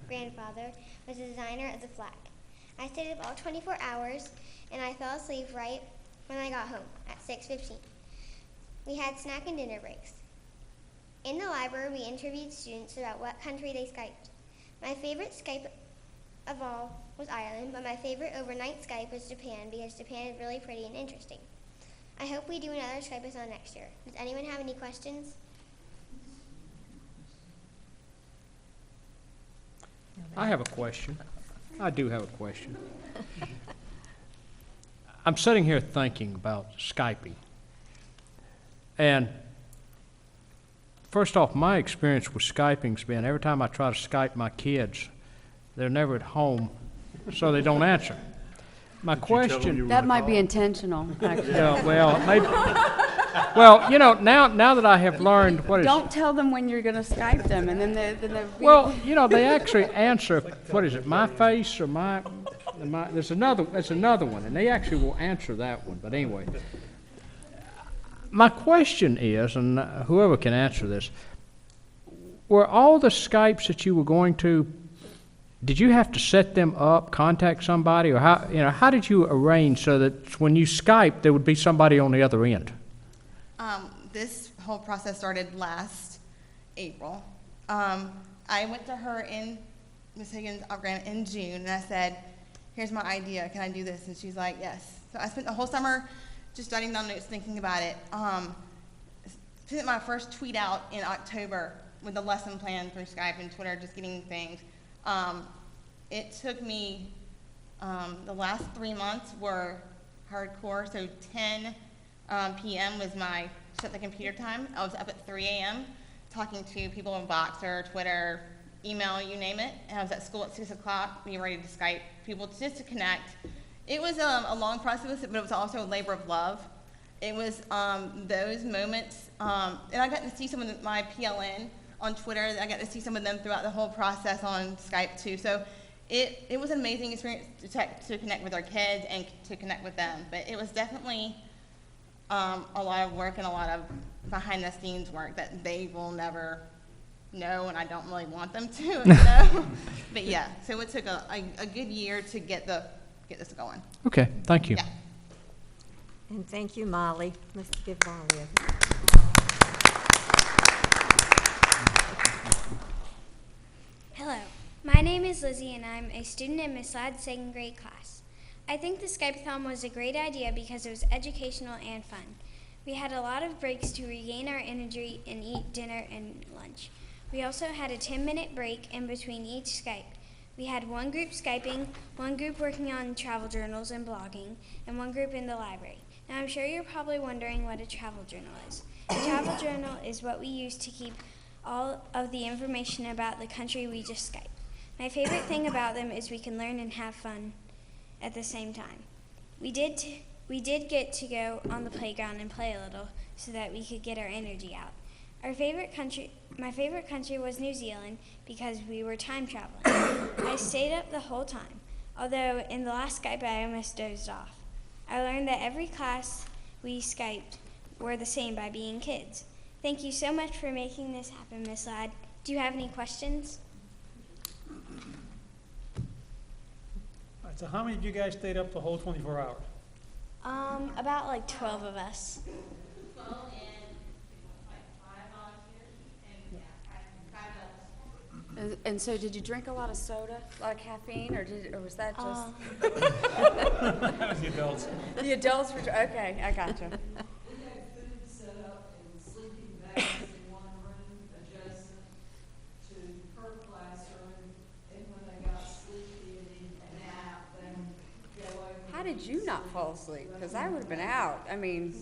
S15: grandfather was the designer of the flag. I stayed up all 24 hours and I fell asleep right when I got home at 6:15. We had snack and dinner breaks. In the library, we interviewed students about what country they Skyped. My favorite Skype of all was Ireland, but my favorite overnight Skype was Japan because Japan is really pretty and interesting. I hope we do another Skype-a-thon next year. Does anyone have any questions?
S7: I have a question. I do have a question. I'm sitting here thinking about Skyping. And first off, my experience with Skyping's been every time I try to Skype my kids, they're never at home, so they don't answer. My question...
S10: That might be intentional, actually.
S7: Yeah, well, maybe... Well, you know, now that I have learned what is...
S10: Don't tell them when you're going to Skype them, and then they're...
S7: Well, you know, they actually answer, what is it, my face or my there's another one, and they actually will answer that one. But anyway, my question is, and whoever can answer this, were all the Skypes that you were going to, did you have to set them up, contact somebody, or how did you arrange so that when you Skype, there would be somebody on the other end?
S17: This whole process started last April. I went to her Ms. Higgins in June, and I said, here's my idea, can I do this? And she's like, yes. So I spent the whole summer just jotting down notes, thinking about it. Sent my first tweet out in October with the lesson plan through Skype and Twitter, just getting things. It took me, the last 3 months were hardcore, so 10 p.m. was my shut the computer time. I was up at 3 a.m. talking to people in Voxer, Twitter, email, you name it. And I was at school at 6 o'clock, being ready to Skype people just to connect. It was a long process, but it was also a labor of love. It was those moments, and I got to see some of my PLN on Twitter. I got to see some of them throughout the whole process on Skype too. So it was an amazing experience to connect with our kids and to connect with them. But it was definitely a lot of work and a lot of behind-the-scenes work that they will never know, and I don't really want them to know. But yeah, so it took a good year to get this going.
S7: Okay, thank you.
S17: Yeah.
S16: And thank you, Molly. Let's give Molly a...
S15: Hello, my name is Lizzie and I'm a student in Miss Ladd's second grade class. I think the Skype-a-thon was a great idea because it was educational and fun. We had a lot of breaks to regain our energy and eat dinner and lunch. We also had a 10-minute break in between each Skype. We had one group Skyping, one group working on travel journals and blogging, and one group in the library. Now I'm sure you're probably wondering what a travel journal is. A travel journal is what we use to keep all of the information about the country we just Skyped. My favorite thing about them is we can learn and have fun at the same time. We did get to go on the playground and play a little so that we could get our energy out. My favorite country was New Zealand because we were time traveling. I stayed up the whole time, although in the last Skype I almost dozed off. I learned that every class we Skyped were the same by being kids. Thank you so much for making this happen, Miss Ladd. Do you have any questions?
S2: All right, so how many of you guys stayed up the whole 24 hours?
S15: About like 12 of us.
S10: And so did you drink a lot of soda, a lot of caffeine, or was that just?
S2: That was the adults.
S10: The adults were, okay, I gotcha.
S18: We had food set up and sleeping bags in one room adjacent to her classroom, and when they got sleepy and needed a nap, they would go over.
S10: How did you not fall asleep? Because I would have been out. I mean.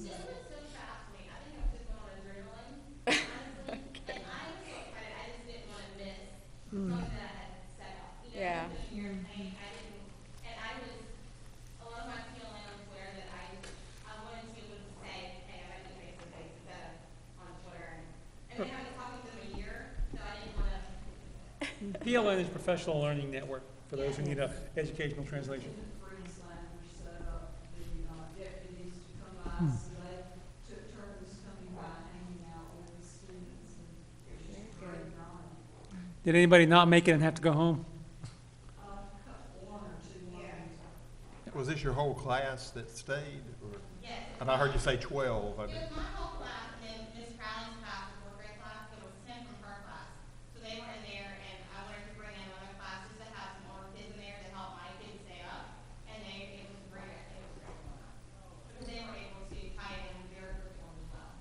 S10: Yeah.
S2: PLN is Professional Learning Network, for those who need an educational translation.
S18: class, so they took turns coming by, hanging out with the students, and it was just a great night.
S2: Did anybody not make it and have to go home?
S18: One or two ones.
S13: Was this your whole class that stayed? Or-
S17: Yes.
S13: And I heard you say 12.
S17: It was my whole class, and then Miss Crowley's class, the fourth grade class, there was 10 from her class. So they were in there, and I wanted to bring in another class just to have some older kids in there to help my kids stay up. And it was great, it was great. Because they were able to tie it in with their curriculum as well.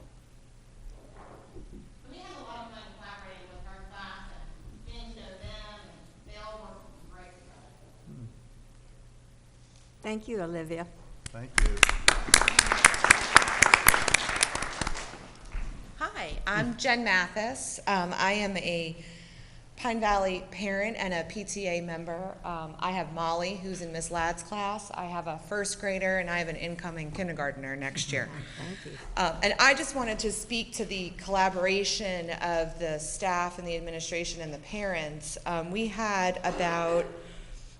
S17: So we had a lot of fun collaborating with her class, and getting to know them, and they all worked great together.
S16: Thank you, Olivia.
S13: Thank you.
S19: Hi, I'm Jen Mathis. I am a Pine Valley parent and a PTA member. I have Molly, who's in Miss Ladd's class. I have a first grader, and I have an incoming kindergartner next year.
S16: Thank you.
S19: And I just wanted to speak to the collaboration of the staff and the administration and the parents. We had about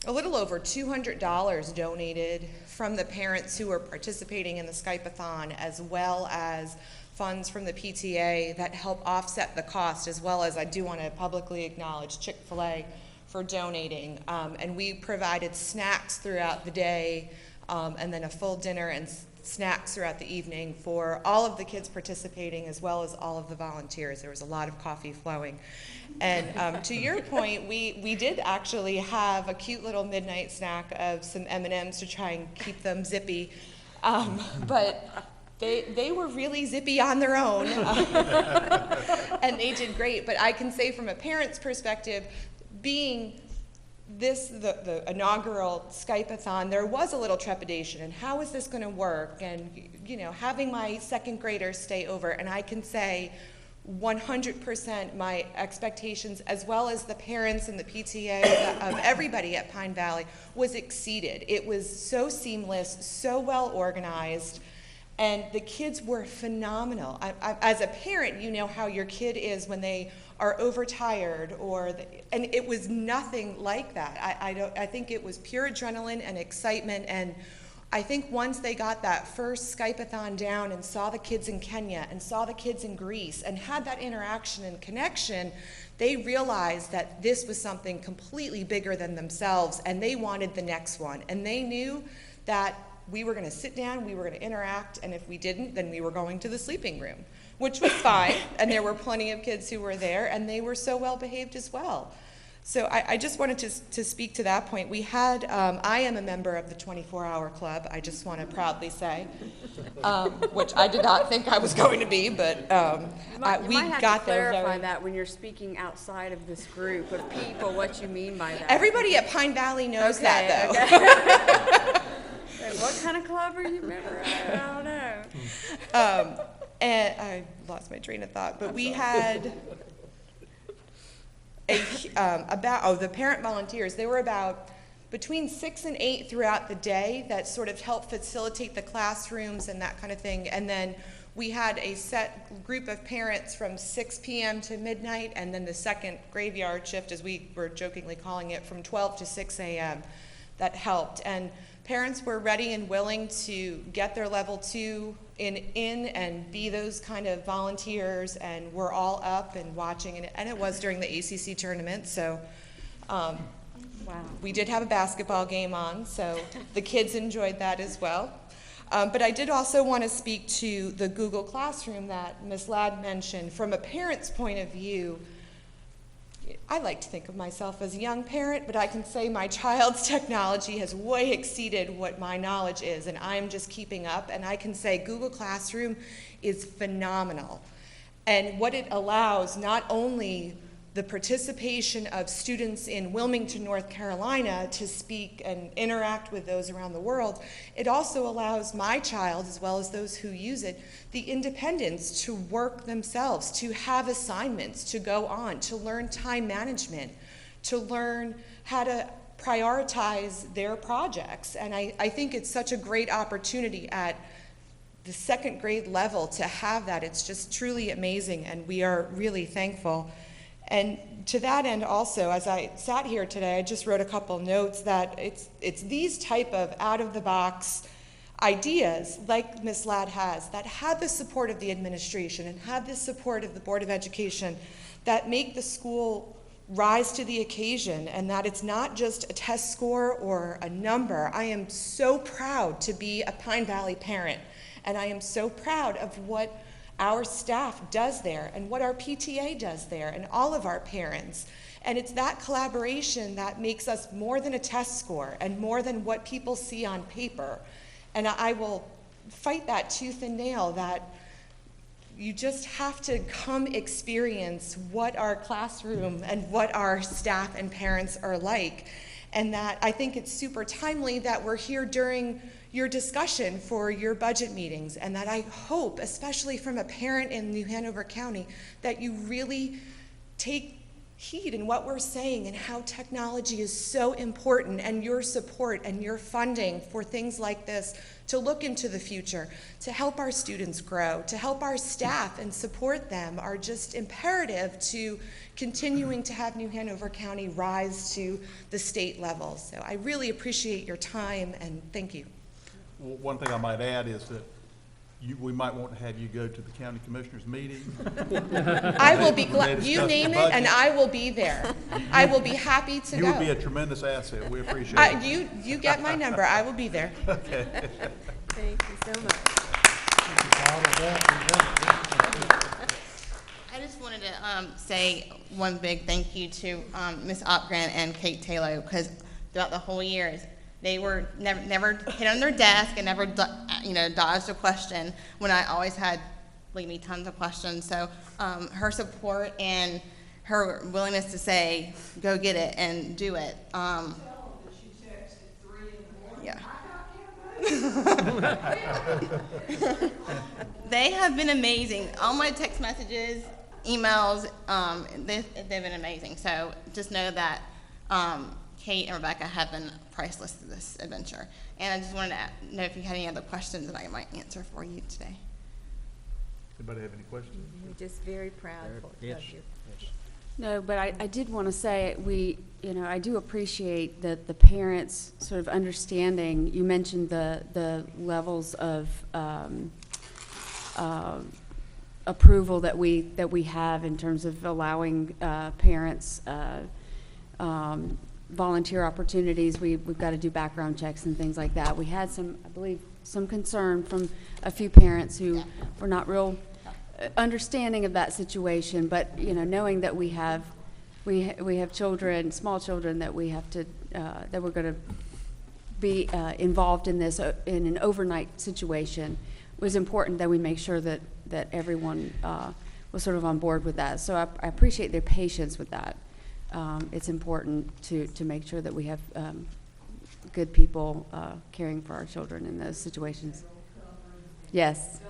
S19: a little over $200 donated from the parents who were participating in the Skype-a-thon, as well as funds from the PTA that help offset the cost, as well as I do want to publicly acknowledge Chick-fil-A for donating. And we provided snacks throughout the day, and then a full dinner and snacks throughout the evening for all of the kids participating, as well as all of the volunteers. There was a lot of coffee flowing. And to your point, we did actually have a cute little midnight snack of some M&Ms to try and keep them zippy. But they were really zippy on their own, and they did great. But I can say from a parent's perspective, being the inaugural Skype-a-thon, there was a little trepidation, and how is this going to work? And, you know, having my second graders stay over, and I can say 100% my expectations, as well as the parents and the PTA of everybody at Pine Valley, was exceeded. It was so seamless, so well organized, and the kids were phenomenal. As a parent, you know how your kid is when they are overtired, and it was nothing like that. I think it was pure adrenaline and excitement, and I think once they got that first Skype-a-thon down and saw the kids in Kenya and saw the kids in Greece and had that interaction and connection, they realized that this was something completely bigger than themselves, and they wanted the next one. And they knew that we were going to sit down, we were going to interact, and if we didn't, then we were going to the sleeping room, which was fine. And there were plenty of kids who were there, and they were so well behaved as well. So I just wanted to speak to that point. We had, I am a member of the 24-hour club, I just want to proudly say, which I did not think I was going to be, but
S10: You might
S19: we
S10: have
S19: got
S10: to
S19: there
S10: clarify
S19: very...
S10: that when you're speaking outside of this group of people, what you mean by that.
S19: Everybody at Pine Valley knows that, though.
S10: Okay. And what kind of club are you a member of? I don't know.
S19: And I lost my train of thought, but we had the parent volunteers. There were about between 6 and 8 throughout the day that sort of helped facilitate the classrooms and that kind of thing. And then we had a set group of parents from 6 p.m. to midnight, and then the second graveyard shift, as we were jokingly calling it, from 12 to 6 a.m. that helped. And parents were ready and willing to get their level 2 in and be those kind of volunteers, and we're all up and watching, and it was during the ACC tournament, so
S10: Wow.
S19: we did have a basketball game on, so the kids enjoyed that as well. But I did also want to speak to the Google Classroom that Ms. Ladd mentioned. From a parent's point of view, I like to think of myself as a young parent, but I can say my child's technology has way exceeded what my knowledge is, and I'm just keeping up. And I can say Google Classroom is phenomenal. And what it allows, not only the participation of students in Wilmington, North Carolina to speak and interact with those around the world, it also allows my child, as well as those who use it, the independence to work themselves, to have assignments, to go on, to learn time management, to learn how to prioritize their projects. And I think it's such a great opportunity at the second grade level to have that. It's just truly amazing, and we are really thankful. And to that end also, as I sat here today, I just wrote a couple notes that it's these type of out-of-the-box ideas like Ms. Ladd has, that had the support of the administration and had the support of the Board of Education, that make the school rise to the occasion, and that it's not just a test score or a number. I am so proud to be a Pine Valley parent, and I am so proud of what our staff does there and what our PTA does there and all of our parents. And it's that collaboration that makes us more than a test score and more than what people see on paper. And I will fight that tooth and nail, that you just have to come experience what our classroom and what our staff and parents are like. And that I think it's super timely that we're here during your discussion for your budget meetings, and that I hope, especially from a parent in New Hanover County, that you really take heed in what we're saying and how technology is so important, and your support and your funding for things like this to look into the future, to help our students grow, to help our staff and support them, are just imperative to continuing to have New Hanover County rise to the state level. So I really appreciate your time, and thank you.
S13: Well, one thing I might add is that we might want to have you go to the county commissioners meeting.
S19: I will be glad, you name it, and I will be there. I will be happy to go.
S13: You would be a tremendous asset. We appreciate it.
S19: You get my number. I will be there.
S13: Okay.
S3: Thank you so much.
S17: I just wanted to say one big thank you to Ms. Opgren and Kate Taylor, because throughout the whole year, they were never hit on their desk and never dodged a question when I always had, believe me, tons of questions. So her support and her willingness to say, go get it and do it. Yeah. They have been amazing. All my text messages, emails, they've been amazing. So just know that Kate and Rebecca have been priceless to this adventure. And I just wanted to know if you had any other questions that I might answer for you today.
S13: Anybody have any questions?
S3: We're just very proud of you.
S10: No, but I did want to say, I do appreciate that the parents sort of understanding. You mentioned the levels of approval that we have in terms of allowing parents volunteer opportunities. We've got to do background checks and things like that. We had I believe, some concern from a few parents who were not real understanding of that situation, but knowing that we have children, small children, that we have to that we're going to be involved in this in an overnight situation, was important that we make sure that everyone was sort of on board with that. So I appreciate their patience with that. It's important to make sure that we have good people caring for our children in those situations. Yes.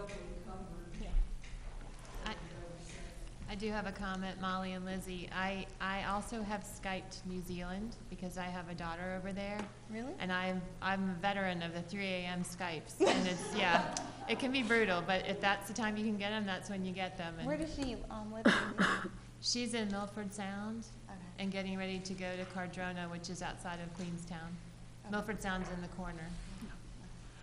S11: I do have a comment, Molly and Lizzie. I also have Skyped New Zealand because I have a daughter over there.
S17: Really?
S11: And I'm a veteran of the 3 a.m. Skypes. And it's, it can be brutal, but if that's the time you can get them, that's when you get them. And
S17: Where does she live?
S11: she's in Milford Sound and getting ready to go to Cardrona, which is outside of Queenstown. Milford Sound's in the corner.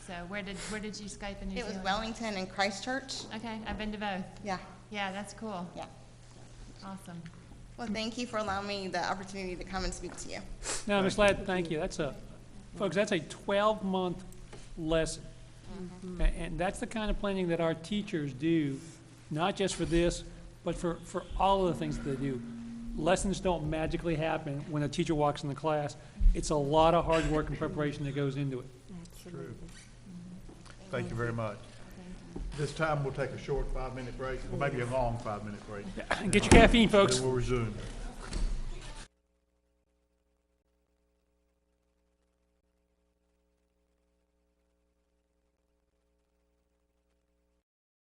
S11: So where did you Skype in New Zealand?
S17: It was Wellington and Christchurch.
S11: Okay, I've been to both.
S17: Yeah.
S11: Yeah, that's cool.
S17: Yeah.
S11: Awesome.
S17: Well, thank you for allowing me the opportunity to come and speak to you.
S2: No, Ms. Ladd, thank you. Folks, that's a 12-month lesson. And that's the kind of planning that our teachers do, not just for this, but for all of the things that they do. Lessons don't magically happen when a teacher walks in the class. It's a lot of hard work and preparation that goes into it.
S13: True. Thank you very much. This time we'll take a short 5-minute break, or maybe a long 5-minute break.
S2: Get your caffeine, folks.
S13: Then we'll resume.